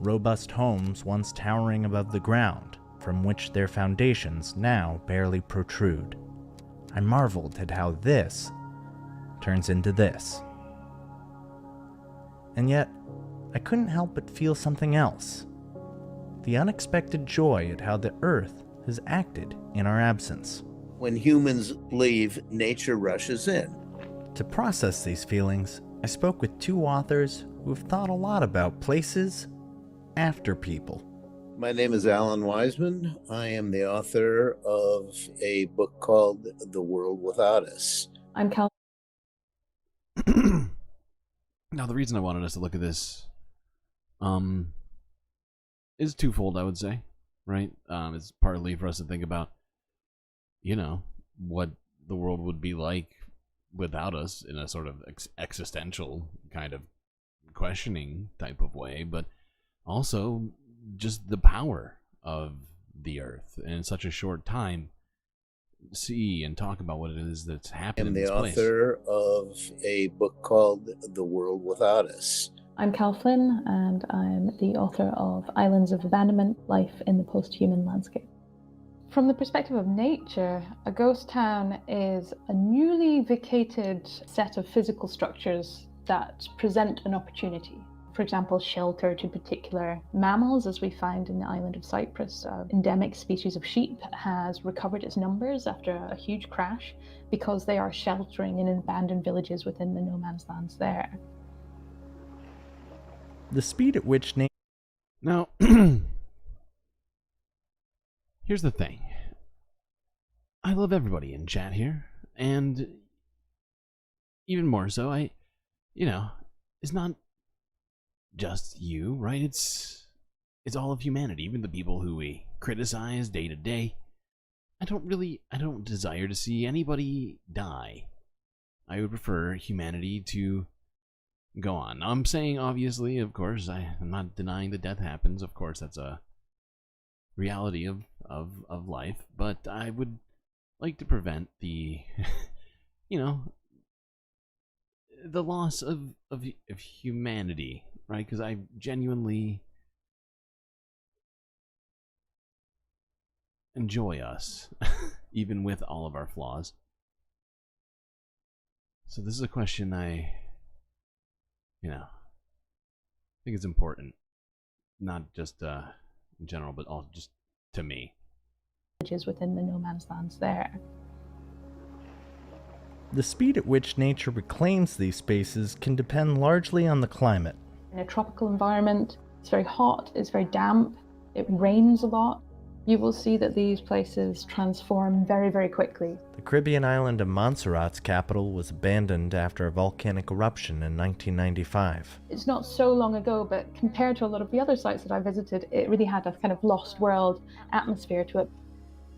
Speaker 13: Robust homes once towering above the ground, from which their foundations now barely protrude. I marveled at how this turns into this. And yet, I couldn't help but feel something else. The unexpected joy at how the earth has acted in our absence.
Speaker 14: When humans leave, nature rushes in.
Speaker 13: To process these feelings, I spoke with two authors who have thought a lot about places after people.
Speaker 14: My name is Alan Wiseman. I am the author of a book called The World Without Us.
Speaker 15: I'm Cal.
Speaker 5: Now, the reason I wanted us to look at this is twofold, I would say, right? It's partly for us to think about, you know, what the world would be like without us in a sort of existential kind of questioning type of way, but also just the power of the earth in such a short time. See and talk about what it is that's happened in this place.
Speaker 14: I'm the author of a book called The World Without Us.
Speaker 15: I'm Cal Flynn, and I'm the author of Islands of Abandonment, Life in the Post-Human Landscape. From the perspective of nature, a ghost town is a newly vacated set of physical structures that present an opportunity. For example, shelter to particular mammals, as we find in the island of Cyprus. An endemic species of sheep has recovered its numbers after a huge crash because they are sheltering in abandoned villages within the no man's lands there.
Speaker 13: The speed at which
Speaker 5: Now, here's the thing. I love everybody in chat here, and even more so, it's not just you, right? It's all of humanity, even the people who we criticize day to day. I don't desire to see anybody die. I would prefer humanity to go on. Now, I'm saying, obviously, of course, I'm not denying that death happens. Of course, that's a reality of life, but I would like to prevent the, the loss of humanity, right? Because I genuinely enjoy us, even with all of our flaws. So this is a question I think it's important, not just in general, but also just to me.
Speaker 15: Within the no man's lands there.
Speaker 13: The speed at which nature reclaims these spaces can depend largely on the climate.
Speaker 15: In a tropical environment, it's very hot, it's very damp, it rains a lot. You will see that these places transform very, very quickly.
Speaker 13: The Caribbean island of Montserrat's capital was abandoned after a volcanic eruption in 1995.
Speaker 15: It's not so long ago, but compared to a lot of the other sites that I visited, it really had a kind of lost world atmosphere to it.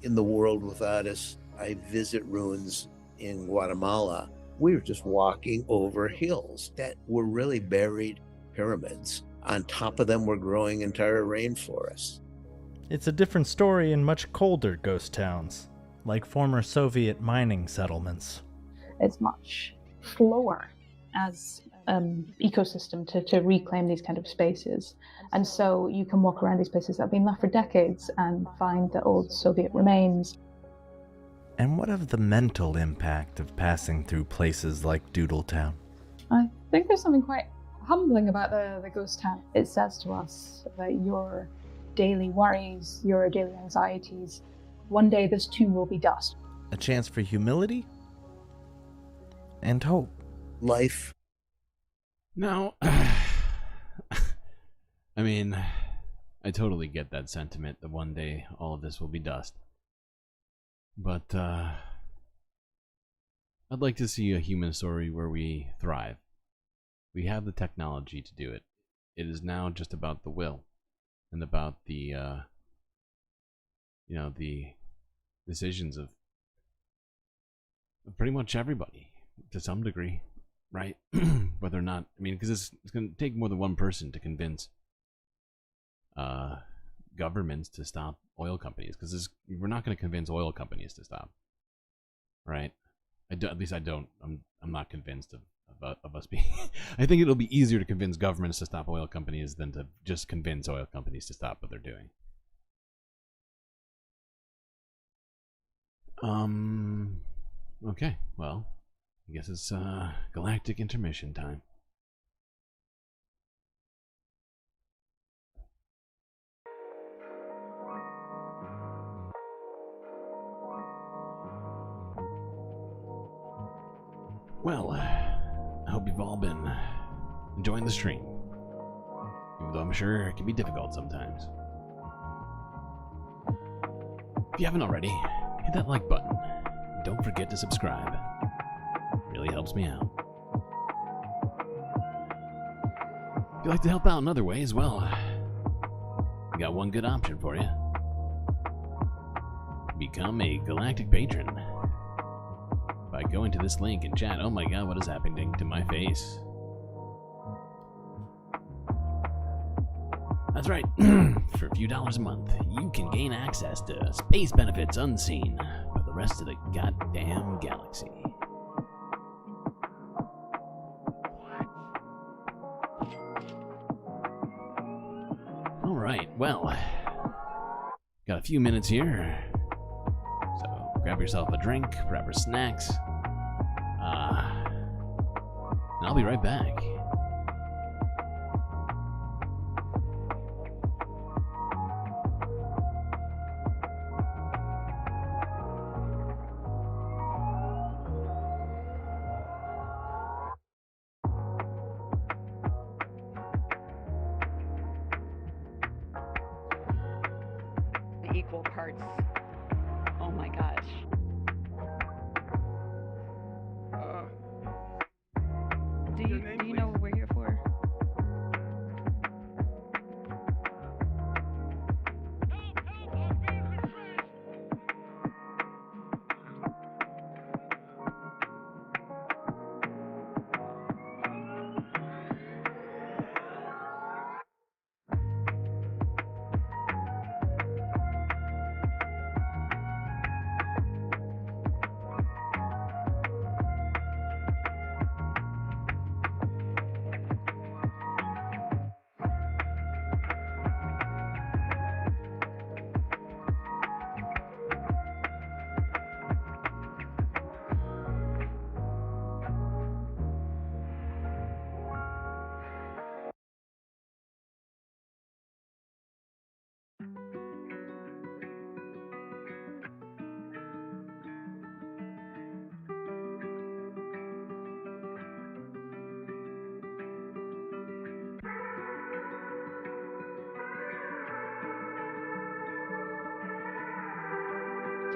Speaker 14: In The World Without Us, I visit ruins in Guatemala. We were just walking over hills that were really buried pyramids. On top of them were growing entire rainforests.
Speaker 13: It's a different story in much colder ghost towns. like former Soviet mining settlements.
Speaker 15: It's much slower as ecosystem to reclaim these kind of spaces. And so you can walk around these places that have been left for decades and find the old Soviet remains.
Speaker 13: And what of the mental impact of passing through places like Doodletown?
Speaker 15: I think there's something quite humbling about the ghost town. It says to us that your daily worries, your daily anxieties, one day this too will be dust.
Speaker 13: A chance for humility and hope.
Speaker 14: Life.
Speaker 5: Now, I mean, I totally get that sentiment that one day all of this will be dust. But I'd like to see a human story where we thrive. We have the technology to do it. It is now just about the will and about the the decisions of pretty much everybody to some degree, right? Whether or not, I mean, because it's going to take more than one person to convince governments to stop oil companies, because we're not going to convince oil companies to stop, right? At least I don't. I'm not convinced of us being. I think it'll be easier to convince governments to stop oil companies than to just convince oil companies to stop what they're doing. Okay, well, I guess it's galactic intermission time. Well, I hope you've all been enjoying the stream, even though I'm sure it can be difficult sometimes. If you haven't already, hit that like button. And don't forget to subscribe. It really helps me out. If you'd like to help out in other ways, well, I got one good option for you. Become a Galactic patron by going to this link in chat. Oh my god, what is happening to my face? That's right. For a few dollars a month, you can gain access to space benefits unseen by the rest of the goddamn galaxy. Alright, well, got a few minutes here. So grab yourself a drink, grab your snacks, and I'll be right back.
Speaker 16: Equal parts. Oh my gosh. Do you know what we're here for?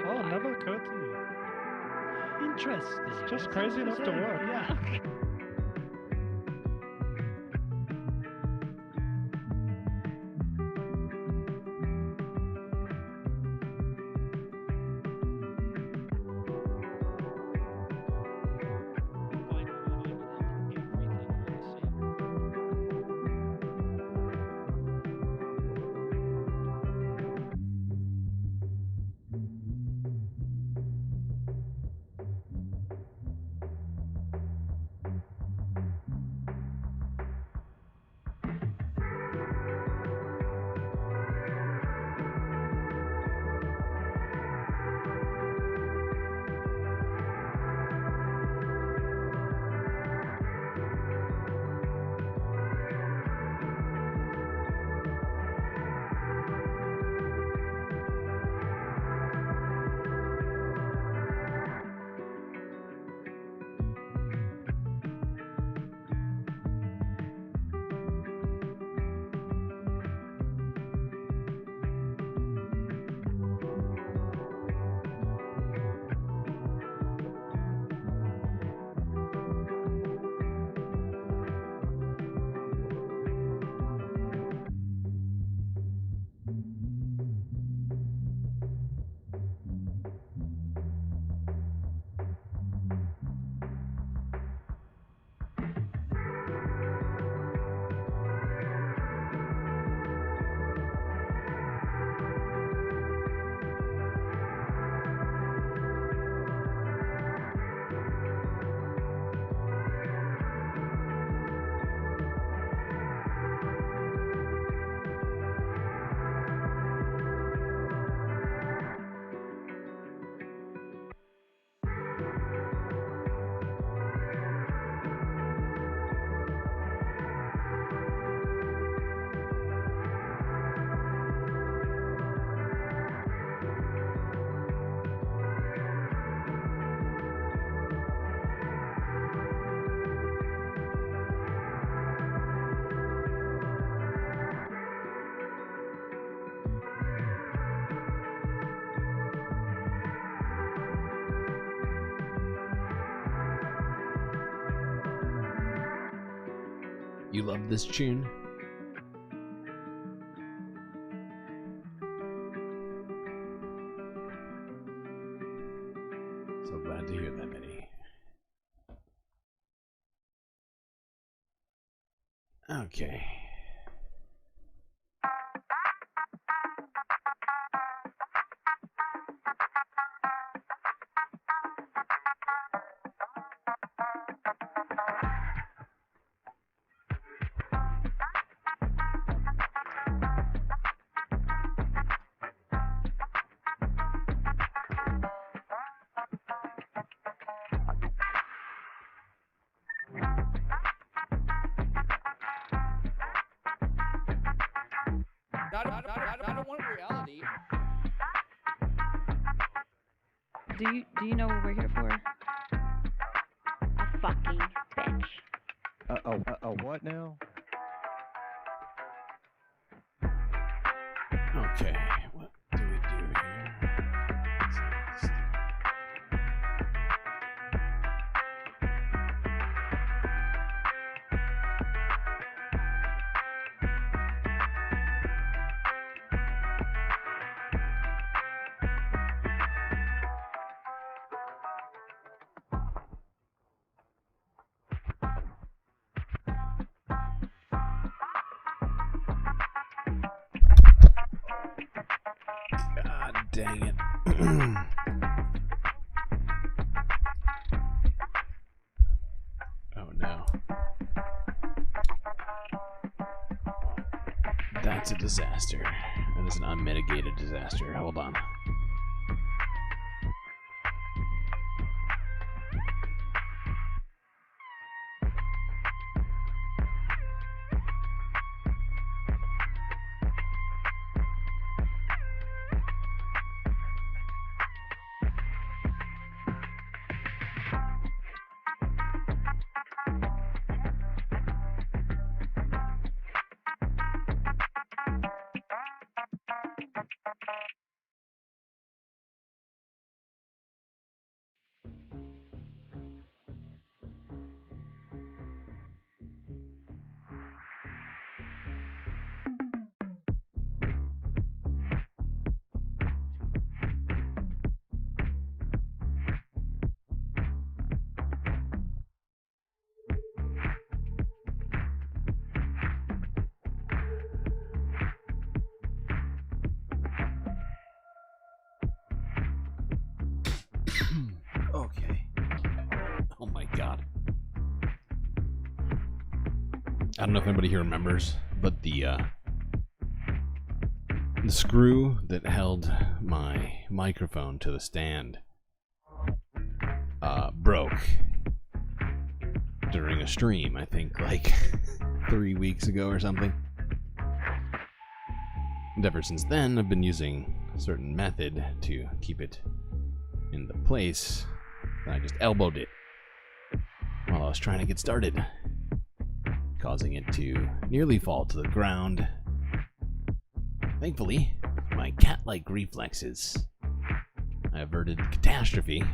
Speaker 17: Oh, another curtain. Interesting. Just crazy enough to work. Yeah.
Speaker 5: You love this tune? So glad to hear that, Betty. Okay.
Speaker 4: I don't want reality.
Speaker 16: Do you know what we're here for? A fucking bitch.
Speaker 1: What now?
Speaker 5: Okay, what do we do here? What's next? God dang it. Oh no. That's a disaster. That is an unmitigated disaster. Hold on. Okay. Oh my god. I don't know if anybody here remembers, but the screw that held my microphone to the stand broke during a stream, I think like 3 weeks ago or something. And ever since then, I've been using a certain method to keep it in the place. And I just elbowed it while I was trying to get started, causing it to nearly fall to the ground. Thankfully, my cat-like reflexes, I averted catastrophe.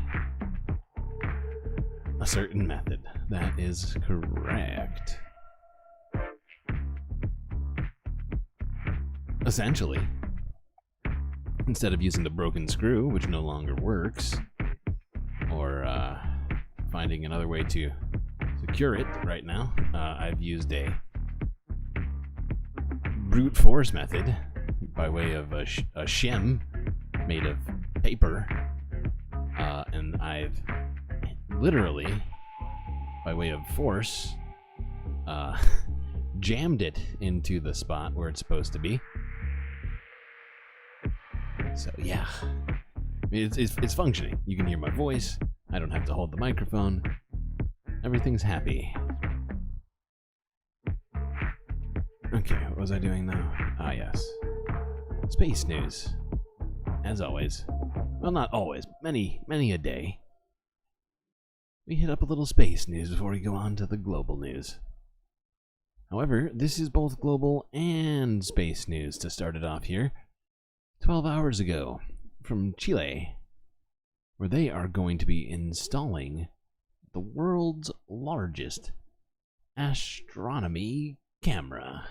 Speaker 5: A certain method. That is correct. Essentially, instead of using the broken screw, which no longer works, or finding another way to secure it right now, I've used a brute force method by way of a shim made of paper, and I've literally, by way of force, jammed it into the spot where it's supposed to be. So yeah, it's functioning. You can hear my voice. I don't have to hold the microphone. Everything's happy. Okay, what was I doing now? Ah, yes. Space news. As always. Well, not always, but many a day. We hit up a little space news before we go on to the global news. However, this is both global and space news to start it off here. 12 hours ago, from Chile, where they are going to be installing the world's largest astronomy camera.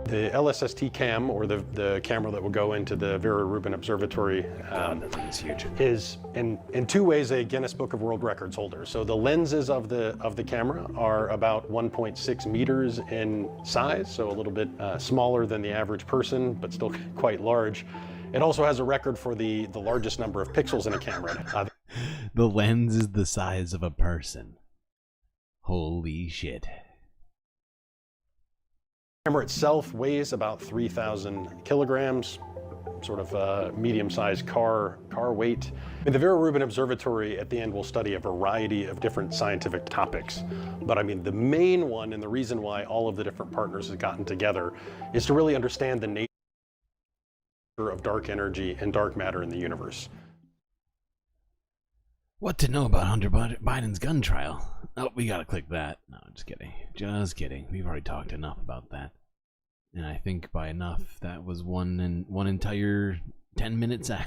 Speaker 18: The LSST cam, or the camera that will go into the Vera Rubin Observatory,
Speaker 5: that thing is huge.
Speaker 18: Is in two ways a Guinness Book of World Records holder. So the lenses of the camera are about 1.6 meters in size, so a little bit smaller than the average person, but still quite large. It also has a record for the largest number of pixels in a camera.
Speaker 5: The lens is the size of a person. Holy shit.
Speaker 18: The camera itself weighs about 3,000 kilograms, sort of medium-sized car weight. And the Vera Rubin Observatory at the end will study a variety of different scientific topics. But I mean, the main one, and the reason why all of the different partners have gotten together, is to really understand the nature of dark energy and dark matter in the universe.
Speaker 5: What to know about Hunter Biden's gun trial? Oh, we gotta click that. No, just kidding. Just kidding. We've already talked enough about that. And I think by enough, that was one entire 10 minutes. I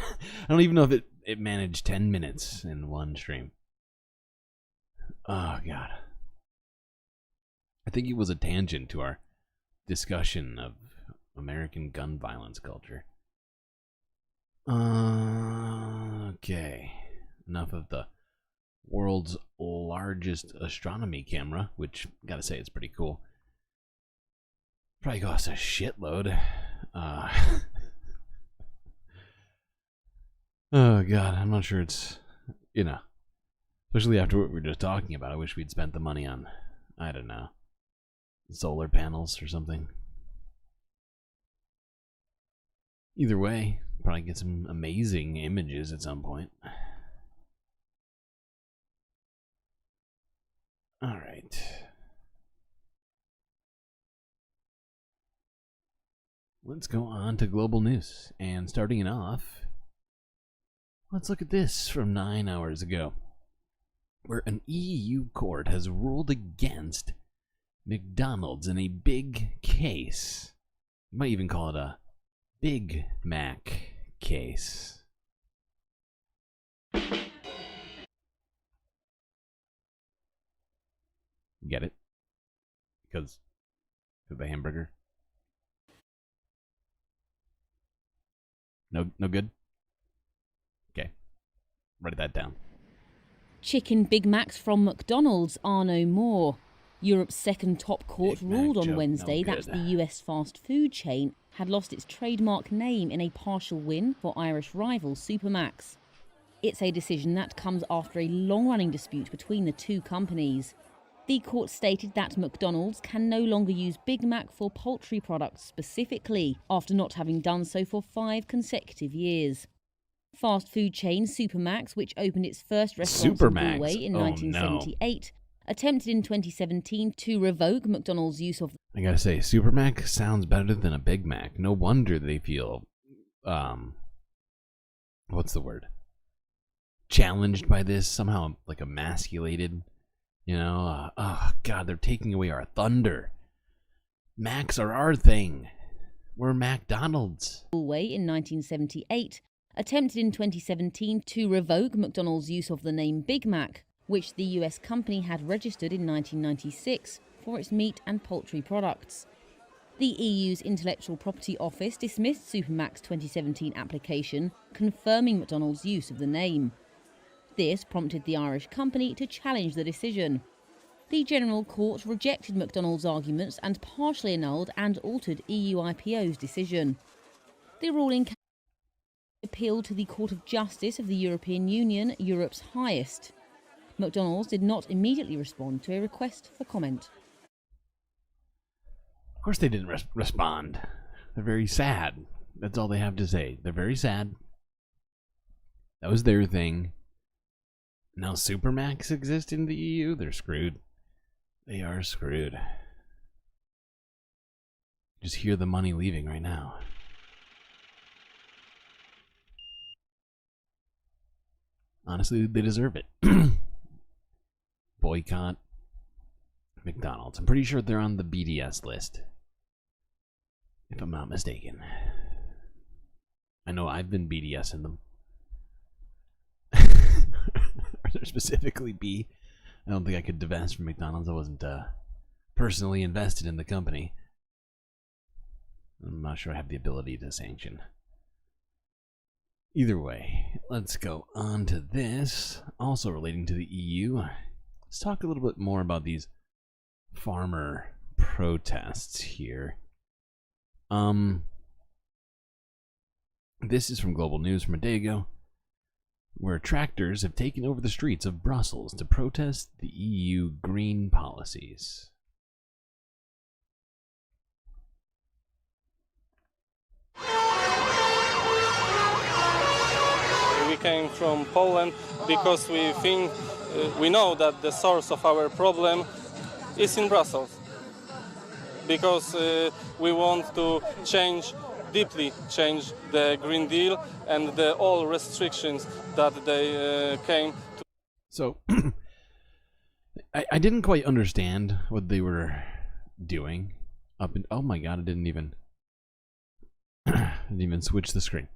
Speaker 5: don't even know if it managed 10 minutes in one stream. Oh, God. I think it was a tangent to our discussion of American gun violence culture. Okay. Enough of the world's largest astronomy camera, which, gotta say, it's pretty cool. Probably costs a shitload. Oh, God, I'm not sure it's, you know, especially after what we were just talking about. I wish we'd spent the money on, I don't know, solar panels or something. Either way, probably get some amazing images at some point. All right. Let's go on to global news. And starting it off, let's look at this from 9 hours ago, where an EU court has ruled against McDonald's in a big case. You might even call it a Big Mac case. Get it? Because of the hamburger? No good? Okay. Write that down.
Speaker 20: Chicken Big Macs from McDonald's are no more. Europe's second top court ruled on Wednesday that the US fast food chain had lost its trademark name in a partial win for Irish rival Supermacs. It's a decision that comes after a long-running dispute between the two companies. The court stated that McDonald's can no longer use Big Mac for poultry products specifically, after not having done so for 5 consecutive years. Fast food chain Supermacs, which opened its first restaurant in Galway in 1978, attempted in 2017 to revoke McDonald's use of...
Speaker 5: I gotta say, Super Mac sounds better than a Big Mac. No wonder they feel, what's the word? Challenged by this, somehow like emasculated. You know, oh God, they're taking away our thunder. Macs are our thing. We're McDonald's.
Speaker 20: Galway in 1978 attempted in 2017 to revoke McDonald's use of the name Big Mac, which the US company had registered in 1996 for its meat and poultry products. The EU's Intellectual Property Office dismissed Supermac's 2017 application confirming McDonald's use of the name. This prompted the Irish company to challenge the decision. The General Court rejected McDonald's arguments and partially annulled and altered EU IPO's decision. The ruling appealed to the Court of Justice of the European Union, Europe's highest. McDonald's did not immediately respond to a request for comment.
Speaker 5: Of course they didn't respond. They're very sad. That's all they have to say. They're very sad. That was their thing. Now Supermacs exist in the EU? They're screwed. They are screwed. Just hear the money leaving right now. Honestly, they deserve it. Boycott. McDonald's. I'm pretty sure they're on the BDS list, if I'm not mistaken. I know I've been BDSing them. Are there specifically B? I don't think I could divest from McDonald's. I wasn't personally invested in the company. I'm not sure I have the ability to sanction. Either way, let's go on to this. Also relating to the EU, let's talk a little bit more about these farmer protests here. This is from Global News from a day ago, where tractors have taken over the streets of Brussels to protest the EU green policies.
Speaker 3: We came from Poland because we think, we know that the source of our problem is in Brussels. Because we want to deeply change the Green Deal and all restrictions that they came to.
Speaker 5: So, I didn't quite understand what they were doing. Oh my god, I didn't even switch the screen.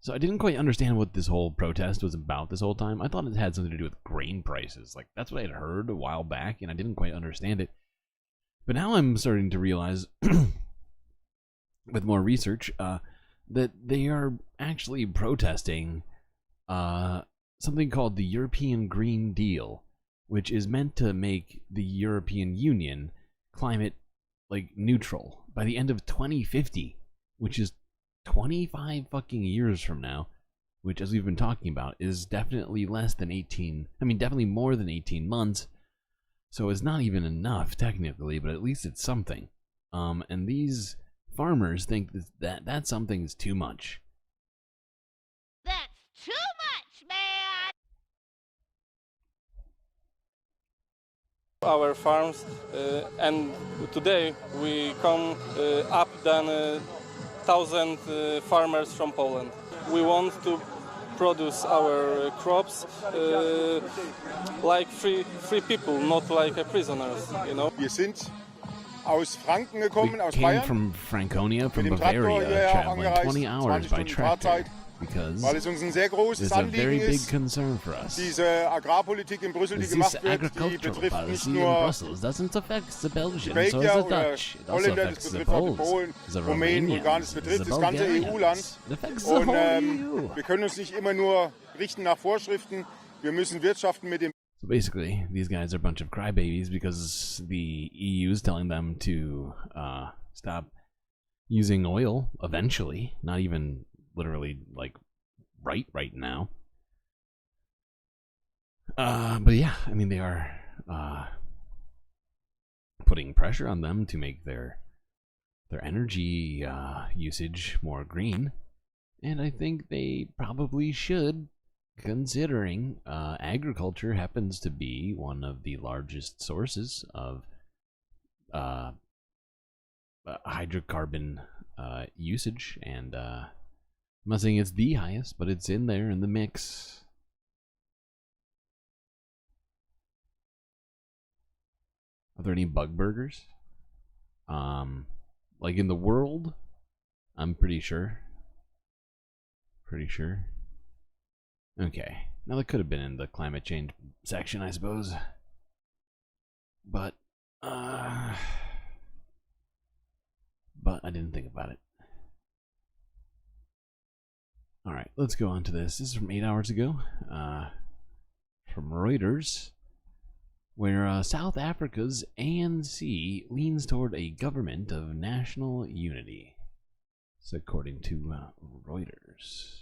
Speaker 5: So I didn't quite understand what this whole protest was about this whole time. I thought it had something to do with grain prices. Like, that's what I had heard a while back, and I didn't quite understand it. But now I'm starting to realize, with more research, that they are actually protesting something called the European Green Deal, which is meant to make the European Union climate neutral by the end of 2050, which is 25 fucking years from now, which, as we've been talking about, is definitely definitely more than 18 months. So it's not even enough technically, but at least it's something. And these farmers think that something's too much.
Speaker 21: That's too much, man!
Speaker 3: Our farms, and today we come up than 1,000 farmers from Poland. We want to produce our crops like free people, not like prisoners, you know.
Speaker 23: Wir sind aus Franken gekommen, aus
Speaker 5: Came
Speaker 23: Bayern.
Speaker 5: from Franconia, from Bavaria, traveling 20 hours by tractor, because
Speaker 23: weil es uns ein sehr großes
Speaker 5: there's a very
Speaker 23: Anliegen
Speaker 5: big
Speaker 23: ist.
Speaker 5: concern for us.
Speaker 23: Diese Agrarpolitik in Brüssel, die
Speaker 5: This
Speaker 23: gemacht wird, die
Speaker 5: agricultural
Speaker 23: betrifft
Speaker 5: policy
Speaker 23: nicht
Speaker 5: in
Speaker 23: nur
Speaker 5: Brussels doesn't affect the
Speaker 23: die
Speaker 5: Belgians or
Speaker 23: Belgier
Speaker 5: the
Speaker 23: oder
Speaker 5: Dutch. It also
Speaker 23: Holländer, das
Speaker 5: affects the
Speaker 23: betrifft auch die
Speaker 5: Poles,
Speaker 23: Polen,
Speaker 5: the
Speaker 23: Rumänen, Bulgaren, das
Speaker 5: Romanians,
Speaker 23: betrifft
Speaker 5: the
Speaker 23: das ganze
Speaker 5: Bulgarians.
Speaker 23: EU-Land.
Speaker 5: It affects the
Speaker 23: Und
Speaker 5: whole EU.
Speaker 23: wir können uns nicht immer nur richten nach Vorschriften. Wir müssen wirtschaften mit dem.
Speaker 5: So basically, these guys are a bunch of crybabies because the EU is telling them to stop using oil eventually, not even literally right now. But yeah, I mean, they are putting pressure on them to make their energy usage more green, and I think they probably should, considering agriculture happens to be one of the largest sources of hydrocarbon usage, and I'm not saying it's the highest, but it's in there in the mix. Are there any bug burgers? Like in the world? I'm pretty sure. Okay. Now that could have been in the climate change section, I suppose. But I didn't think about it. Alright, let's go on to this. This is from 8 hours ago. From Reuters, where South Africa's ANC leans toward a government of national unity. It's according to Reuters.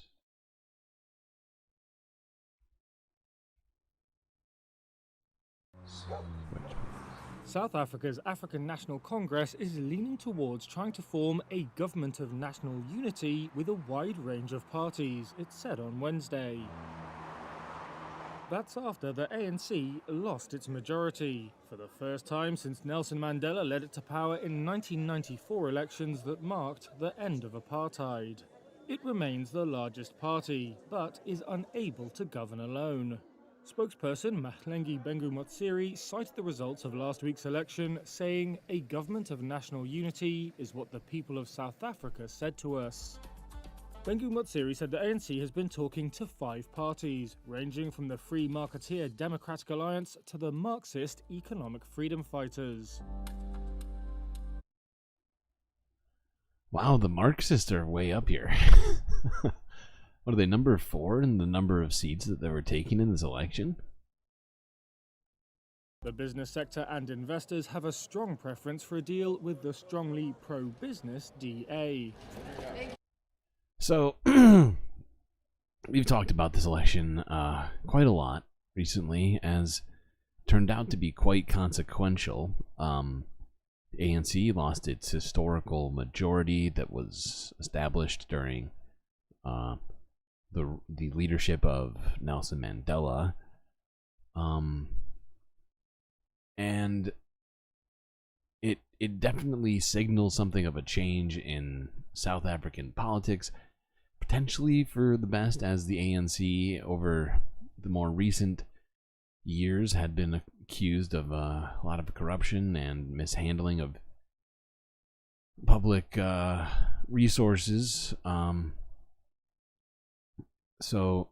Speaker 24: South Africa's African National Congress is leaning towards trying to form a government of national unity with a wide range of parties, it said on Wednesday. That's after the ANC lost its majority, for the first time since Nelson Mandela led it to power in 1994 elections that marked the end of apartheid. It remains the largest party, but is unable to govern alone. Spokesperson Mahlengi Bengu-Motsiri cited the results of last week's election, saying, "A government of national unity is what the people of South Africa said to us." Bengu-Motsiri said the ANC has been talking to 5 parties, ranging from the Free Marketeer Democratic Alliance to the Marxist Economic Freedom Fighters.
Speaker 5: Wow, the Marxists are way up here. What are they, number 4 in the number of seats that they were taking in this election?
Speaker 24: The business sector and investors have a strong preference for a deal with the strongly pro-business DA.
Speaker 5: So, we've talked about this election quite a lot recently, as turned out to be quite consequential. The ANC lost its historical majority that was established during the leadership of Nelson Mandela, and it definitely signals something of a change in South African politics, potentially for the best, as the ANC over the more recent years had been accused of a lot of corruption and mishandling of public resources. So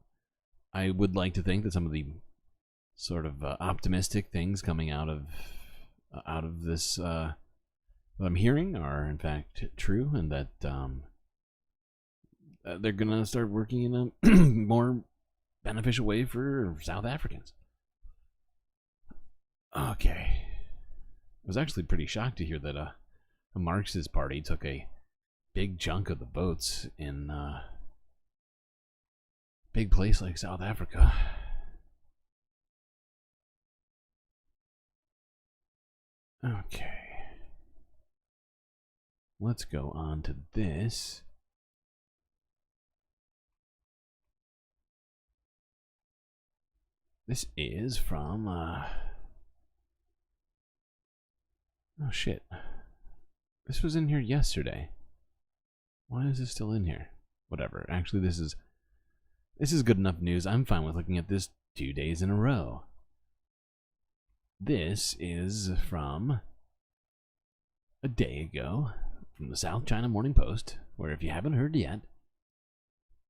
Speaker 5: I would like to think that some of the sort of optimistic things coming out of this what I'm hearing are in fact true, and that they're gonna start working in a more beneficial way for South Africans. Okay, I was actually pretty shocked to hear that a Marxist party took a big chunk of the votes in a big place like South Africa. Okay, let's go on to this. This is from oh shit, this was in here yesterday. Why is this still in here? Whatever. Actually, this is good enough news. I'm fine with looking at this 2 days in a row. This is from a day ago, from the South China Morning Post, where, if you haven't heard yet,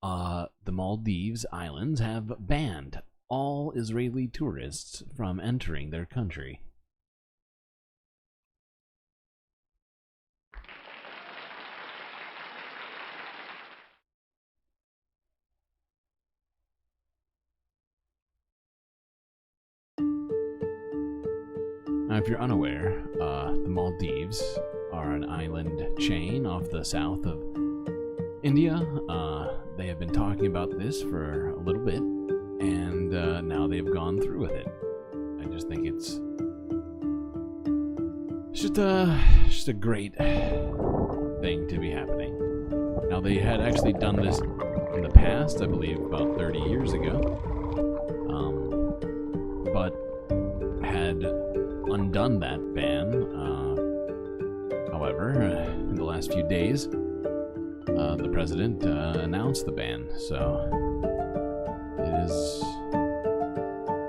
Speaker 5: the Maldives Islands have banned all Israeli tourists from entering their country. Now, if you're unaware, the Maldives are an island chain off the south of India. They have been talking about this for a little bit, and now they've gone through with it. I just think it's just a great thing to be happening. Now, they had actually done this in the past, I believe about 30 years ago, but had undone that ban. However, in the last few days, the president announced the ban. So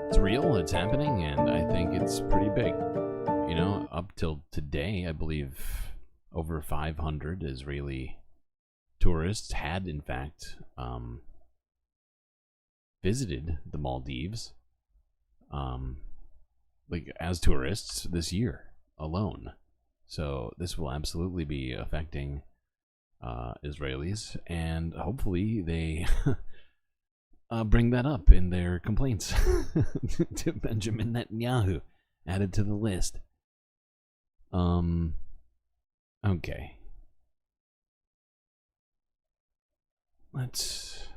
Speaker 5: it's real, it's happening, and I think it's pretty big. You know, up till today, I believe over 500 Israeli tourists had, in fact, visited the Maldives, like as tourists this year alone. So this will absolutely be affecting Israelis, and hopefully they bring that up in their complaints to Benjamin Netanyahu. Added to the list. Okay. Let's,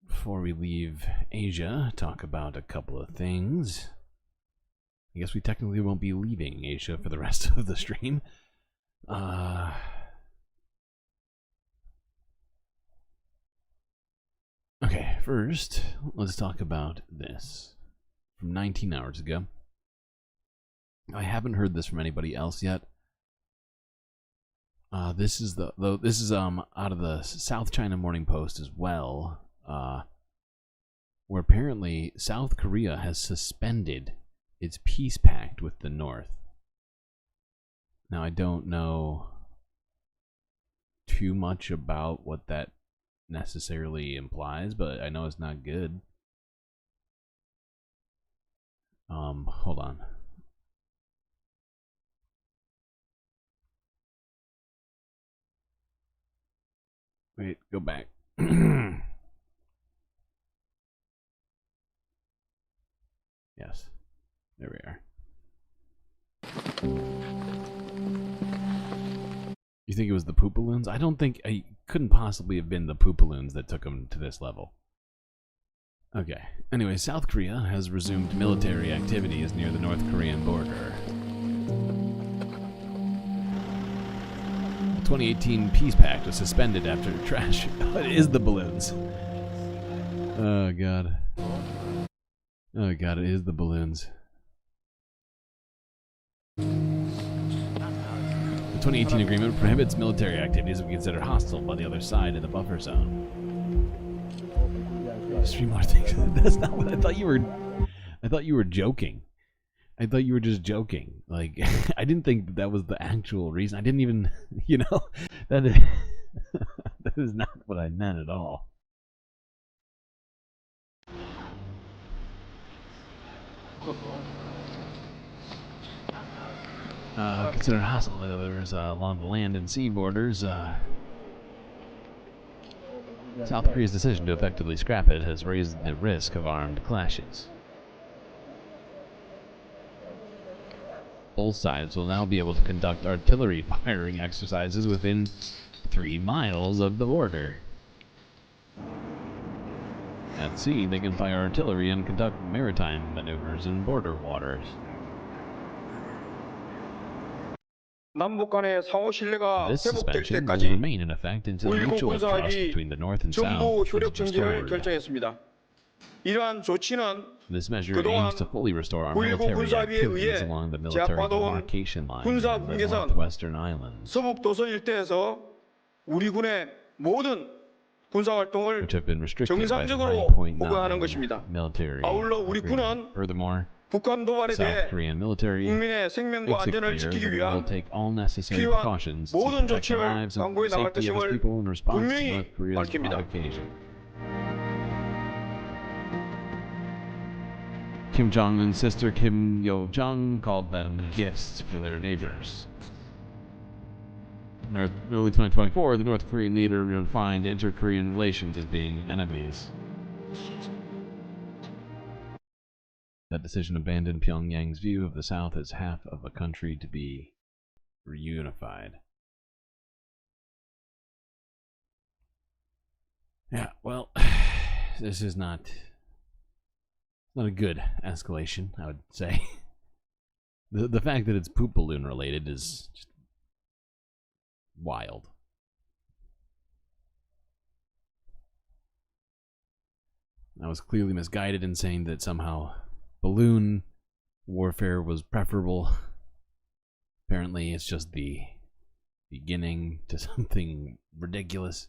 Speaker 5: before we leave Asia, talk about a couple of things. I guess we technically won't be leaving Asia for the rest of the stream. Okay, first, let's talk about this. From 19 hours ago. I haven't heard this from anybody else yet. This is out of the South China Morning Post as well. where apparently South Korea has suspended its peace pact with the North. Now, I don't know too much about what that necessarily implies, but I know it's not good. Hold on. Wait, go back. Yes, there we are. You think it was the poop balloons? I don't think, I couldn't possibly have been the poop balloons that took them to this level. Okay, anyway, South Korea has resumed military activities near the North Korean border. The 2018 peace pact was suspended after trash. It is the balloons. Oh god. Oh god, it is the balloons. The 2018 agreement prohibits military activities that we consider hostile by the other side of the buffer zone. StreamLord thinks that's not what I thought you were. I thought you were joking. I thought you were just joking. Like, I didn't think that was the actual reason. I didn't even, you know, that is, that is not what I meant at all. Considered hostile by others along the land and sea borders. South Korea's decision to effectively scrap it has raised the risk of armed clashes. Both sides will now be able to conduct artillery firing exercises within 3 miles of the border. At sea, they can fire artillery and conduct maritime maneuvers in border waters. This suspension will remain in effect until mutual trust between the North and South is restored. This measure aims to fully restore our military activities along the military demarcation line in the northwestern islands, which have been restricted by the 9.9 military agreement. Furthermore, South Korean military makes it clear that it will take all necessary precautions to protect the lives and safety of its people in response to North Korea's provocation. Kim Jong-un's sister Kim Yo-jong called them gifts for their neighbors. In early 2024, the North Korean leader defined inter-Korean relations as being enemies. That decision abandoned Pyongyang's view of the South as half of a country to be reunified. Yeah, well, this is not a good escalation, I would say. The fact that it's poop balloon related is just wild. I was clearly misguided in saying that somehow balloon warfare was preferable. Apparently it's just the beginning to something ridiculous.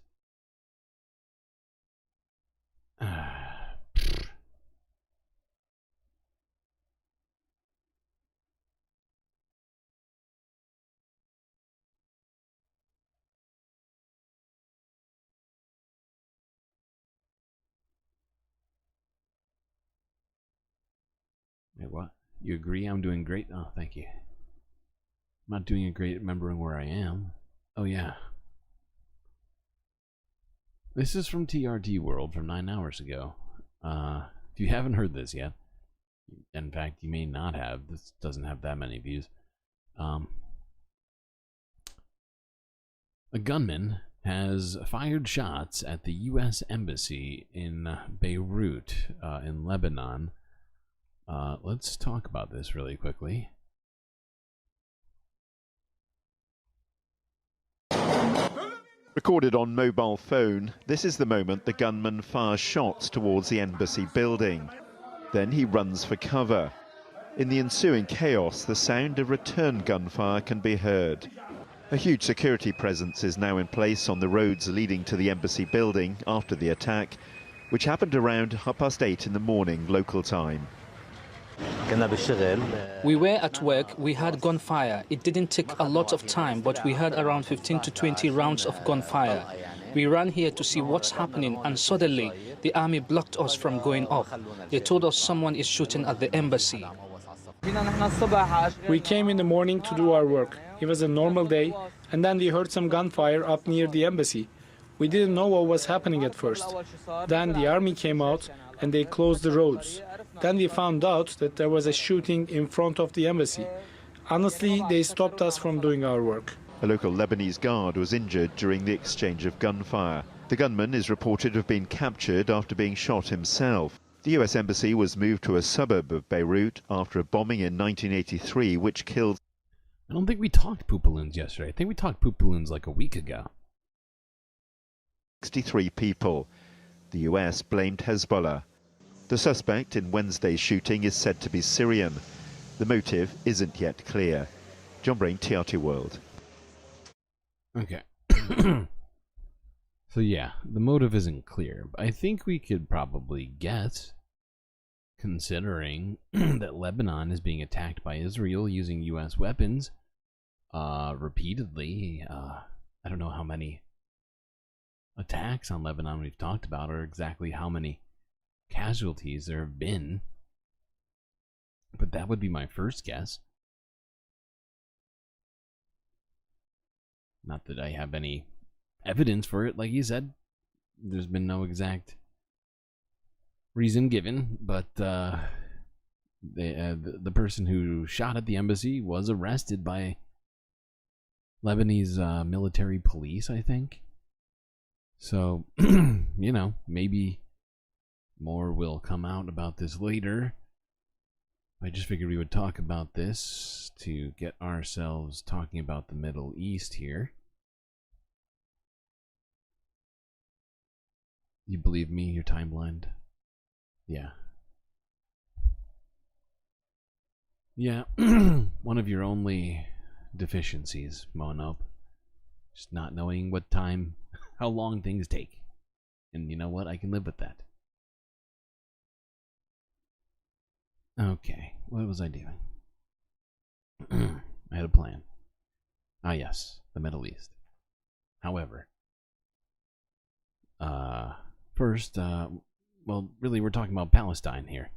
Speaker 5: Wait, what? You agree I'm doing great? Oh, thank you. I'm not doing a great at remembering where I am. Oh, yeah. This is from TRT World from 9 hours ago. If you haven't heard this yet, in fact, you may not have. This doesn't have that many views. A gunman has fired shots at the U.S. Embassy in Beirut, in Lebanon. Let's talk about this really quickly.
Speaker 2: Recorded on mobile phone, this is the moment the gunman fires shots towards the embassy building. Then he runs for cover. In the ensuing chaos, the sound of return gunfire can be heard. A huge security presence is now in place on the roads leading to the embassy building after the attack. which happened around 8:30 in the morning local time.
Speaker 6: We were at work, we had gunfire. It didn't take a lot of time, but we had around 15 to 20 rounds of gunfire. We ran here to see what's happening, and suddenly the army blocked us from going up. They told us someone is shooting at the embassy.
Speaker 8: We came in the morning to do our work. It was a normal day, and then we heard some gunfire up near the embassy. We didn't know what was happening at first. Then the army came out and they closed the roads. Then we found out that there was a shooting in front of the embassy. Honestly, they stopped us from doing our work.
Speaker 2: A local Lebanese guard was injured during the exchange of gunfire. The gunman is reported to have been captured after being shot himself. The US Embassy was moved to a suburb of Beirut after a bombing in 1983 which killed...
Speaker 5: I don't think we talked poopaloons yesterday. I think we talked poopaloons like a week ago.
Speaker 2: 63 people. The US blamed Hezbollah. The suspect in Wednesday's shooting is said to be Syrian. The motive isn't yet clear. John Brain, TRT World.
Speaker 5: Okay. So yeah, the motive isn't clear. But I think we could probably guess, considering that Lebanon is being attacked by Israel using US weapons repeatedly. I don't know how many attacks on Lebanon we've talked about, or exactly how many casualties there have been, but that would be my first guess. Not that I have any evidence for it, like you said. There's been no exact reason given, but the person who shot at the embassy was arrested by Lebanese military police, I think. So, you know, maybe more will come out about this later. I just figured we would talk about this to get ourselves talking about the Middle East here. You believe me? You're time blind? Yeah. Yeah. One of your only deficiencies, Monope. Just not knowing what time, how long things take. And you know what? I can live with that. Okay, what was I doing? I had a plan. Ah, yes, the Middle East. However, first, well, really, we're talking about Palestine here,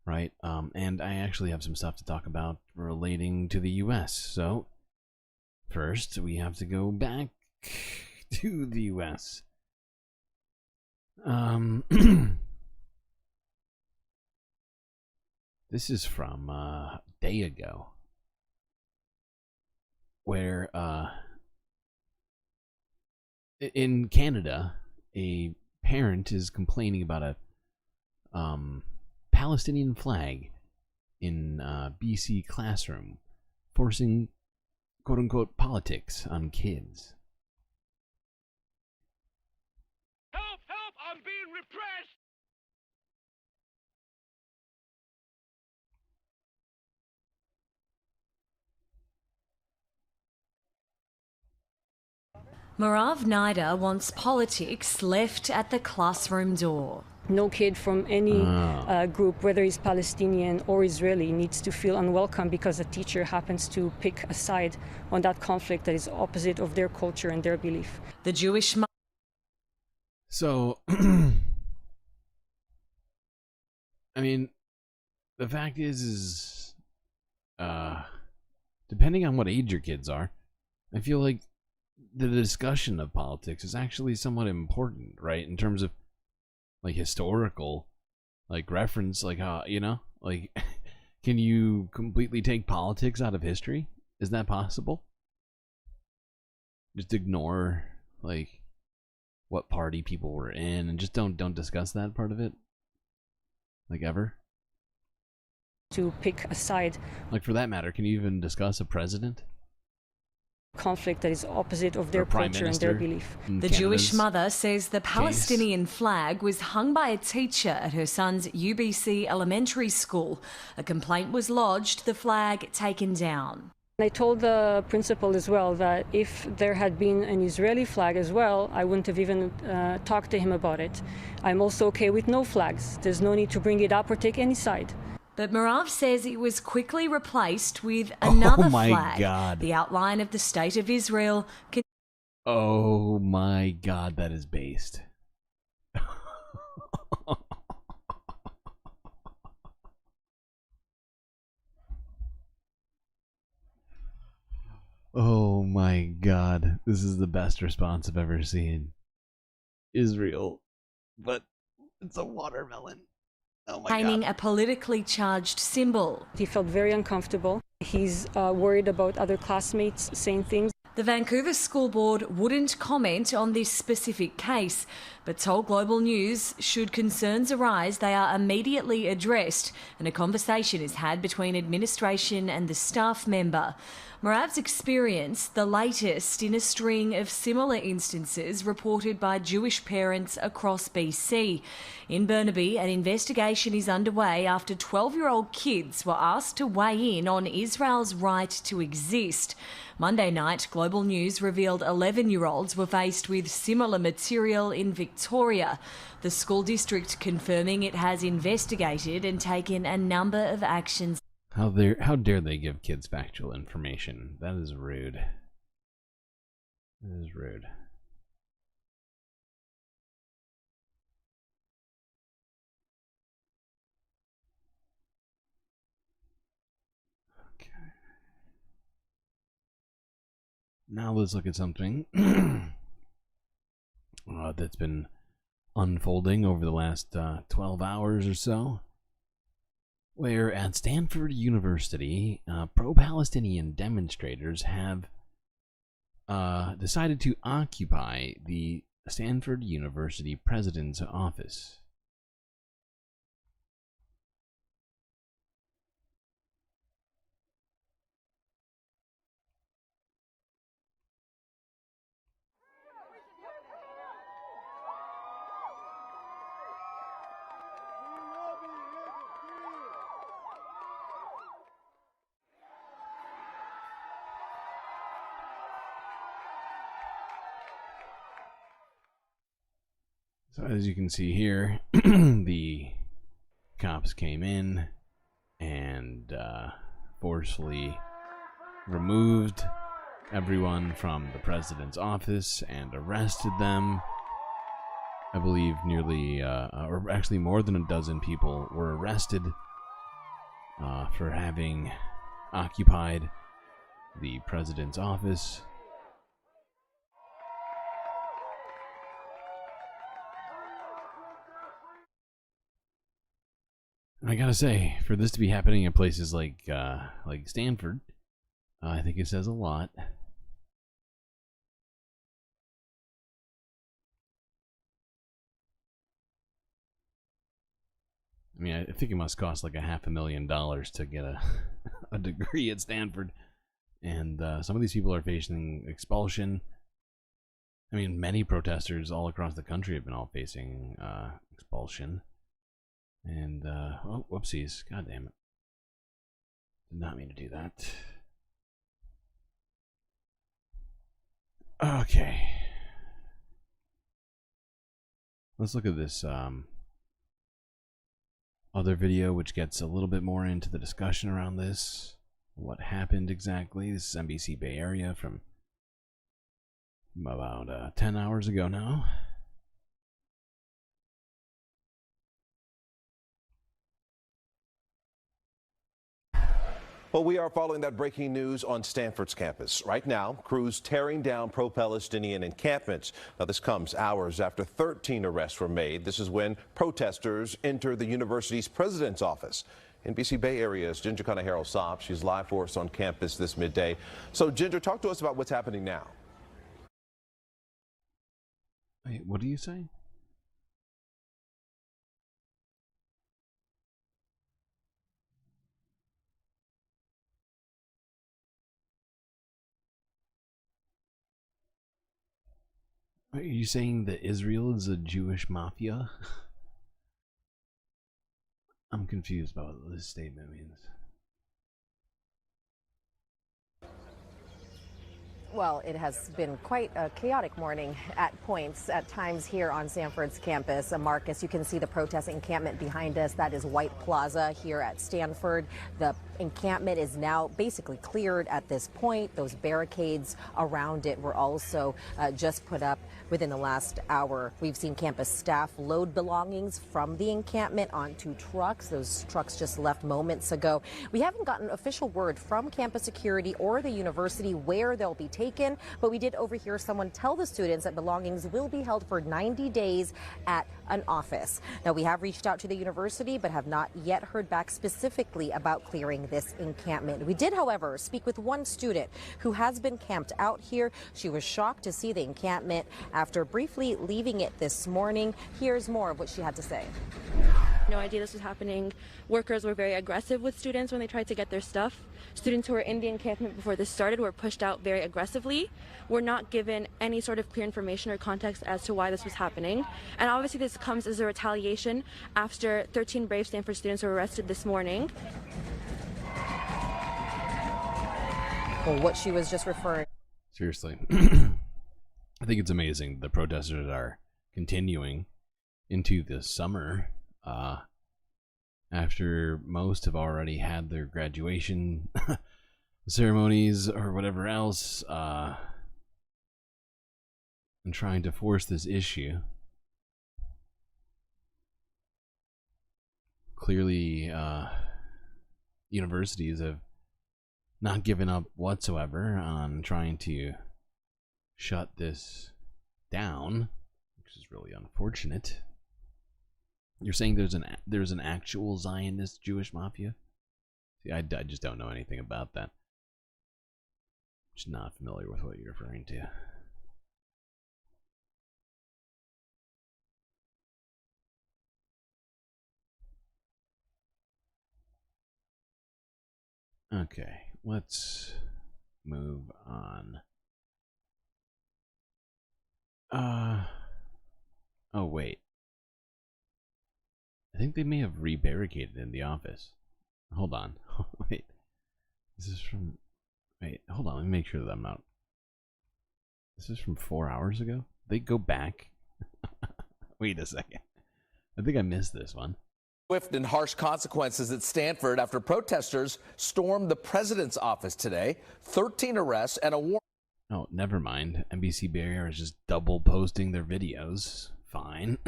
Speaker 5: right? And I actually have some stuff to talk about relating to the U.S. So, first, we have to go back to the U.S. This is from a day ago, where in Canada, a parent is complaining about a Palestinian flag in BC classroom, forcing quote-unquote politics on kids.
Speaker 21: Help! Help! I'm being repressed!
Speaker 19: Marav Naida wants politics left at the classroom door.
Speaker 22: No kid from any group, whether he's Palestinian or Israeli, needs to feel unwelcome because a teacher happens to pick a side on that conflict that is opposite of their culture and their belief.
Speaker 19: The Jewish...
Speaker 5: So, I mean, the fact is, depending on what age your kids are, I feel like the discussion of politics is actually somewhat important, right? In terms of, like, historical, like, reference, like, how, you know, like, can you completely take politics out of history? Is that possible? Just ignore, like, what party people were in, and just don't discuss that part of it, like, ever?
Speaker 22: To pick a side.
Speaker 5: Like, for that matter, can you even discuss a president?
Speaker 22: Conflict that is opposite of their culture and their belief.
Speaker 19: The Jewish mother says the Palestinian flag was hung by a teacher at her son's UBC elementary school. A complaint was lodged, the flag taken down.
Speaker 22: I told the principal as well that if there had been an Israeli flag as well, I wouldn't have even talked to him about it. I'm also okay with no flags. There's no need to bring it up or take any side.
Speaker 19: But Marav says it was quickly replaced with another
Speaker 5: my
Speaker 19: flag.
Speaker 5: God.
Speaker 19: The outline of the State of Israel.
Speaker 5: Oh my God, that is based. Oh my God, this is the best response I've ever seen. Israel, but it's a watermelon. Oh my
Speaker 19: Containing
Speaker 5: God.
Speaker 19: a politically charged symbol.
Speaker 22: He felt very uncomfortable. He's worried about other classmates saying things.
Speaker 19: The Vancouver School Board wouldn't comment on this specific case, but told Global News should concerns arise, they are immediately addressed and a conversation is had between administration and the staff member. Marav's experience, the latest in a string of similar instances reported by Jewish parents across BC. In Burnaby, an investigation is underway after 12-year-old kids were asked to weigh in on Israel's right to exist. Monday night, Global News revealed 11-year-olds were faced with similar material in Victoria. The school district confirming it has investigated and taken a number of actions.
Speaker 5: How dare they give kids factual information? That is rude. That is rude. Okay. Now let's look at something that's been unfolding over the last 12 hours or so. Where at Stanford University, pro-Palestinian demonstrators have decided to occupy the Stanford University president's office. So as you can see here, the cops came in and forcefully removed everyone from the president's office and arrested them. I believe nearly, or actually more than a dozen people were arrested for having occupied the president's office. I gotta say, for this to be happening in places like Stanford, I think it says a lot. I mean, I think it must cost like $500,000 to get a degree at Stanford, and some of these people are facing expulsion. I mean, many protesters all across the country have been all facing expulsion. And, oh, whoopsies. God damn it. Did not mean to do that. Okay. Let's look at this other video, which gets a little bit more into the discussion around this. What happened exactly. This is NBC Bay Area from about 10 hours ago now.
Speaker 7: Well, we are following that breaking news on Stanford's campus. Right now, crews tearing down pro-Palestinian encampments. Now, this comes hours after 13 arrests were made. This is when protesters entered the university's president's office. NBC Bay Area's Ginger Kanahiro-Saab. She's live for us on campus this midday. So, Ginger, talk to us about what's happening now.
Speaker 5: Wait, what do you say? Are you saying that Israel is a Jewish mafia? I'm confused about what this statement means.
Speaker 9: Well, it has been quite a chaotic morning at points, at times here on Stanford's campus. Marcus, you can see the protest encampment behind us. That is White Plaza here at Stanford. The encampment is now basically cleared at this point. Those barricades around it were also just put up within the last hour. We've seen campus staff load belongings from the encampment onto trucks. Those trucks just left moments ago. We haven't gotten official word from campus security or the university where they'll be taken, but we did overhear someone tell the students that belongings will be held for 90 days at an office. Now, we have reached out to the university, but have not yet heard back specifically about clearing this encampment. We did, however, speak with one student who has been camped out here. She was shocked to see the encampment after briefly leaving it this morning. Here's more of what she had to say.
Speaker 10: No idea this was happening. Workers were very aggressive with students when they tried to get their stuff. Students who were in the encampment before this started were pushed out very aggressively. We're not given any sort of clear information or context as to why this was happening. And obviously this comes as a retaliation after 13 brave Stanford students were arrested this morning.
Speaker 9: Well, what she was just referring.
Speaker 5: Seriously. I think it's amazing the protesters are continuing into the summer after most have already had their graduation ceremonies or whatever else, and trying to force this issue. Clearly, universities have not given up whatsoever on trying to shut this down, which is really unfortunate. You're saying there's an actual Zionist Jewish mafia? See, I just don't know anything about that. Just not familiar with what you're referring to. Okay, let's move on. Oh wait. I think they may have re-barricaded in the office. Hold on. Wait. This is from... Wait, hold on. Let me make sure that I'm not... This is from 4 hours ago? They go back? Wait a second. I think I missed this one.
Speaker 11: Swift and harsh consequences at Stanford after protesters stormed the president's office today. 13 arrests and a warrant.
Speaker 5: Oh, never mind. NBC Barrier is just double posting their videos. Fine.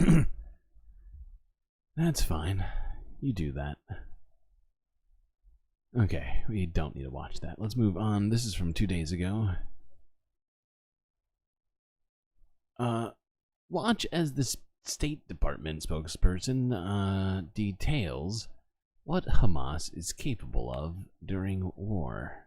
Speaker 5: That's fine. You do that. Okay, we don't need to watch that. Let's move on. This is from 2 days ago. Watch as the State Department spokesperson details what Hamas is capable of during war.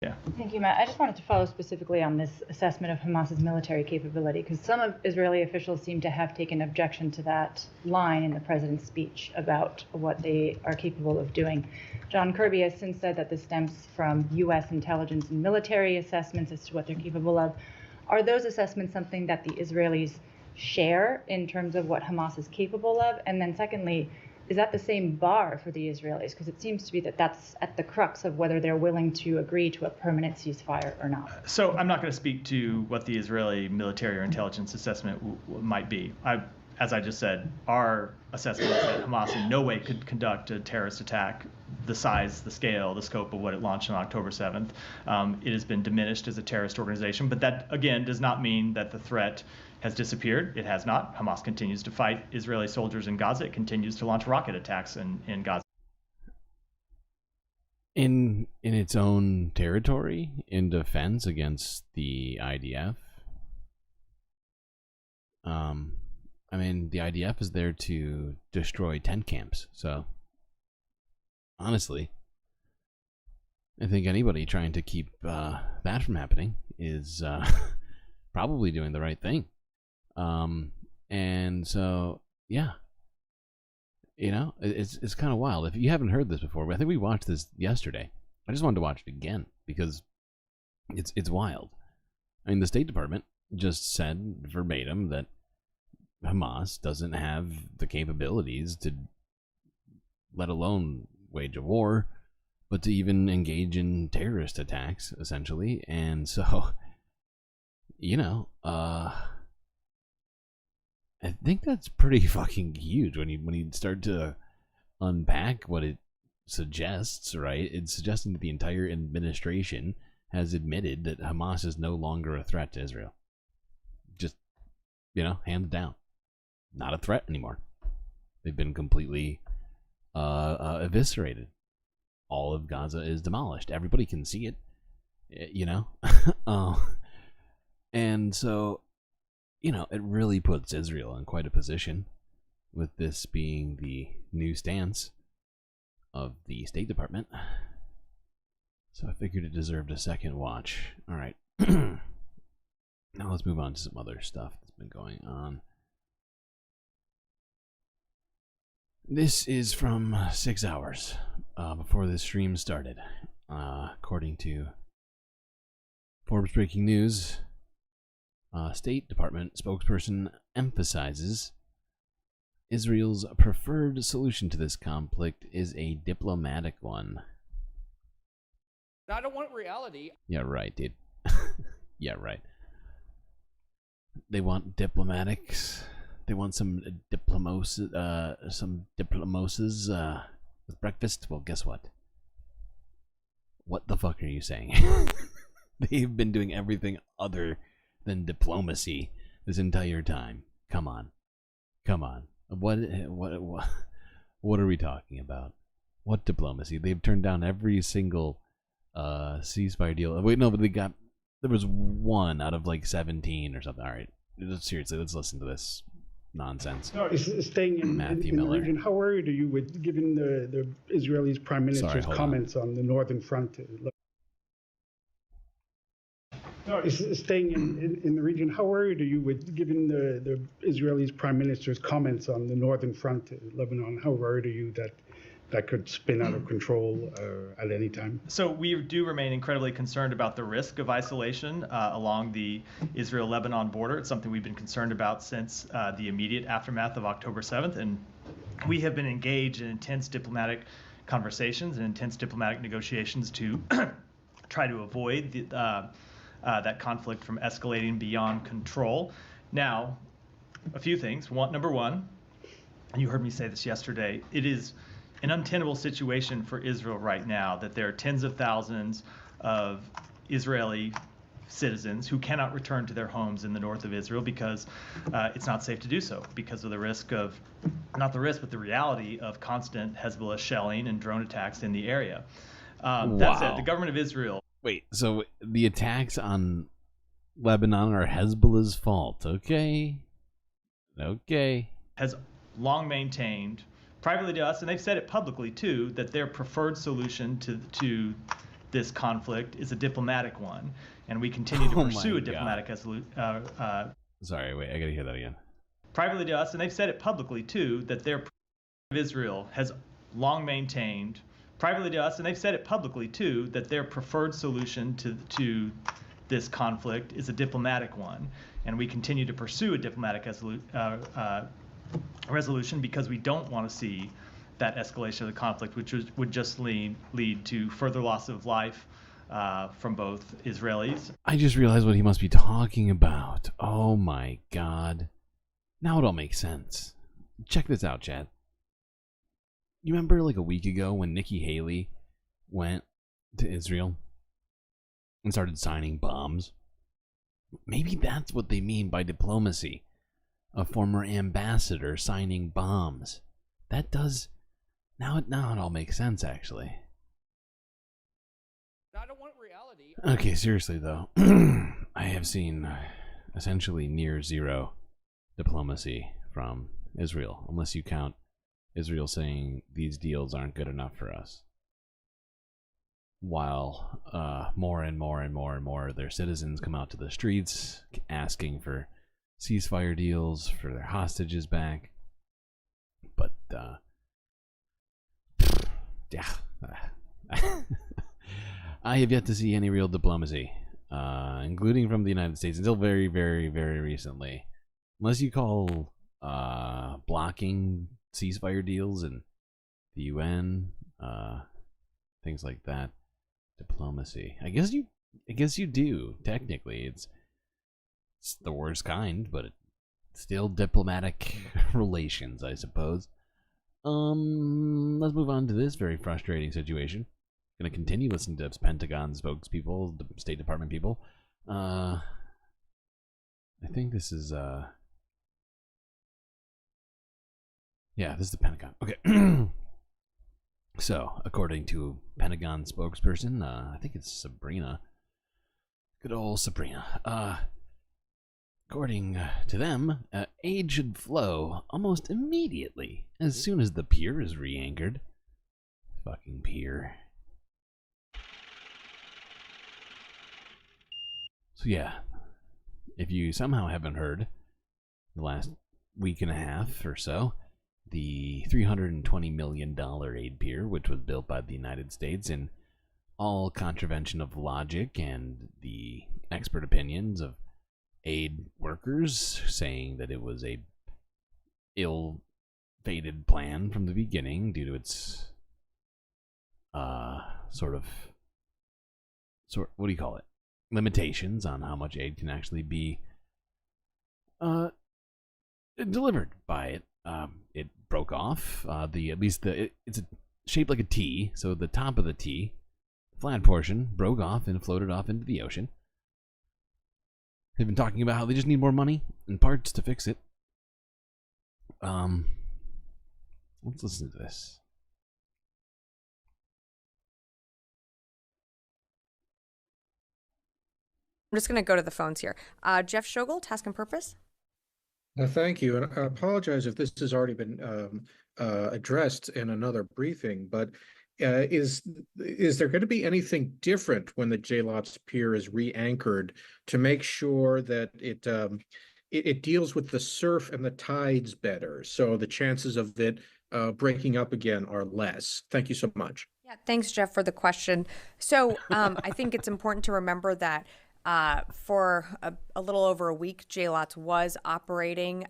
Speaker 18: Yeah.
Speaker 12: Thank you, Matt. I just wanted to follow specifically on this assessment of Hamas's military capability, because some of Israeli officials seem to have taken objection to that line in the president's speech about what they are capable of doing. John Kirby has since said that this stems from U.S. intelligence and military assessments as to what they're capable of. Are those assessments something that the Israelis share in terms of what Hamas is capable of? And then secondly, is that the same bar for the Israelis? Because it seems to be that that's at the crux of whether they're willing to agree to a permanent ceasefire or not.
Speaker 25: So I'm not going to speak to what the Israeli military or intelligence assessment might be. As I just said, our assessment is that Hamas in no way could conduct a terrorist attack the size, the scale, the scope of what it launched on October 7th. It has been diminished as a terrorist organization, but that, again, does not mean that the threat has disappeared. It has not. Hamas continues to fight Israeli soldiers in Gaza. It continues to launch rocket attacks in Gaza.
Speaker 5: In its own territory, in defense against the IDF. I mean, the IDF is there to destroy tent camps, so honestly, I think anybody trying to keep that from happening is probably doing the right thing. And so, yeah, you know, it's kind of wild. If you haven't heard this before, I think we watched this yesterday. I just wanted to watch it again because it's wild. I mean, the State Department just said verbatim that Hamas doesn't have the capabilities to let alone wage a war, but to even engage in terrorist attacks, essentially. And so, you know, I think that's pretty fucking huge when you start to unpack what it suggests, right? It's suggesting that the entire administration has admitted that Hamas is no longer a threat to Israel. Just, you know, hands down. Not a threat anymore. They've been completely eviscerated. All of Gaza is demolished. Everybody can see it, you know? And so, you know, it really puts Israel in quite a position, with this being the new stance of the State Department. So I figured it deserved a second watch. All right. Now let's move on to some other stuff that's been going on. This is from 6 hours before the stream started. According to Forbes Breaking News, State Department spokesperson emphasizes Israel's preferred solution to this conflict is a diplomatic one.
Speaker 4: I don't want reality.
Speaker 5: Yeah, right, dude. Yeah, right. They want diplomatics. They want some diplomoses with breakfast. Well, guess what? What the fuck are you saying? They've been doing everything other than diplomacy this entire time. Come on. Come on. What are we talking about? What diplomacy? They've turned down every single ceasefire deal. Wait, no, but there was one out of like 17 or something. All right, seriously, let's listen to this nonsense.
Speaker 13: No, staying in the region, how worried are you with, given the Israeli Prime Minister's comments on the northern front? No, staying in the region, how worried are you with, given the Israeli Prime Minister's comments on the northern front, Lebanon? How worried are you that could spin out of control at any time?
Speaker 25: So we do remain incredibly concerned about the risk of isolation along the Israel-Lebanon border. It's something we've been concerned about since the immediate aftermath of October 7th. And we have been engaged in intense diplomatic conversations and intense diplomatic negotiations to try to avoid that conflict from escalating beyond control. Now, a few things. Number one, and you heard me say this yesterday, it is an untenable situation for Israel right now that there are tens of thousands of Israeli citizens who cannot return to their homes in the north of Israel because it's not safe to do so, because of the risk of, not the risk, but the reality of constant Hezbollah shelling and drone attacks in the area. That said, the government of Israel...
Speaker 5: Wait, so the attacks on Lebanon are Hezbollah's fault, okay? Okay.
Speaker 25: Has long maintained, privately to us, and they've said it publicly too, that their preferred solution to this conflict is a diplomatic one, and we continue to pursue a diplomatic solution.
Speaker 5: Sorry, wait, I gotta hear that again.
Speaker 25: Privately to us, and they've said it publicly too, that their Israel has long maintained, privately to us, and they've said it publicly too, that their preferred solution to this conflict is a diplomatic one, and we continue to pursue a diplomatic resolution because we don't want to see that escalation of the conflict, which would just lead to further loss of life from both Israelis.
Speaker 5: I just realized what he must be talking about. Oh my god. Now it all makes sense. Check this out, Chad. You remember like a week ago when Nikki Haley went to Israel and started signing bombs? Maybe that's what they mean by diplomacy. A former ambassador signing bombs. That does... Now it all makes sense, actually.
Speaker 4: I don't want reality.
Speaker 5: Okay, seriously though. I have seen essentially near zero diplomacy from Israel, unless you count Israel saying these deals aren't good enough for us, while more and more of their citizens come out to the streets asking for ceasefire deals, for their hostages back. But yeah, I have yet to see any real diplomacy, including from the United States, until very, very, very recently. Unless you call blocking ceasefire deals and the UN, things like that. Diplomacy. I guess you do. Technically, it's the worst kind, but it's still diplomatic relations, I suppose. Let's move on to this very frustrating situation. Gonna continue listening to Pentagon spokespeople, the State Department people. I think this is yeah, this is the Pentagon. Okay. So, according to Pentagon spokesperson, I think it's Sabrina. Good old Sabrina. According to them, aid should flow almost immediately as soon as the pier is re-anchored. Fucking pier. So yeah, if you somehow haven't heard, the last week and a half or so, the $320 million aid pier, which was built by the United States in all contravention of logic and the expert opinions of aid workers, saying that it was a ill-fated plan from the beginning due to its what do you call it? Limitations on how much aid can actually be delivered by it. It broke off. It's shaped like a T, so the top of the T, flat portion, broke off and floated off into the ocean. They've been talking about how they just need more money and parts to fix it. Let's listen to this.
Speaker 1: I'm just going to go to the phones here. Jeff Schogel, Task and Purpose.
Speaker 14: Thank you, and I apologize if this has already been addressed in another briefing, but is there going to be anything different when the JLOTS pier is re-anchored to make sure that it deals with the surf and the tides better, so the chances of it breaking up again are less? Thank you so much.
Speaker 1: Yeah, thanks, Jeff, for the question. So I think it's important to remember that for a little over a week, JLOTS was operating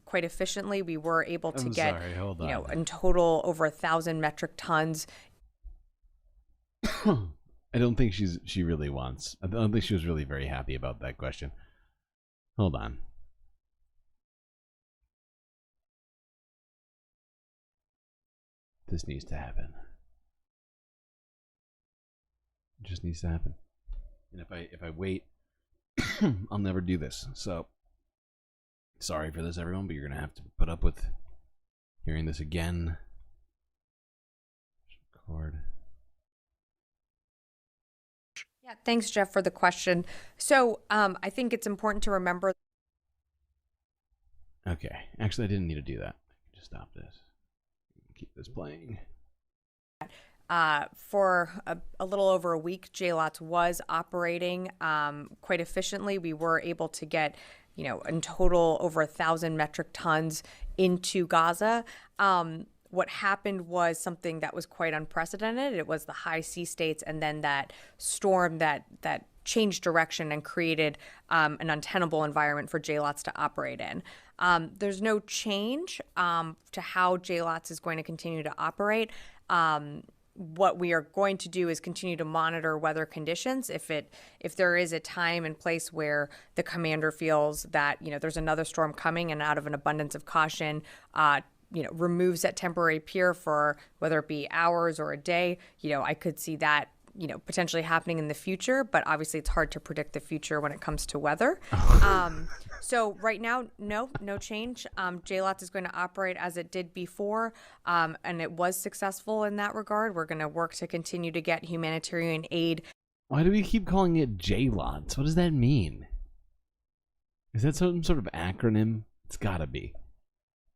Speaker 1: quite efficiently. We were able to in total over 1,000 metric tons.
Speaker 5: I don't think she really wants. I don't think she was really very happy about that question. Hold on. This needs to happen. It just needs to happen. And if I wait, I'll never do this. So, sorry for this, everyone, but you're going to have to put up with hearing this again. Record.
Speaker 1: Yeah, thanks, Jeff, for the question. So I think it's important to remember.
Speaker 5: Okay. Actually, I didn't need to do that. Just stop this. Keep this playing.
Speaker 1: For a little over a week, JLOTS was operating quite efficiently. We were able to get, in total over 1,000 metric tons into Gaza. What happened was something that was quite unprecedented. It was the high sea states and then that storm that changed direction and created an untenable environment for JLOTS to operate in. There's no change to how JLOTS is going to continue to operate. What we are going to do is continue to monitor weather conditions. If there is a time and place where the commander feels that there's another storm coming and out of an abundance of caution, removes that temporary pier for whether it be hours or a day, I could see that potentially happening in the future, but obviously it's hard to predict the future when it comes to weather. So right now, no change. JLOTS is going to operate as it did before, and it was successful in that regard. We're going to work to continue to get humanitarian aid.
Speaker 5: Why do we keep calling it JLOTS? What does that mean? Is that some sort of acronym? It's gotta be.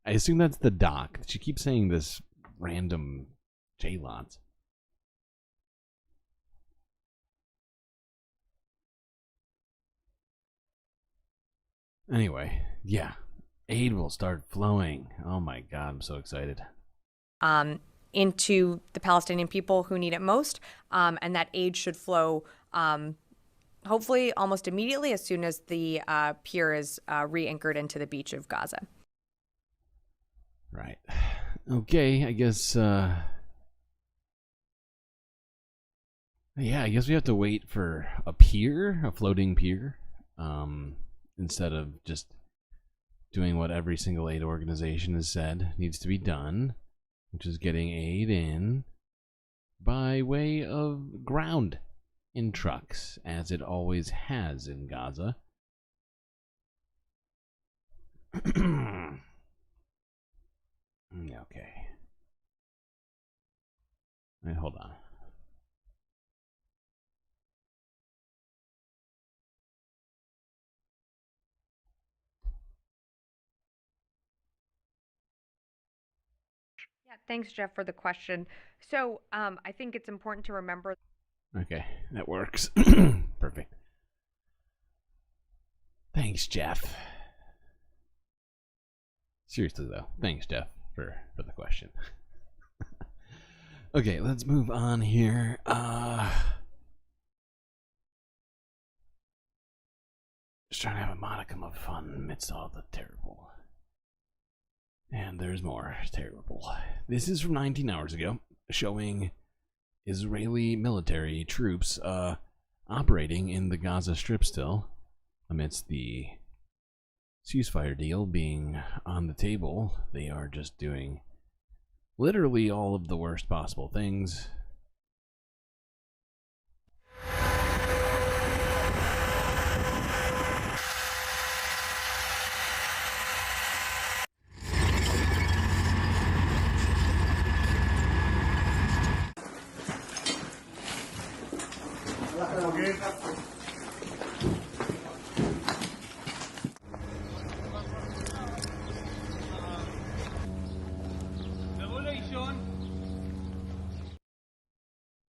Speaker 5: I assume that's the doc. She keeps saying this random JLOTS. Anyway, yeah, aid will start flowing. Oh my God, I'm so excited.
Speaker 1: Into the Palestinian people who need it most, and that aid should flow hopefully almost immediately as soon as the pier is re-anchored into the beach of Gaza.
Speaker 5: Right. Okay, I guess, yeah, I guess we have to wait for a pier, a floating pier, instead of just doing what every single aid organization has said needs to be done, which is getting aid in by way of ground in trucks, as it always has in Gaza. Okay. Wait, hold on.
Speaker 1: Yeah, thanks, Jeff, for the question. So I think it's important to remember.
Speaker 5: Okay, that works. Perfect. Thanks, Jeff. Seriously, though, thanks, Jeff, for the question. Okay, let's move on here. Just trying to have a modicum of fun amidst all the terrible. And there's more terrible. This is from 19 hours ago, showing Israeli military troops operating in the Gaza Strip still, amidst the ceasefire deal being on the table. They are just doing literally all of the worst possible things.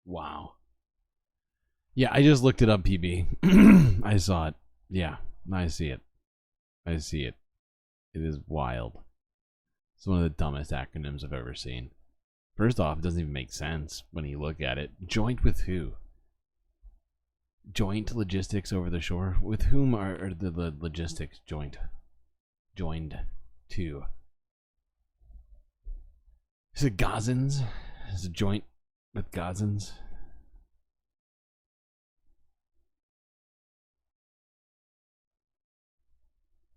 Speaker 5: Wow. Yeah, I just looked it up, PB. I saw it. Yeah, I see it. I see it. It is wild. It's one of the dumbest acronyms I've ever seen. First off, it doesn't even make sense when you look at it. Joint with who? Joint logistics over the shore? With whom are the logistics joined to? Is it Gazans? Is it joint with Gazans?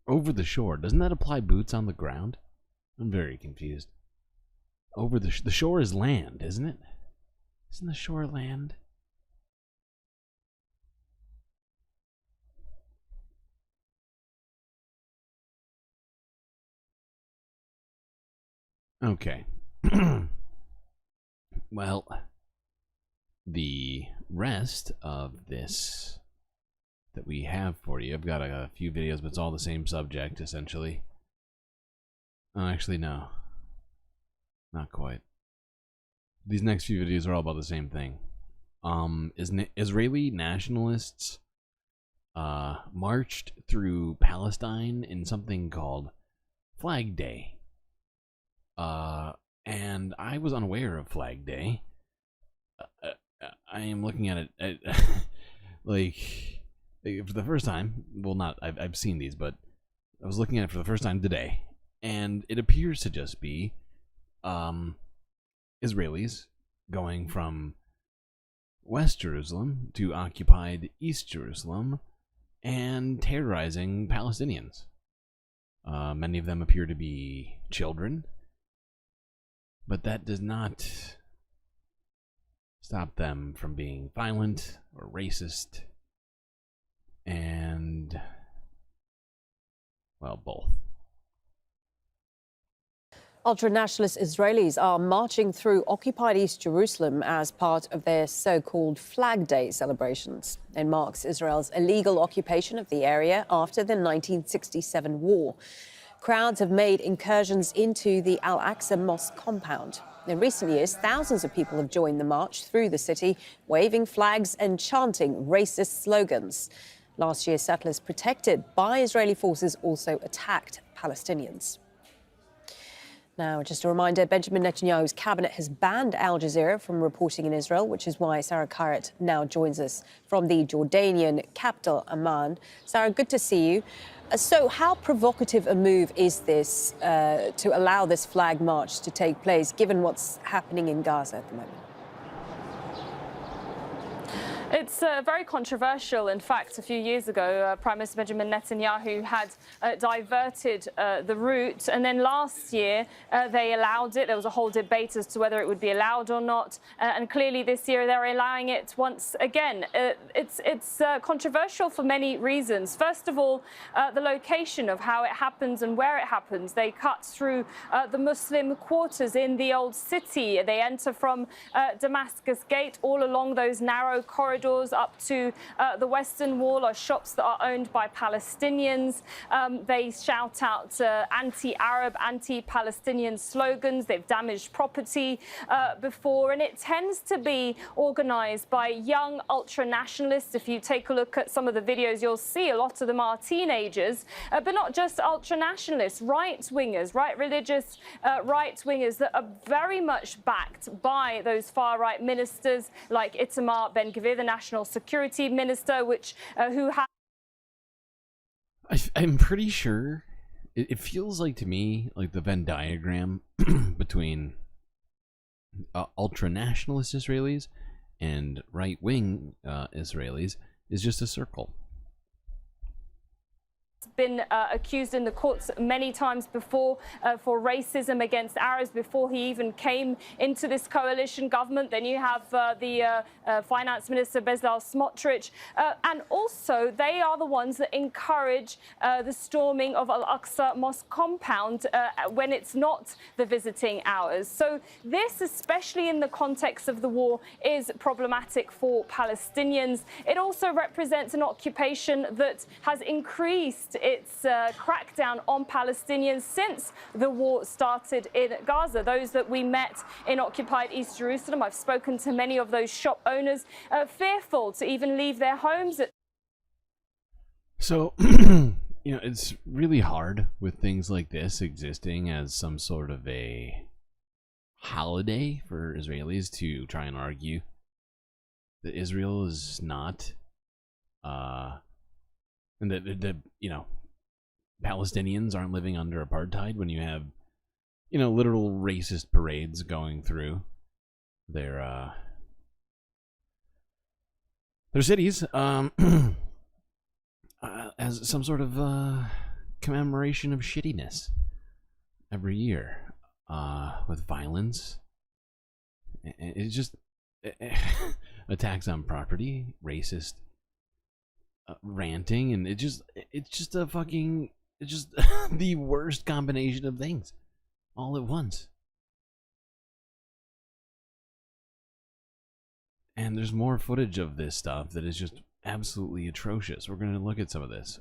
Speaker 5: Over the shore. Doesn't that apply boots on the ground? I'm very confused. Over the shore is land, isn't it? Isn't the shore land? Okay. Well, the rest of this that we have for you, I've got a few videos, but it's all the same subject, essentially. Oh, actually, no. Not quite. These next few videos are all about the same thing. Israeli nationalists marched through Palestine in something called Flag Day. And I was unaware of Flag Day. I am looking at it like for the first time. Well, not I've seen these, but I was looking at it for the first time today, and it appears to just be Israelis going from West Jerusalem to occupied East Jerusalem and terrorizing Palestinians. Many of them appear to be children, but that does not stop them from being violent or racist, and, well, both.
Speaker 3: Ultra-nationalist Israelis are marching through occupied East Jerusalem as part of their so-called Flag Day celebrations. It marks Israel's illegal occupation of the area after the 1967 war. Crowds have made incursions into the Al-Aqsa Mosque compound. In recent years, thousands of people have joined the march through the city, waving flags and chanting racist slogans. Last year, settlers protected by Israeli forces also attacked Palestinians. Now, just a reminder, Benjamin Netanyahu's cabinet has banned Al Jazeera from reporting in Israel, which is why Sarah Kayat now joins us from the Jordanian capital, Amman. Sarah, good to see you. So how provocative a move is this to allow this flag march to take place, given what's happening in Gaza at the moment?
Speaker 15: It's very controversial. In fact, a few years ago, Prime Minister Benjamin Netanyahu had diverted the route, and then last year they allowed it. There was a whole debate as to whether it would be allowed or not, and clearly this year they're allowing it once again. It's controversial for many reasons. First of all, the location of how it happens and where it happens. They cut through the Muslim quarters in the old city. They enter from Damascus Gate all along those narrow corridors up to the Western Wall are shops that are owned by Palestinians. They shout out anti-Arab, anti-Palestinian slogans. They've damaged property before, and it tends to be organized by young ultra-nationalists. If you take a look at some of the videos, you'll see a lot of them are teenagers, but not just ultra-nationalists, right-wingers, religious right-wingers that are very much backed by those far-right ministers like Itamar Ben-Gvir, the National Security Minister, who has...
Speaker 5: I'm pretty sure it feels like to me like the Venn diagram between ultra-nationalist Israelis and right-wing Israelis is just a circle.
Speaker 15: Been accused in the courts many times before for racism against Arabs before he even came into this coalition government. Then you have the finance minister Bezalel Smotrich, and also they are the ones that encourage the storming of Al-Aqsa Mosque compound when it's not the visiting hours. So this, especially in the context of the war, is problematic for Palestinians. It also represents an occupation that has increased its crackdown on Palestinians since the war started in Gaza. Those that we met in occupied East Jerusalem, I've spoken to many of those shop owners, fearful to even leave their homes.
Speaker 5: So, it's really hard with things like this existing as some sort of a holiday for Israelis to try and argue that Israel is not, and that Palestinians aren't living under apartheid when you have, literal racist parades going through their cities, as some sort of commemoration of shittiness every year, with violence. It's just attacks on property, racist ranting, and it's just the worst combination of things all at once. And there's more footage of this stuff that is just absolutely atrocious. We're going to look at some of this.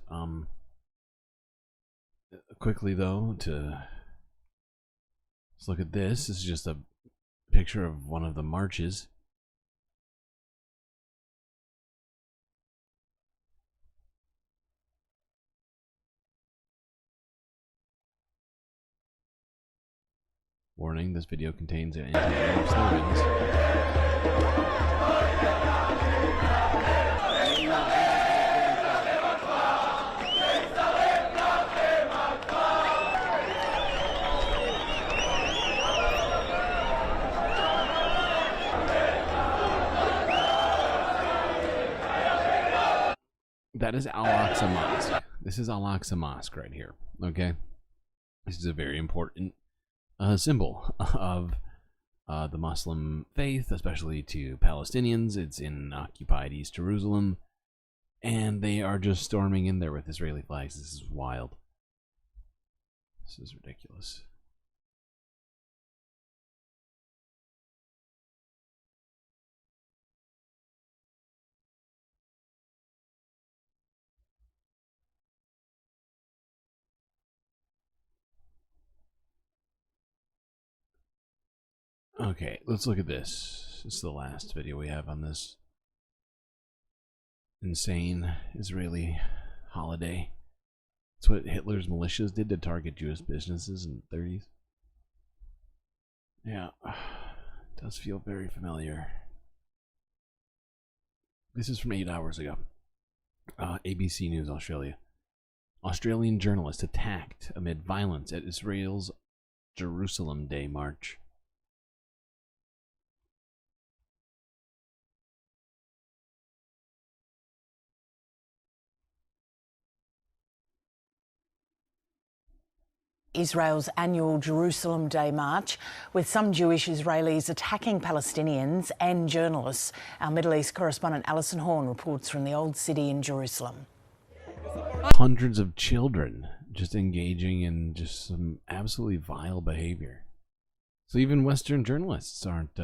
Speaker 5: Quickly though, let's look at this. This is just a picture of one of the marches. Warning, this video contains anti-Arab slogans. That is Al-Aqsa Mosque. This is Al-Aqsa Mosque right here, okay? This is a very important symbol of the Muslim faith, especially to Palestinians. It's in occupied East Jerusalem, and they are just storming in there with Israeli flags. This is wild. This is ridiculous. Okay, let's look at this. This is the last video we have on this insane Israeli holiday. It's what Hitler's militias did to target Jewish businesses in the 30s. Yeah, it does feel very familiar. This is from 8 hours ago. ABC News Australia. Australian journalist attacked amid violence at Israel's Jerusalem Day march.
Speaker 16: Israel's annual Jerusalem Day march, with some Jewish Israelis attacking Palestinians and journalists. Our Middle East correspondent Alison Horn reports from the Old City in Jerusalem.
Speaker 5: Hundreds of children just engaging in just some absolutely vile behavior. So even Western journalists aren't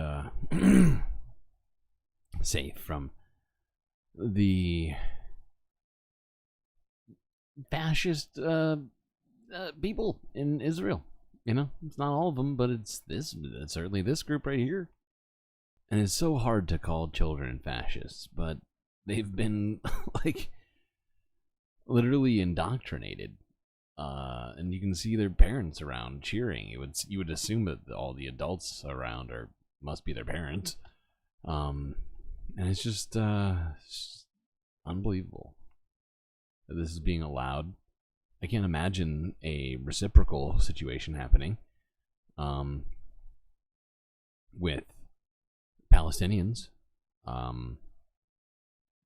Speaker 5: safe from the fascist people in Israel. You know, it's not all of them, but it's certainly this group right here. And it's so hard to call children fascists, but they've been like literally indoctrinated. And you can see their parents around cheering. You would assume that all the adults around must be their parents. And it's just unbelievable that this is being allowed. I can't imagine a reciprocal situation happening with Palestinians,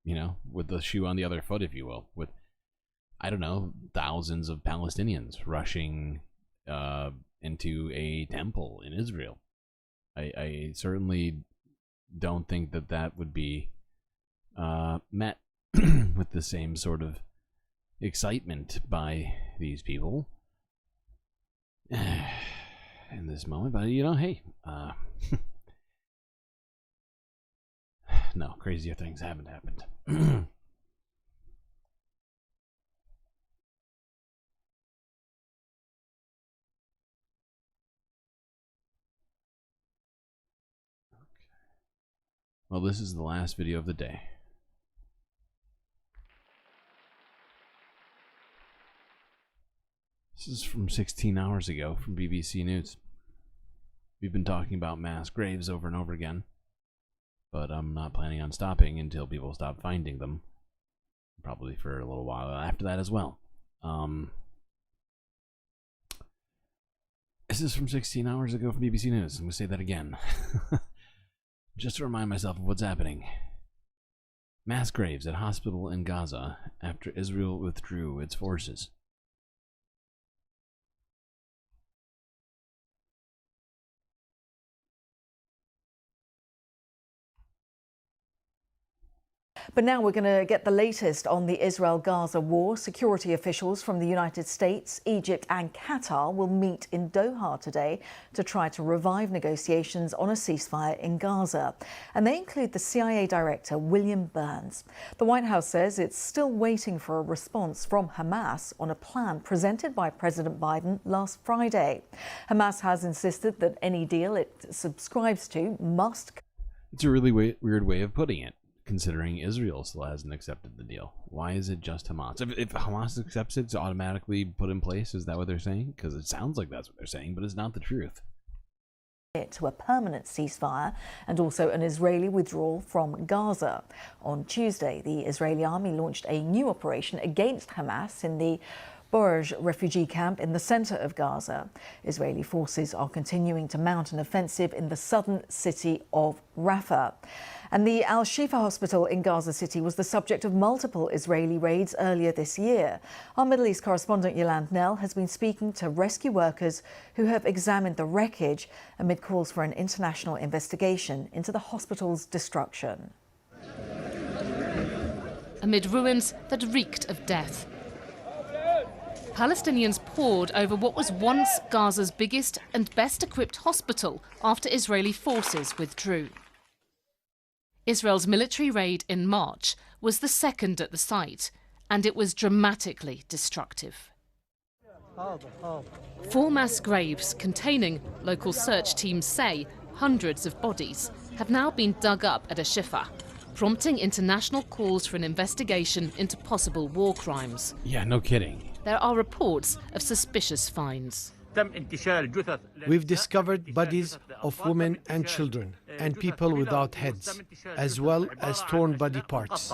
Speaker 5: you know, with the shoe on the other foot, if you will, with, I don't know, thousands of Palestinians rushing into a temple in Israel. I certainly don't think that would be met with the same sort of excitement by these people in this moment. But, you know, hey, no, crazier things haven't happened. Well, this is the last video of the day. This is from 16 hours ago from BBC News. We've been talking about mass graves over and over again, but I'm not planning on stopping until people stop finding them. Probably for a little while after that as well. This is from 16 hours ago from BBC News. I'm going to say that again. Just to remind myself of what's happening. Mass graves at hospital in Gaza after Israel withdrew its forces.
Speaker 17: But now we're going to get the latest on the Israel-Gaza war. Security officials from the United States, Egypt and Qatar will meet in Doha today to try to revive negotiations on a ceasefire in Gaza. And they include the CIA director, William Burns. The White House says it's still waiting for a response from Hamas on a plan presented by President Biden last Friday. Hamas has insisted that any deal it subscribes to must...
Speaker 5: It's a really weird way of putting it, considering Israel still hasn't accepted the deal. Why is it just Hamas? If Hamas accepts it, it's automatically put in place. Is that what they're saying? Because it sounds like that's what they're saying, but it's not the truth.
Speaker 17: To a permanent ceasefire and also an Israeli withdrawal from Gaza. On Tuesday, the Israeli army launched a new operation against Hamas in the Burj refugee camp in the center of Gaza. Israeli forces are continuing to mount an offensive in the southern city of Rafah. And the Al-Shifa hospital in Gaza City was the subject of multiple Israeli raids earlier this year. Our Middle East correspondent Yolande Nell has been speaking to rescue workers who have examined the wreckage amid calls for an international investigation into the hospital's destruction.
Speaker 20: Amid ruins that reeked of death, Palestinians poured over what was once Gaza's biggest and best equipped hospital after Israeli forces withdrew. Israel's military raid in March was the second at the site, and it was dramatically destructive. 4 mass graves containing, local search teams say, hundreds of bodies have now been dug up at Al-Shifa, prompting international calls for an investigation into possible war crimes.
Speaker 5: Yeah, no kidding.
Speaker 20: There are reports of suspicious finds.
Speaker 2: We've discovered bodies of women and children and people without heads, as well as torn body parts.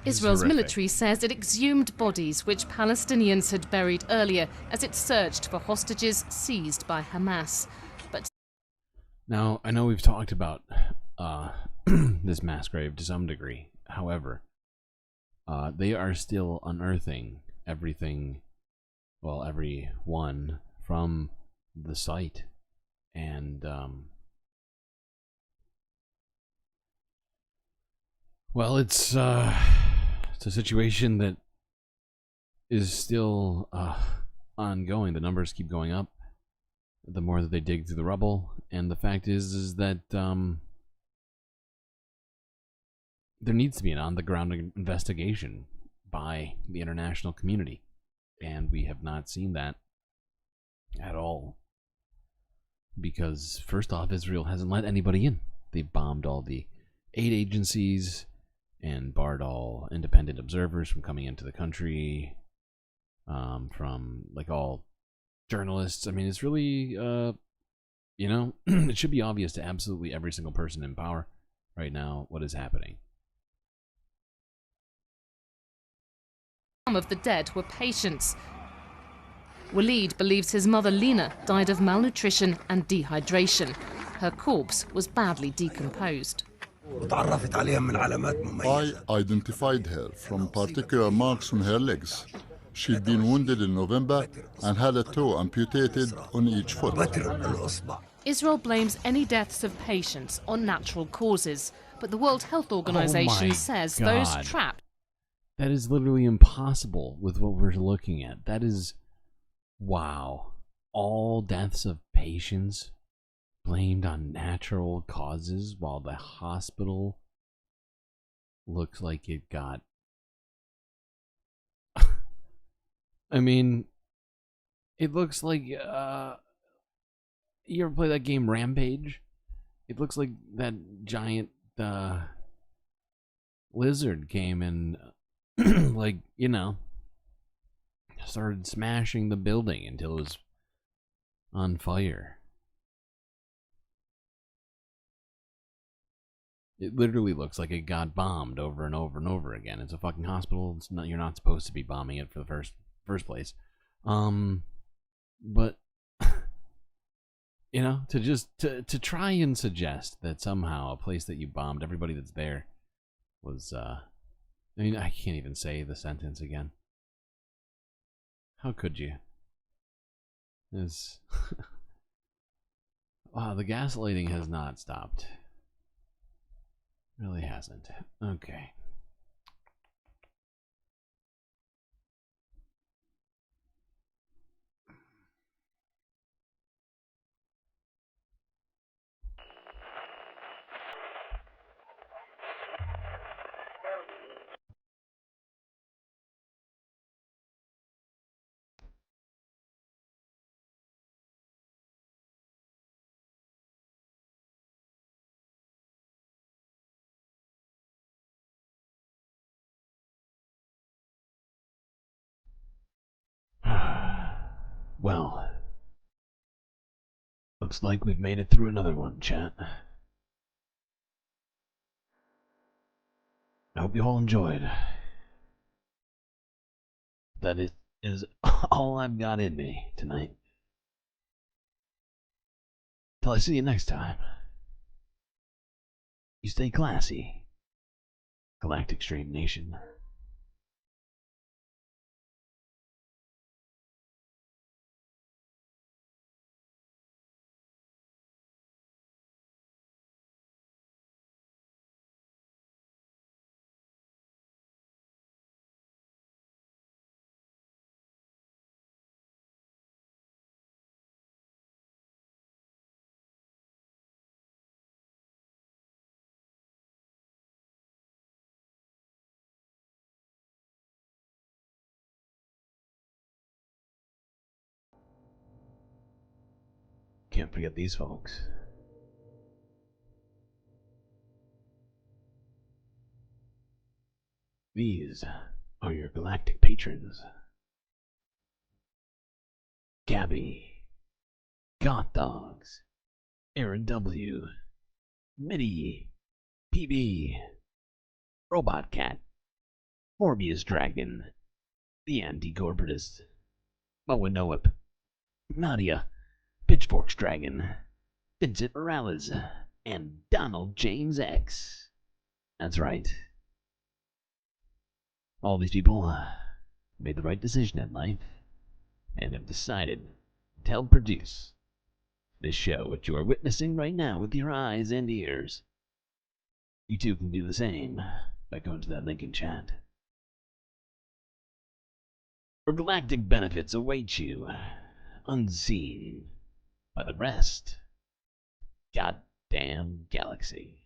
Speaker 20: Israel's
Speaker 5: horrific.
Speaker 20: military says it exhumed bodies which Palestinians had buried earlier as it searched for hostages seized by Hamas. But
Speaker 5: Now, I know we've talked about this mass grave to some degree. However, they are still unearthing everything, well, everyone from the site. And, well, it's a situation that is still ongoing. The numbers keep going up the more that they dig through the rubble, and the fact is that there needs to be an on-the-ground investigation by the international community, and we have not seen that at all. Because first off, Israel hasn't let anybody in. They've bombed all the aid agencies and barred all independent observers from coming into the country, from like all journalists. I mean, it's really, you know, it should be obvious to absolutely every single person in power right now what is happening.
Speaker 20: some of the dead were patients. Waleed believes his mother Lena died of malnutrition and dehydration. Her corpse was badly decomposed.
Speaker 6: I identified her from particular marks on her legs. She'd been wounded in November and had a toe amputated on each foot.
Speaker 20: Israel blames any deaths of patients on natural causes, but the World Health Organization says those trapped.
Speaker 5: That is literally impossible with what we're looking at. That is, wow. All deaths of patients blamed on natural causes while the hospital looks like it got... I mean, it looks like, you ever play that game Rampage? It looks like that giant, lizard came and, like, you know, started smashing the building until it was on fire. It literally looks like it got bombed over and over and over again. It's a fucking hospital. It's not, you're not supposed to be bombing it for the first place. But you know, to try and suggest that somehow a place that you bombed, everybody that's there was I mean, I can't even say the sentence again. How could you? It's wow, the gaslighting has not stopped. Really hasn't. Okay. Well, looks like we've made it through another one, chat. I hope you all enjoyed. That is all I've got in me tonight. Till I see you next time. You stay classy, Galactic Stream Nation. Can't forget these folks. These are your galactic patrons. Gabby, Goth Dogs, Aaron W, Mitty, PB, Robot Cat, Morbius Dragon, The Anti-Corporatist, Moanoip, Nadia, Pitchforks Dragon, Vincent Morales, and Donald James X. That's right. All these people made the right decision in life and have decided to help produce this show, which you are witnessing right now with your eyes and ears. You too can do the same by going to that link in chat. Where galactic benefits await you, unseen by the rest. Goddamn galaxy.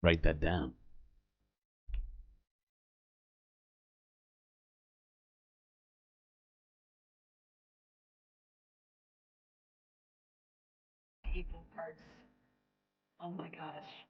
Speaker 5: Write that down.
Speaker 16: Equal parts. Oh my gosh.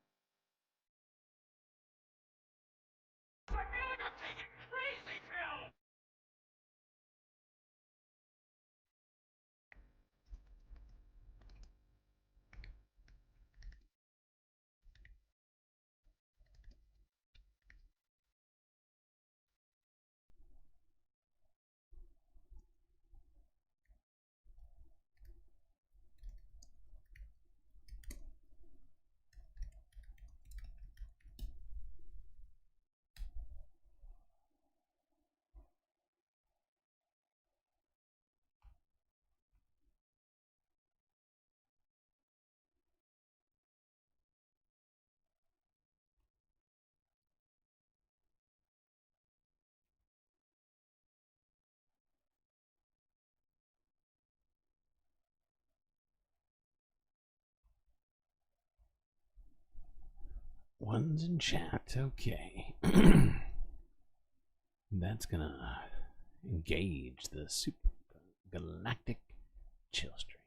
Speaker 5: One's in chat, okay. That's gonna engage the super galactic chill stream.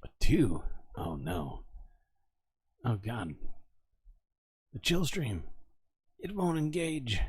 Speaker 5: A 2? Oh no. Oh god. The chill stream. It won't engage.